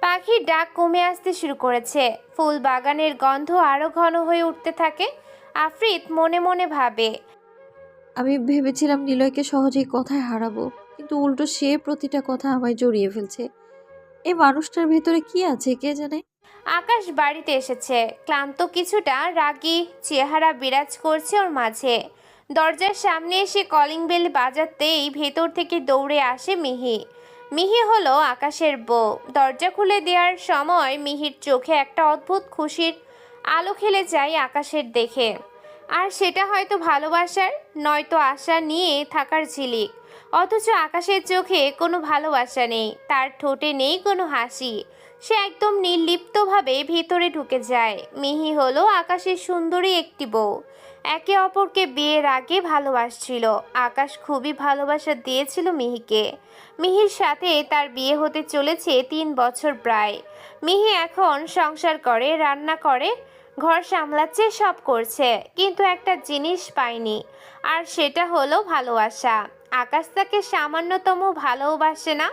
পাখির ডাক কমে আসতে শুরু করেছে। ফুল বাগানের গন্ধ আরো ঘন হয়ে উঠতে থাকে। আফ্রিদ মনে মনে ভাবে, আমি ভেবেছিলাম নিলয়কে সহজেই কথায় হারাবো, কিন্তু উল্টো সে প্রতিটা কথা আমায় জড়িয়ে ফেলছে। এই মানুষটার ভেতরে কি আছে কে জানে। আকাশ বাড়িতে এসেছে। ক্লান্ত, কিছুটা রাগী চেহারা বিরাজ করছে ওর মাঝে। দরজার সামনে এসে কলিং বেল বাজাতেই ভেতর থেকে দৌড়ে আসে মিহি। মিহি হলো আকাশের বউ। দরজা খুলে দেওয়ার সময় মিহির চোখে একটা অদ্ভুত খুশির আলো খেলে যায় আকাশের দেখে। আর সেটা হয়তো ভালোবাসার, নয়তো আশা নিয়ে থাকার ঝিলিক। অথচ আকাশের চোখে কোনো ভালোবাসা নেই, তার ঠোঁটে নেই কোনো হাসি। সে একদম নির্লিপ্তভাবে ভিতরে ঢুকে যায়। মিহি হলো আকাশের সুন্দরী একটি বউ। একে অপরকে বিয়ের আগে ভালোবাসছিল। আকাশ খুবই ভালোবাসা দিয়েছিল মিহিকে। মিহির সাথে তার বিয়ে হতে চলেছে 3 বছর প্রায়। মিহি এখন সংসার করে, রান্না করে, ঘর সামলাচ্ছে, সব করছে, কিন্তু একটা জিনিস পায়নি, আর সেটা হলো ভালোবাসা। আকাশ তাকে সামান্যতম ভালোবাসে না,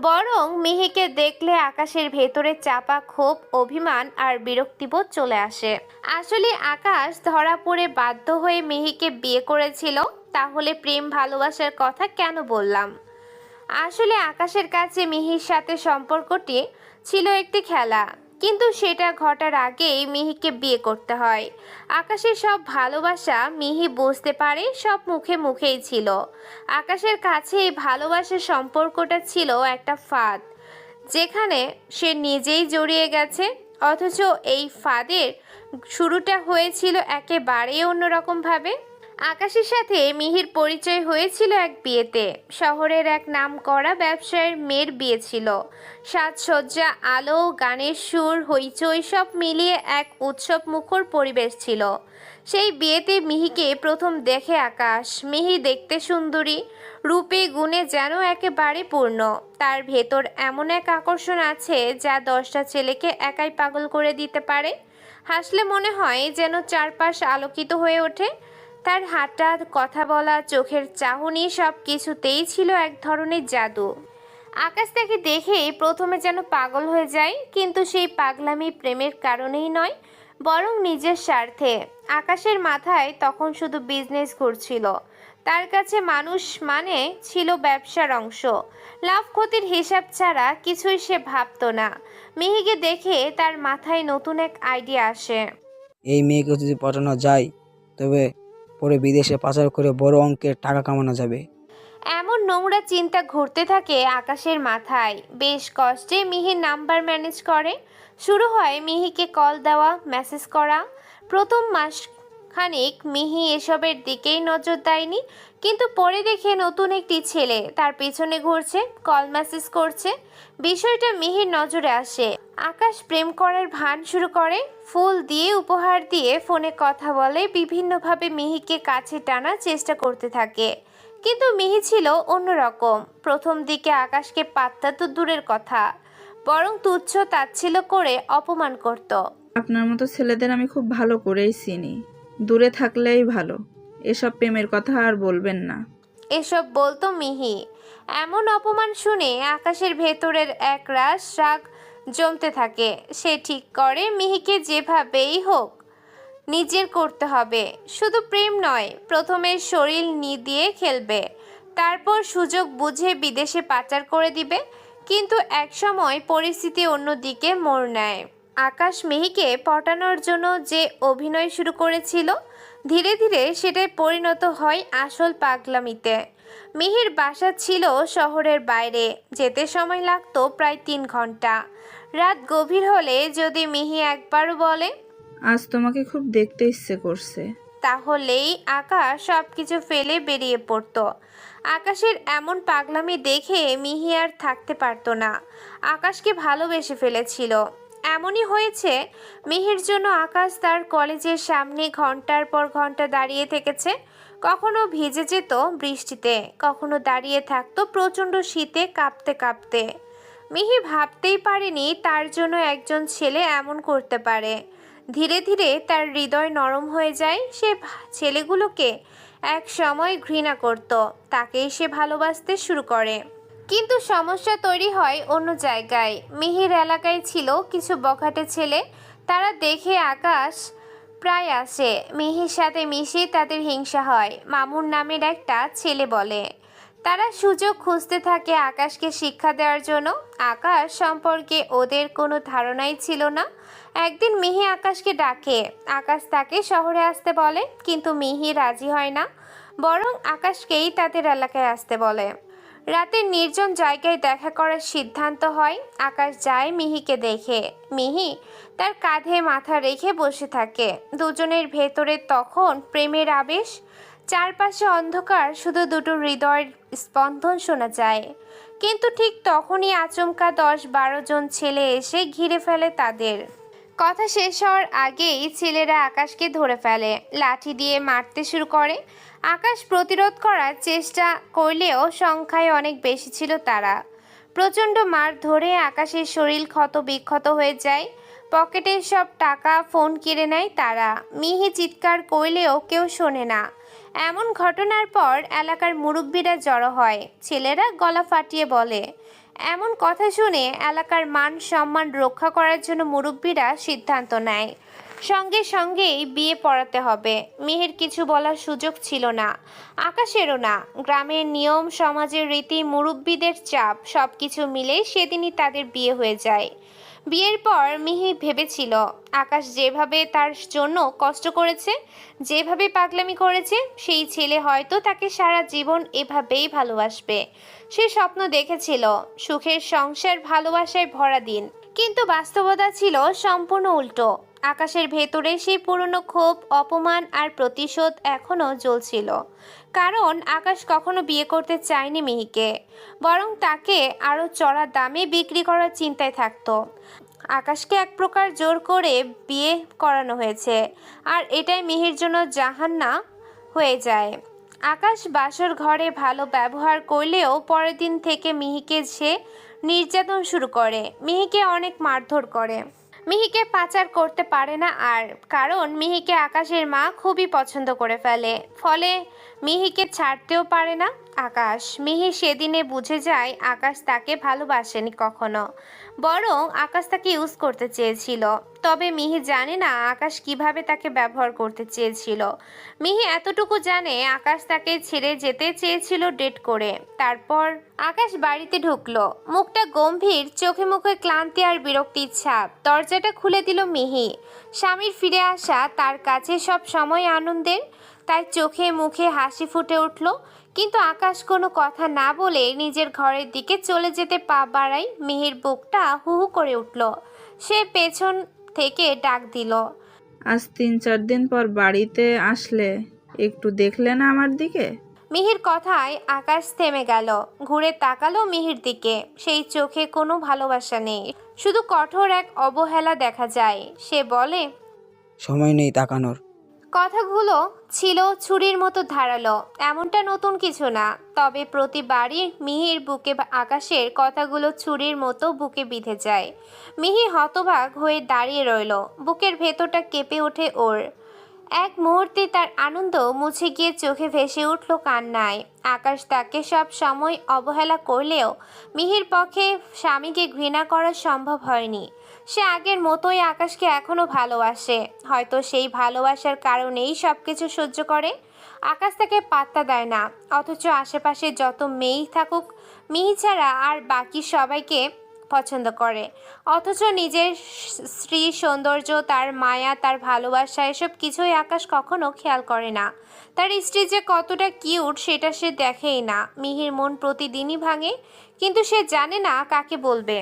বরং মিহিকে দেখলে আকাশের ভেতরে চাপা ক্ষোভ, অভিমান আর বিরক্তিবোধ চলে আসে। আসলে আকাশ ধরা পড়ে বাধ্য হয়ে মিহিকে বিয়ে করেছিল। তাহলে প্রেম ভালোবাসার কথা কেন বললাম? আসলে আকাশের কাছে মিহির সাথে সম্পর্কটি ছিল একটি খেলা, কিন্তু সেটা ঘটার আগেই মিহিকে বিয়ে করতে হয়। আকাশের সব ভালোবাসা মিহি বুঝতে পারে, সব মুখে মুখেই ছিল। আকাশের কাছে এই ভালোবাসার সম্পর্কটা ছিল একটা ফাঁদ, যেখানে সে নিজেই জড়িয়ে গেছে। অথচ এই ফাঁদের শুরুটা হয়েছিল একেবারেই অন্যরকমভাবে। আকাশের সাথে মিহির পরিচয় হয়েছিল এক বিয়েতে। শহরের এক নামকরা ব্যবসায়ীর মেয়ের বিয়ে ছিল। সাজসজ্জা, আলো, গানের সুর, হইচই সব মিলিয়ে এক উৎসব মুখর পরিবেশ ছিল। সেই বিয়েতে মিহিকে প্রথম দেখে আকাশ। মিহি দেখতে সুন্দরী, রূপে গুণে যেন একেবারে পূর্ণ। তার ভেতর এমন এক আকর্ষণ আছে যা 10টা ছেলেকে একাই পাগল করে দিতে পারে। হাসলে মনে হয় যেন চারপাশ আলোকিত হয়ে ওঠে। তার হাঁটা, কথা বলা, চোখের চাহনি সব কিছুতেই ছিল এক ধরনের জাদু। আকাশ তাকে দেখে প্রথমে যেন পাগল হয়ে যায়, কিন্তু সেই পাগলামি প্রেমের কারণেই নয়, বরং নিজের স্বার্থে। আকাশের মাথায় তখন শুধু বিজনেস ঘুরছিল। তার কাছে মানুষ মানে ছিল ব্যবসার অংশ। লাভ ক্ষতির হিসাব ছাড়া কিছুই সে ভাবতো না। মিহিকে দেখে তার মাথায় নতুন এক আইডিয়া আসে। এই মেয়েকে যদি পটানো যায় তবে পরে বিদেশে পাচার করে বড় অঙ্কের টাকা কামানো যাবে। এমন নোংরা চিন্তা ঘুরতে থাকে আকাশের মাথায়। বেশ কষ্টে মিহির নাম্বার ম্যানেজ করে। শুরু হয় মিহিকে কল দেওয়া, মেসেজ করা। প্রথম মাসখানেক মিহি এসবের দিকেই নজর দেয়নি, কিন্তু পরে দেখে নতুন একটি ছেলে তার পেছনে ঘুরছে, কল মেসেজ করছে। বিষয়টা মিহির নজরে আসে। আকাশ প্রেম করার ভান শুরু করে। ফুল দিয়ে, উপহার দিয়ে, ফোনে কথা বলে, বিভিন্নভাবে মিহিকে কাছে টানার চেষ্টা করতে থাকে। কিন্তু মিহি ছিল অন্যরকম। প্রথম দিকে আকাশকে পাত্তা তো দূরের কথা, বরং তুচ্ছ তাচ্ছিল্য করে অপমান করত। আপনার মতো ছেলেদের আমি খুব ভালো করেই চিনি, দূরে থাকলেই ভালো, এসব প্রেমের কথা আর বলবেন না। এসব বলতো মিহি। এমন অপমান শুনে আকাশের ভেতরের এক রাশ রাগ জমতে থাকে। সে ঠিক করে মিহিকে যেভাবেই হোক নিজের করতে হবে। শুধু প্রেম নয়, প্রথমে শরীর দিয়ে খেলবে, তারপর সুযোগ বুঝে বিদেশে পাচার করে দিবে। কিন্তু একসময় পরিস্থিতি অন্যদিকে মোড় নেয়। আকাশ মিহিকে পটানোর জন্য যে অভিনয় শুরু করেছিল, ধীরে ধীরে সেটাই পরিণত হয় আসল পাগলামিতে। মিহির বাসা ছিল শহরের বাইরে, যেতে সময় লাগতো প্রায় 3 ঘন্টা। রাত গভীর হলে যদি মিহি একবারও বলে, আজ তোমাকে খুব দেখতে ইচ্ছে করছে, তাহলেই আকাশ সবকিছু ফেলে বেরিয়ে পড়তো। আকাশের এমন পাগলামি দেখে মিহি আর থাকতে পারতো না। আকাশকে ভালোবেসে ফেলেছিল। এমনই হয়েছে, মিহির জন্য আকাশ তার কলেজের সামনে ঘন্টার পর ঘন্টা দাঁড়িয়ে থেকেছে। কখনো ভিজে যেত বৃষ্টিতে, কখনো দাঁড়িয়ে থাকতো প্রচণ্ড শীতে কাঁপতে কাঁপতে। মিহি ভাবতেই পারেনি তার জন্য একজন ছেলে এমন করতে পারে। ধীরে ধীরে তার হৃদয় নরম হয়ে যায়। সে ছেলেগুলোকে এক সময় ঘৃণা করত, তাকেই সে ভালোবাসতে শুরু করে। কিন্তু সমস্যা তৈরি হয় অন্য জায়গায়। মিহির এলাকায় ছিল কিছু বখাটে ছেলে। তারা দেখে আকাশ প্রায় আসে। মিহির সাথে মিশে তাদের হিংসা হয়। মামুন নামের একটা ছেলে বলে। তারা সুযোগ খুঁজতে থাকে আকাশকে শিক্ষা দেওয়ার জন্য। আকাশ সম্পর্কে ওদের কোনো ধারণাই ছিল না। একদিন মিহি আকাশকে ডাকে। আকাশ তাকে শহরে আসতে বলে, কিন্তু মিহি রাজি হয় না, বরং আকাশকেই তাদের এলাকায় আসতে বলে। রাতের নির্জন জায়গায় দেখা করার সিদ্ধান্ত হয়। আকাশ যায় মিহিকে দেখে। মিহি তার কাঁধে মাথা রেখে বসে থাকে। দুজনের ভেতরে তখন প্রেমের আবেশ। চারপাশে অন্ধকার, শুধু দুটো হৃদয়ের স্পন্দন শোনা যায়। কিন্তু ঠিক তখনই আচমকা 10-12 জন ছেলে এসে ঘিরে ফেলে তাদের। কথা শেষ হওয়ার আগেই ছেলেরা আকাশকে ধরে ফেলে, লাঠি দিয়ে মারতে শুরু করে। আকাশ প্রতিরোধ করার চেষ্টা করলেও সংখ্যায় অনেক বেশি ছিল তারা। প্রচণ্ড মার ধরে আকাশের শরীর ক্ষত বিক্ষত হয়ে যায়। পকেটের সব টাকা, ফোন কেড়ে নেয় তারা। মিহি চিৎকার করলেও কেউ শোনে না। এমন ঘটনার পর এলাকার মুরব্বীরা জড়ো হয়। ছেলেরা গলা ফাটিয়ে বলে। এমন কথা শুনে এলাকার মান সম্মান রক্ষা করার জন্য মুরব্বীরা সিদ্ধান্ত নেয়, সঙ্গে সঙ্গেই বিয়ে পড়াতে হবে। মিহির কিছু বলার সুযোগ ছিল না, আকাশেরও না। গ্রামের নিয়ম, সমাজের রীতি, মুরব্বীদের চাপ, সব কিছু মিলে সেদিনই তাদের বিয়ে হয়ে যায়। বিয়ের পর মিহি ভেবেছিল আকাশ যেভাবে তার জন্য কষ্ট করেছে, যেভাবে পাগলামি করেছে, সেই ছেলে হয়তো তাকে সারা জীবন এভাবেই ভালোবাসবে। সে স্বপ্ন দেখেছিল সুখের সংসার, ভালোবাসায় ভরা দিন। কিন্তু বাস্তবতা ছিল সম্পূর্ণ উল্টো। আকাশের ভেতরে সেই পুরনো ক্ষোভ, অপমান আর প্রতিশোধ এখনও জ্বলছিল। কারণ আকাশ কখনো বিয়ে করতে চায়নি মিহিকে, বরং তাকে আরও চড়া দামে বিক্রি করার চিন্তায় থাকতো। আকাশকে এক প্রকার জোর করে বিয়ে করানো হয়েছে, আর এটাই মিহির জন্য জাহান্নাম হয়ে যায়। আকাশ বাসর ঘরে ভালো ব্যবহার করলেও পরের দিন থেকে মিহিকে সে নির্যাতন শুরু করে। মিহিকে অনেক মারধর করে। মিহিকে পাচার করতে পারে না, আর কারণ মিহিকে আকাশের মা খুবই পছন্দ করে ফেলে, ফলে মিহিকে ছাড়তেও পারে না আকাশ। মিহি সেদিনে বুঝে যায় আকাশ তাকে ভালোবাসেনি কখনো, বরং আকাশ তাকে ইউজ করতে চেয়েছিল। তবে মিহি জানে না আকাশ কিভাবে তাকে ব্যবহার করতে চেয়েছিল। মিহি এতটুকু জানে আকাশ তাকে ছেড়ে যেতে চেয়েছিল ডেট করে। তারপর আকাশ বাড়িতে ঢুকলো, মুখটা গম্ভীর, চোখে মুখে ক্লান্তি আর বিরক্তির ছাপ। দরজাটা খুলে দিল মিহি। স্বামীর ফিরে আসা তার কাছে সব সময় আনন্দের, তাই চোখে মুখে হাসি ফুটে উঠল। কিন্তু আকাশ কোনো কথা না বলে নিজের ঘরের দিকে চলে যেতে পা বাড়ায়। মিহির বুকটা হু হু করে উঠল। সে পেছন থেকে ডাক দিল, আজ 3-4 দিন পর বাড়িতে আসলে একটু দেখলে না আমার দিকে? মিহির কথায় আকাশ থেমে গেল, ঘুরে তাকালো মিহির দিকে। সেই চোখে কোনো ভালোবাসা নেই, শুধু কঠোর এক অবহেলা দেখা যায়। সে বলে, সময় নেই তাকানোর। কথাগুলো ছিল ছুরির মতো ধারালো। এমনটা নতুন কিছু না, তবে প্রতিবারই মিহির বুকে আকাশের কথাগুলো ছুরির মতো বুকে বিঁধে যায়। মিহি হতবাক হয়ে দাঁড়িয়ে রইল, বুকের ভেতরটা কেঁপে ওঠে ওর। এক মুহূর্তে তার আনন্দ মুছে গিয়ে চোখে ভেসে উঠল কান্নায়। আকাশ তাকে সব সময় অবহেলা করলেও মিহির পক্ষে স্বামীকে ঘৃণা করা সম্ভব হয়নি। সে আগের মতোই আকাশকে এখনো ভালোবাসে। হয়তো সেই ভালোবাসার কারণেই সব কিছু সহ্য করে। আকাশ তাকে পাত্তা দেয় না, অথচ আশেপাশে যত মেয়েই থাকুক মিহি ছাড়া আর বাকি সবাইকে পছন্দ করে। অথচ নিজের স্ত্রীর সৌন্দর্য, তার মায়া, তার ভালোবাসা, এসব কিছুই আকাশ কখনো খেয়াল করে না। তার স্ত্রী যে কতটা কিউট সেটা সে দেখেই না। মিহির মন প্রতিদিনই ভাঙে, কিন্তু সে জানে না কাকে বলবে।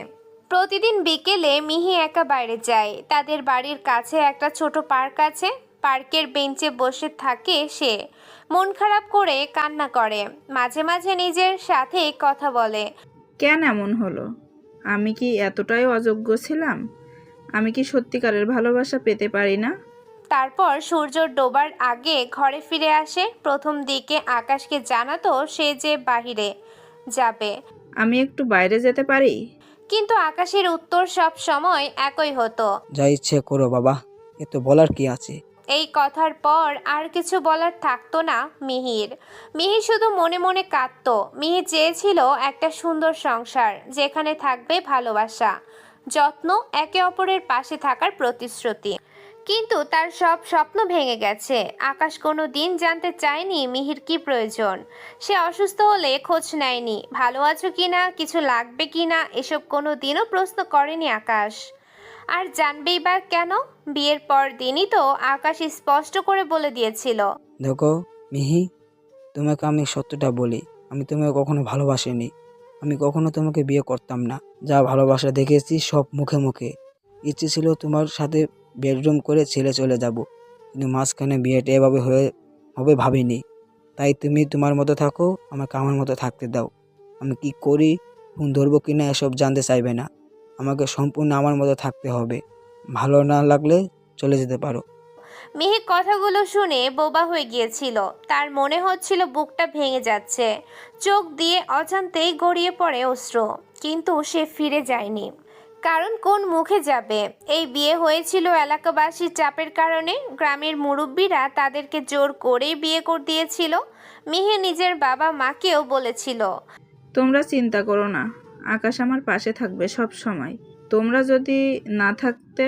প্রতিদিন বিকেলে মিহি একা বাইরে যায়। তাদের বাড়ির কাছে একটা ছোট পার্ক আছে। পার্কের বেঞ্চে বসে থাকে সে, মন খারাপ করে কান্না করে, মাঝে মাঝে নিজের সাথে কথা বলে। কেন এমন হলো? আমি কি এতটাই অযোগ্য ছিলাম? আমি কি সত্যিকারের ভালোবাসা পেতে পারি না? তারপর সূর্য ডোবার আগে ঘরে ফিরে আসে। প্রথম দিকে আকাশকে জানাতো সে যে বাহিরে যাবে, আমি একটু বাইরে যেতে পারি? কিন্তু আকাশের উত্তর সব সময় একই হতো, যা ইচ্ছে করো বাবা, এ তো বলার কি আছে। এই কথার পর আর কিছু বলার থাকতো না মিহির। মিহি শুধু মনে মনে কাঁদতো। মিহি চেয়েছিল একটা সুন্দর সংসার, যেখানে থাকবে ভালোবাসা, যত্ন, একে অপরের পাশে থাকার প্রতিশ্রুতি। কিন্তু তার সব স্বপ্ন ভেঙে গেছে। আকাশ কোনো দিন জানতে চায়নি মিহির কি প্রয়োজন। সে অসুস্থ হলে খোঁজ নেয়নি, ভালো আছো কিনা, কিছু লাগবে কিনা, এসব কোনো দিনও প্রশ্ন করেনি আকাশ। আর জানবেই বা কেন? বিয়ের পর দিনই তো আকাশ স্পষ্ট করে বলে দিয়েছিল, দেখো মিহি, তোমাকে আমি সত্যটা বলি, আমি তোমাকে কখনো ভালোবাসিনি। আমি কখনো তোমাকে বিয়ে করতাম না। যা ভালোবাসা দেখেছি সব মুখে মুখে। ইচ্ছে ছিল তোমার সাথে বেডরুম করে ছেলে চলে যাব, কিন্তু মাঝখানে বিয়েটা এভাবে হবে ভাবিনি। তাই তুমি তোমার মতো থাকো, আমাকে আমার মতো থাকতে দাও। আমি কি করি, ফোন ধরবো কিনা এসব জানতে চাইবে না। আমাকে সম্পূর্ণ আমার মতো থাকতে হবে। ভালো না লাগলে চলে যেতে পারো। মিহি কথাগুলো শুনে বোবা হয়ে গিয়েছিল। তার মনে হচ্ছিল বুকটা ভেঙে যাচ্ছে, চোখ দিয়ে অজান্তেই গড়িয়ে পড়ে অশ্রু। কিন্তু সে ফিরে যায়নি, কারণ কোন মুখে যাবে? এই বিয়ে হয়েছিল এলাকাবাসীর চাপের কারণে। গ্রামের মুরব্বীরা তাদেরকে জোর করেই বিয়ে করে দিয়েছিল। মিহি নিজের বাবা মাকেও বলেছিল, তোমরা চিন্তা করো না, আকাশ আমার পাশে থাকবে সব সময়। তোমরা যদি না থাকতে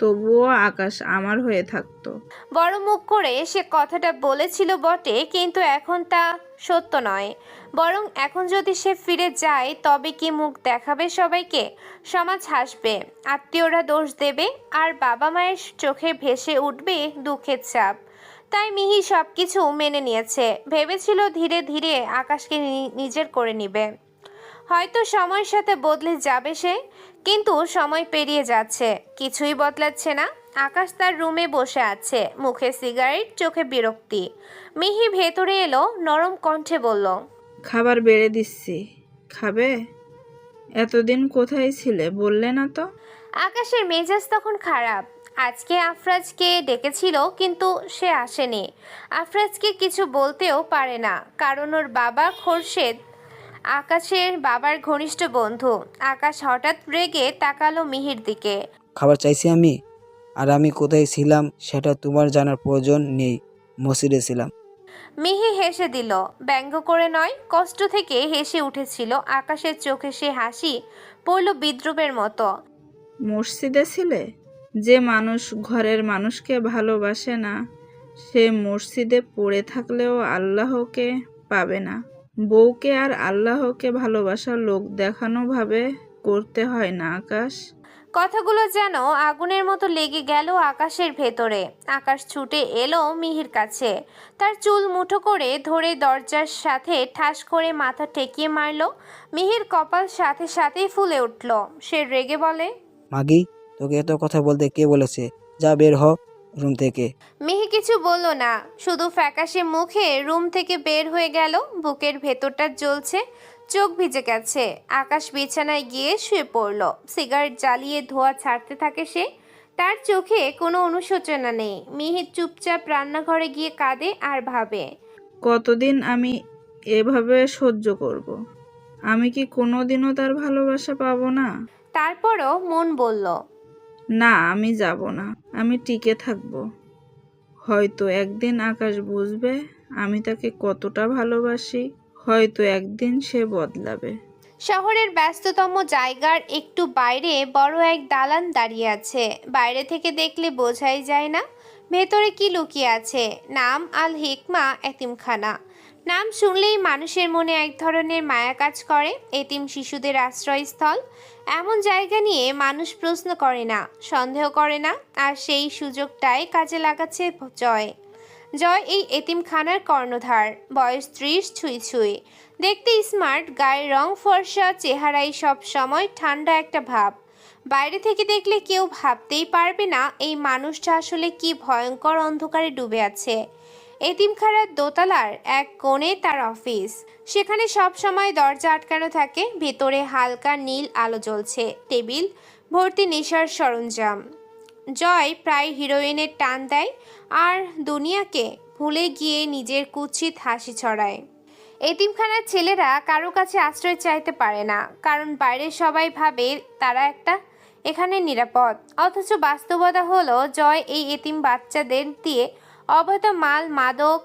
তবুও আকাশ আমার হয়ে থাকতো। বড় মুখ করে সে কথাটা বলেছিল বটে, কিন্তু এখন তা সত্য নয়। বরং এখন যদি সে ফিরে যায় তবে কি মুখ দেখাবে সবাইকে? সমাজ হাসবে, আত্মীয়রা দোষ দেবে, আর বাবা মায়ের চোখে ভেসে উঠবে দুঃখের ছাপ। তাই মিহি সবকিছু মেনে নিয়েছে। ভেবেছিল ধীরে ধীরে আকাশকে নিজের করে নিবে, হয়তো সময়ের সাথে বদলে যাবে সে। কিন্তু সময় পেরিয়ে যাচ্ছে, কিছুই বদলাচ্ছে না। আকাশ তার রুমে বসে আছে, মুখে সিগারেট, চোখে বিরক্তি। মিহি ভেতরে এলো, নরম কণ্ঠে বলল, খাবার বেড়ে দিচ্ছি, খাবে? এতদিন কোথায় ছিলে বললে না তো? আকাশের মেজাজ তখন খারাপ। আজকে আফরাজকে ডেকেছিল, কিন্তু সে আসেনি। আফরাজকে কিছু বলতেও পারে না, কারণ ওর বাবা খোরশেদ আকাশের বাবার ঘনিষ্ঠ বন্ধু। আকাশ হঠাৎ রেগে তাকালো মিহির দিকে। খাবার চাইছি আমি? আর আমি কোথায় ছিলাম সেটা তোমার জানার প্রয়োজন নেই। মসজিদে ছিলাম। মিহি হেসে দিল, ব্যঙ্গ করে নয়, কষ্ট থেকে হেসে উঠেছিল। আকাশের চোখে সে হাসি পড়ল বিদ্রুপের মতো। মসজিদে ছিলে? যে মানুষ ঘরের মানুষকে ভালোবাসে না সে মসজিদে পড়ে থাকলেও আল্লাহকে পাবে না। বউকে আর আল্লাহকে ভালোবাসার লোক দেখানো ভাবে করতে হয় না আকাশ। কথাগুলো যেন আগুনের মতো লেগে গেল আকাশের ভেতরে। আকাশ ছুটে এলো মিহির কাছে, তার চুল মুঠো করে ধরে দরজার সাথে ঠাস করে মাথা ঠেকিয়ে মারল। মিহির কপাল সাথে সাথেই ফুলে উঠল। সে রেগে বলে, মাগি, তোকে এত কথা বলতে কে বলেছে? যা বের হ রুম থেকে। মিহি কিছু বলল না, শুধু ফ্যাকাশে মুখে রুম থেকে বের হয়ে গেল। বুকের ভেতরটা জ্বলছে, চোখ ভিজে গেছে। আকাশ বিছানায় গিয়ে শুয়ে পড়ল। সিগারেট জ্বালিয়ে ধোঁয়া ছাড়তে থাকে সে। তার চোখে কোনো অনুশোচনা নেই। মিহির চুপচাপ রান্নাঘরে গিয়ে কাঁদে আর ভাবে, কতদিন আমি এভাবে সহ্য করব? আমি কি কোনোদিনও তার ভালোবাসা পাবো না? তারপরও মন বলল, না, আমি যাব না, আমি টিকে থাকবো। হয়তো একদিন আকাশ বুঝবে আমি তাকে কতটা ভালোবাসি। হয়তো একদিন সে বদলাবে। শহরের ব্যস্ততম জায়গার একটু বাইরে বড় এক দালান দাঁড়িয়ে আছে। বাইরে থেকে দেখলে বোঝাই যায় না ভেতরে কি লুকিয়ে আছে। নাম আল হিকমা এতিমখানা। নাম শুনলেই মানুষের মনে এক ধরনের মায়া কাজ করে। এতিম শিশুদের আশ্রয়স্থল। এমন জায়গা নিয়ে মানুষ প্রশ্ন করে না, সন্দেহ করে না। আর সেই সুযোগটাই কাজে লাগাচ্ছে জয়। জয় এই এতিমখানার কর্ণধার। বয়স 30 ছুঁই ছুঁই। দেখতে স্মার্ট, গায়ের রং ফর্সা, চেহারায় সব সময় ঠান্ডা একটা ভাব। বাইরে থেকে দেখলে কেউ ভাবতেই পারবে না এই মানুষটা আসলে কি ভয়ঙ্কর অন্ধকারে ডুবে আছে। এতিমখানার দোতলার এক কোণে তার অফিস। সেখানে সব সময় দরজা আটকানো থাকে। ভেতরে হালকা নীল আলো জ্বলছে। টেবিল ভর্তি নেশার সরঞ্জাম। জয় প্রায় হিরোইনের টান দেয় আর দুনিয়াকে ভুলে গিয়ে নিজের কুৎসিত হাসি ছড়ায়। এতিমখানার ছেলেরা কারো কাছে আশ্রয় চাইতে পারে না, কারণ বাইরের সবাই ভাবে তারা এখানে নিরাপদ। অথচ বাস্তবতা হলো জয় এই এতিম বাচ্চাদের দিয়ে অবৈধ মাল, মাদক,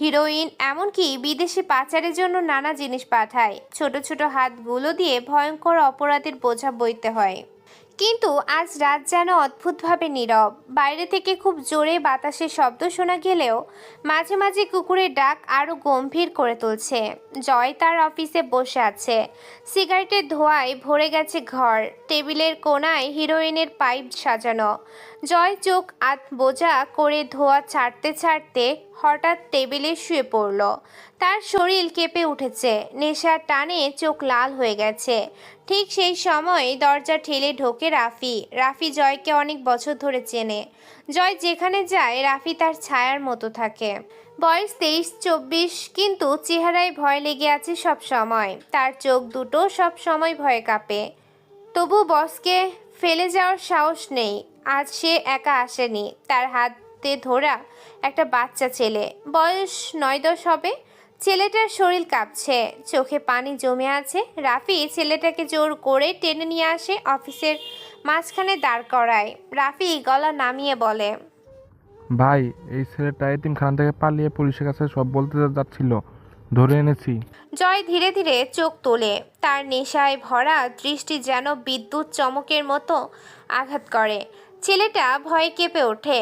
হিরোইন, এমনকি বিদেশি পাচারের জন্য নানা জিনিস পাঠায়। ছোট ছোট হাতগুলো দিয়ে ভয়ঙ্কর অপরাধের বোঝা বইতে হয়। কিন্তু আজ রাত যেন অদ্ভুতভাবে নীরব। বাইরে থেকে খুব জোরে বাতাসের শব্দ শোনা গেলেও মাঝে মাঝে কুকুরের ডাক আরও গম্ভীর করে তুলছে। জয় তার অফিসে বসে আছে। সিগারেটের ধোঁয়ায় ভরে গেছে ঘর। টেবিলের কোণায় হিরোইনের পাইপ সাজানো। জয় চোখ আধ বোঝা করে ধোঁয়া ছাড়তে ছাড়তে হঠাৎ টেবিলে শুয়ে পড়ল। তার শরীর কেঁপে উঠেছে। নেশার টানে চোখ লাল হয়ে গেছে। ঠিক সেই সময় দরজা ঠেলে ঢোকে রাফি। রাফি জয়কে অনেক বছর ধরে চেনে। জয় যেখানে যায় রাফি তার ছায়ার মতো থাকে। বয়স 23-24, কিন্তু চেহারায় ভয় লেগে আছে সব সময়। তার চোখ দুটো সব সময় ভয়ে কাঁপে। তবু বসকে ফেলে যাওয়ার সাহস নেই। আজ সে একা আসেনি, তার হাতে ধরা একটা বাচ্চা ছেলে। বয়স 9-10 হবে। ছেলেটার শরীর কাঁপছে, চোখে পানি জমে আছে। রাফি ছেলেটাকে জোর করে টেনে নিয়ে আসে, অফিসের মাঝখানে দাঁড় করায়। রাফি গলা নামিয়ে বলে, ভাই, এই ছেলেটা এতিমখানা থেকে পালিয়ে পুলিশের কাছে সব বলতে যাচ্ছিল, ধরে এনেছি। জয় ধীরে ধীরে চোখ তোলে। তার নেশায় ভরা দৃষ্টি যেন বিদ্যুৎ চমকের মতো আঘাত করে। ছেলেটা ভয়ে কেঁপে ওঠে।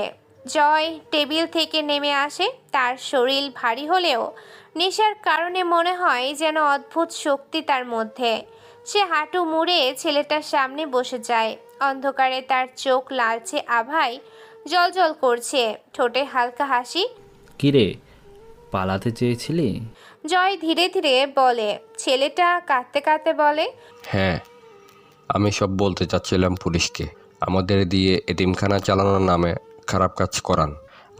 জয় টেবিল থেকে নেমে আসে। তার শরীর ভারী হলেও নেশার কারণে মনে হয় যেন অদ্ভুত শক্তি তার মধ্যে। সে হাঁটু মুড়ে ছেলেটার সামনে বসে যায়। অন্ধকারে তার চোখ লালচে আভায় জ্বলজ্বল করছে, ঠোঁটে হালকা হাসি। কিরে, পালাতে চেয়েছিলি? জয় ধীরে ধীরে বলে। ছেলেটা কাঁদতে কাঁদতে বলে, হ্যাঁ, আমি সব বলতে চাচ্ছিলাম পুলিশকে। আমাদের দিয়ে এতিমখানা চালানোর নামে খারাপ কাজ করান।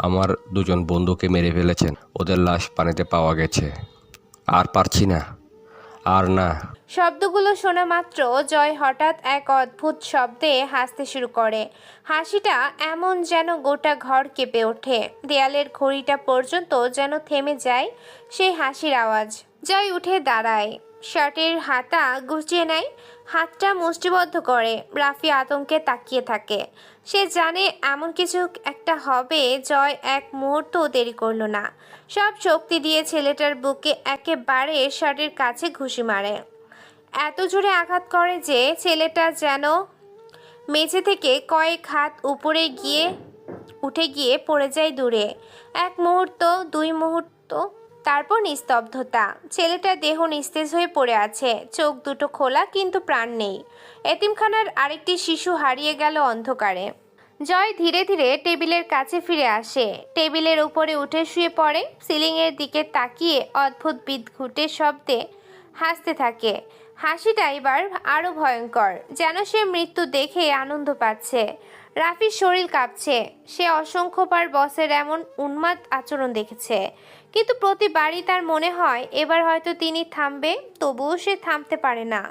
আমার 2 বন্ধুকে মেরে ফেলেছেন। ওদের লাশ পানিতে পাওয়া গেছে। আর পারছি না, আর না। শব্দগুলো শোনা মাত্র জয় হঠাৎ এক অদ্ভুত শব্দে হাসতে শুরু করে। হাসিটা এমন যেন গোটা ঘর কেঁপে ওঠে। দেয়ালের ঘড়িটা পর্যন্ত যেন থেমে যায় সেই হাসির আওয়াজ। জয় উঠে দাঁড়ায়। শার্টের হাতা গুছিয়ে নেয়, হাতটা মুষ্টিবদ্ধ করে। রাফি আতঙ্কে তাকিয়ে থাকে। সে জানে এমন কিছু একটা হবে। জয় এক মুহূর্ত দেরি করলো না, সব শক্তি দিয়ে ছেলেটার বুকে একেবারে শার্টের কাছে ঘুষি মারে। এত জোরে আঘাত করে যে ছেলেটা যেন মেঝে থেকে কয়েক হাত উপরে উঠে গিয়ে পড়ে যায় দূরে। এক মুহূর্ত, দুই মুহূর্ত, তারপর নিস্তব্ধতা। ছেলেটার দেহ নিস্তেজ হয়ে পড়ে আছে, চোখ দুটো খোলা কিন্তু প্রাণ নেই। এতিমখানার আরেকটি শিশু হারিয়ে গেল অন্ধকারে। জয় ধীরে ধীরে টেবিলের কাছে ফিরে আসে, টেবিলের উপরে উঠে শুয়ে পড়ে, সিলিংয়ের দিকে তাকিয়ে অদ্ভুত বিদঘুটে শব্দে হাসতে থাকে। হাসিটা এবার আরও ভয়ঙ্কর, যেন সে মৃত্যু দেখে আনন্দ পাচ্ছে। রাফির শরীর কাঁপছে। সে অসংখ্যবার বসের এমন উন্মাদ আচরণ দেখেছে, কিন্তু প্রতিবারই তার মনে হয় এবার হয়তো তিনি থামবে, তবুও সে থামতে পারে না।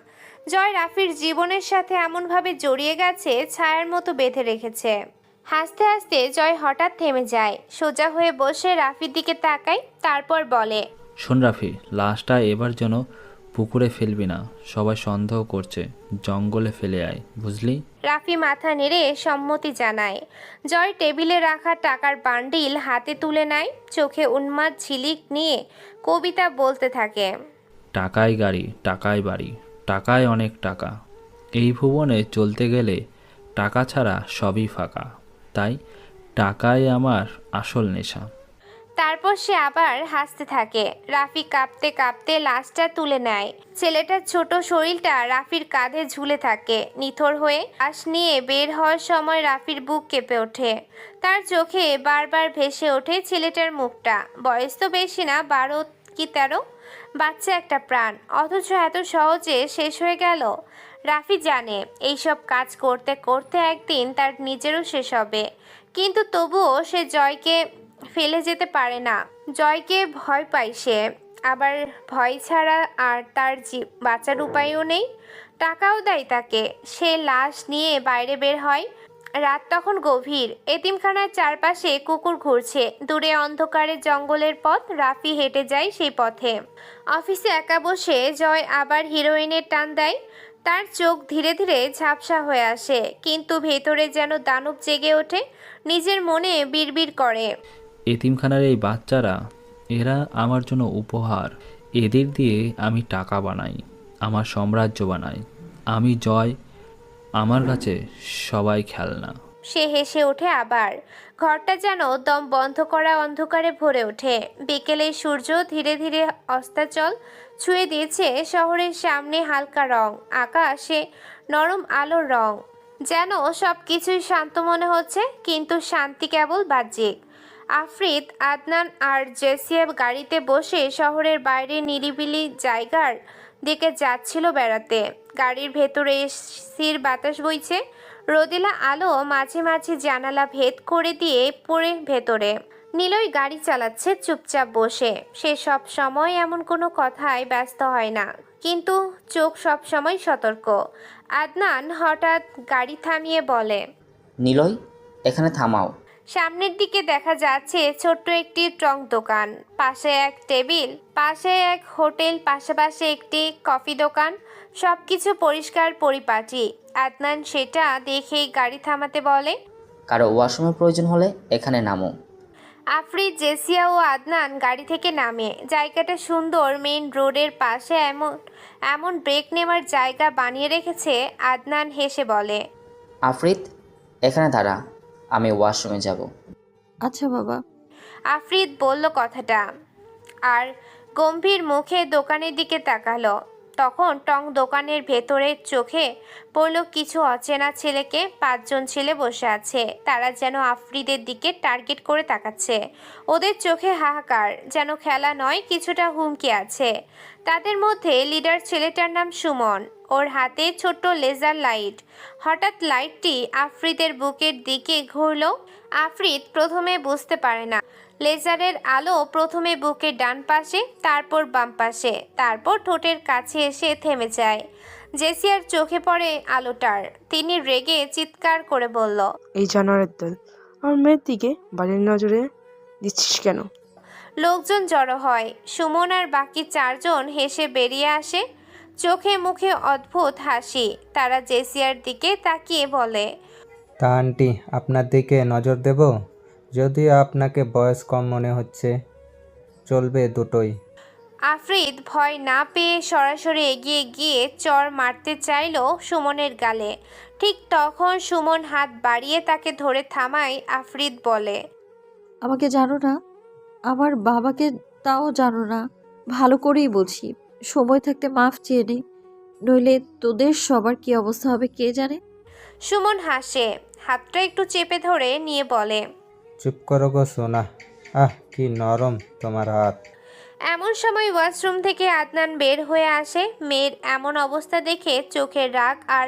জয় রাফির জীবনের সাথে এমনভাবে জড়িয়ে গেছে, ছায়ার মতো বেঁধে রেখেছে। হাসতে হাসতে জয় হঠাৎ থেমে যায়, সোজা হয়ে বসে রাফির দিকে তাকায়, তারপর বলে, শোন রাফি, লাশটা এবার যেন পুকুরে ফেলবি না, সবাই সন্দেহ করছে, জঙ্গলে ফেলে আয়, বুঝলি? রাফি মাথা নেড়ে সম্মতি জানায়। জয় টেবিলে রাখা টাকার বান্ডিল হাতে তুলে নেয়, চোখে উন্মাদ ঝিলিক নিয়ে কবিতা বলতে থাকে। টাকায় গাড়ি, টাকায় বাড়ি, টাকায় অনেক টাকা, এই ভুবনে চলতে গেলে টাকা ছাড়া সবই ফাঁকা, তাই টাকাই আমার আসল নেশা। তারপর সে আবার হাসতে থাকে। রাফি কাঁপতে কাঁপতে লাশটা তুলে নেয়। ছেলেটার ছোট শরীরটা রাফির কাঁধে ঝুলে থাকে। নিথর হয়ে লাশ নিয়ে বের হওয়ার সময় রাফির বুক কেঁপে ওঠে। তার চোখে বারবার ভেসে ওঠে ছেলেটার মুখটা। বয়স তো বেশি না, 12 কি 13, বাচ্চা একটা প্রাণ, অথচ এত সহজে শেষ হয়ে গেল। রাফি জানে এইসব কাজ করতে করতে একদিন তার নিজেরও শেষ হবে, কিন্তু তবুও সে জয়কে ফেলে যেতে পারে না। জয়কে ভয় পায় সে, আবার ভয় ছাড়া আর তার বাঁচার উপায়ও নেই। টাকাও দেয় তাকে। সে লাশ নিয়ে বাইরে বের হয়। রাত তখন গভীর। এতিমখানার চারপাশে কুকুর ঘুরছে। দূরে অন্ধকারে জঙ্গলের পথ। রাফি হেঁটে যায় সেই পথে। অফিসে একা বসে জয় আবার হিরোইনের টান দেয়। তার চোখ ধীরে ধীরে ঝাপসা হয়ে আসে, কিন্তু ভেতরে যেন দানব জেগে ওঠে। নিজের মনে বিড়বিড় করে, এতিমখানার এই বাচ্চারা, এরা আমার জন্য উপহার, এদের দিয়ে আমি টাকা বানাই, আমার সাম্রাজ্য বানাই। আমি জয়, আমার কাছে সবাই খেলনা। সে হেসে ওঠে আবার। ঘরটা যেন দম বন্ধ করা অন্ধকারে ভরে ওঠে। বিকেলে সূর্য ধীরে ধীরে অস্তাচল ছুঁয়ে দিয়েছে শহরের সামনে হালকা রং। আকাশে নরম আলোর রং, যেন সব কিছুই শান্ত মনে হচ্ছে, কিন্তু শান্তি কেবল বাহ্যিক। আফ্রিদ, আদনান আর জেসিয়া গাড়িতে বসে শহরের বাইরে নিরিবিলি জায়গার দিকে যাচ্ছিল বেড়াতে। গাড়ির ভেতরে এসির বাতাস বইছে, রোদেলা আলো মাঝে মাঝে জানালা ভেদ করে দিয়ে পড়ে ভেতরে। নিলয় গাড়ি চালাচ্ছে চুপচাপ বসে। সে সব সময় এমন কোনো কথায় ব্যস্ত হয় না, কিন্তু চোখ সব সময় সতর্ক। আদনান হঠাৎ গাড়ি থামিয়ে বলে, নিলয়, এখানে থামাও। সামনের দিকে দেখা যাচ্ছে ছোট্ট একটি ট্রঙ্ক দোকান, পাশে এক টেবিল, পাশে এক হোটেল, পাশাপাশি একটি কফি দোকান। সবকিছু পরিষ্কার পরিপাটি। আদনান সেটা দেখেই গাড়ি থামাতে বলে, কারো ওয়াশরুমের প্রয়োজন হলে এখানে নামো। আফ্রিদ, জেসিয়া ও আদনান গাড়ি থেকে নামে। জায়গাটা সুন্দর, মেইন রোডের পাশে এমন ব্রেক নেওয়ার জায়গা বানিয়ে রেখেছে। আদনান হেসে বলে, আফ্রিদ, এখানে দাঁড়া, আমি ওয়াশরুমে যাব। আচ্ছা বাবা। আফ্রিদ বলল কথাটা আর গম্ভীর মুখে দোকানের দিকে তাকালো। তখন টং দোকানের ভেতরে চোখে পড়ল কিছু অচেনা ছেলেকে। 5 জন ছেলে বসে আছে, তারা যেন আফ্রিদের দিকে টার্গেট করে তাকাচ্ছে। ওদের চোখে হাহাকার, যেন খেলা নয়, কিছুটা হুমকি আছে। তাদের মধ্যে লিডার ছেলেটার নাম সুমন। ওর হাতে ছোট্ট লেজার লাইট। হঠাৎ লাইটটি আফ্রিদের বুকের দিকে ঘুরল। আফ্রিদ প্রথমে বুঝতে পারে না। লেজারের আলো প্রথমে বুকের ডান পাশে, তারপর বাম পাশে, তারপর ঠোঁটের কাছে এসে থেমে যায়। জেসিয়ার চোখে পড়ে আলোটার। তিনি রেগে চিৎকার করে বলল, এই জানোয়ারের দল, আমার মেয়ের দিকে বাড়ির নজরে দিচ্ছিস কেন? লোকজন জড়ো হয়। সুমন আর বাকি 4 জন হেসে বেরিয়ে আসে, চোখে মুখে অদ্ভুত হাসি। তারা জেসিয়ার দিকে তাকিয়ে বলে, তা আন্টি আপনার দিকে নজর দেব? যদিও আপনাকে বয়স কম মনে হচ্ছে, চলবে দুটোই। আফ্রিদ ভয় না পেয়ে সরাসরি এগিয়ে গিয়ে চর মারতে চাইল সুমনের গালে। ঠিক তখন সুমন হাত বাড়িয়ে তাকে ধরে থামায়। আফ্রিদ বলে, আমাকে জানো না, আমার বাবাকে তাও জানো না। ভালো করেই বলছি, সময় থাকতে মাফ চেয়ে নে, নইলে তোদের সবার কি অবস্থা হবে কে জানে। সুমন হাসে, হাতটা একটু চেপে ধরে নিয়ে বলে, চুপ করো গো সোনা, কি নরম তোমার হাত। এমন সময় ওয়াশরুম থেকে আদনান বের হয়ে আসে। মেয়ের এমন অবস্থা দেখে চোখের রাগ আর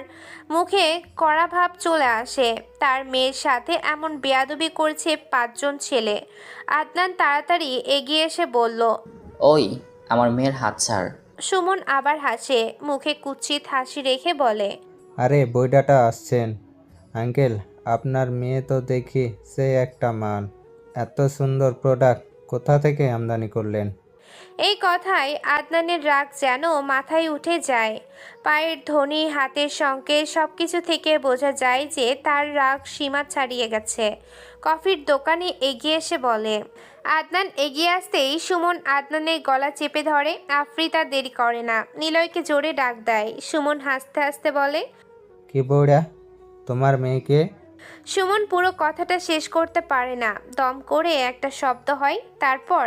মুখে কড়া ভাব চলে আসে। তার মেয়ের সাথে এমন বেয়াদবি করছে 5 জন ছেলে। আদনান তাড়াতাড়ি এগিয়ে এসে বলল, ওই আমার মেয়ের হাত ছাড়। সুমন আবার হাসে, মুখে কুৎসিত হাসি রেখে বলে, আরে বইডাটা আসছেন আঙ্কেল, আপনার মেয়ে তো দেখি সে একটা মান। এত সুন্দর প্রোডাক্ট কোথা থেকে আমদানি করলেন? এই কথায় আদনানের রাগ যেন মাথায় উঠে যায়। পায়ের ধ্বনি, হাতের সংকেত সবকিছু থেকে বোঝা যায় যে তার রাগ সীমা ছাড়িয়ে গেছে। কফির দোকানে এগিয়ে এসে বলে। আদনান এগিয়ে আসতেই সুমন আদনানের গলা চেপে ধরে। আফ্রিদ আর দেরি করে না, নিলয়কে জোরে ডাক দেয়। সুমন হাসতে হাসতে বলে, কি বউড়া, তোমার মেয়েকে? সুমন পুরো কথাটা শেষ করতে পারে না, দম করে একটা শব্দ হয়, তারপর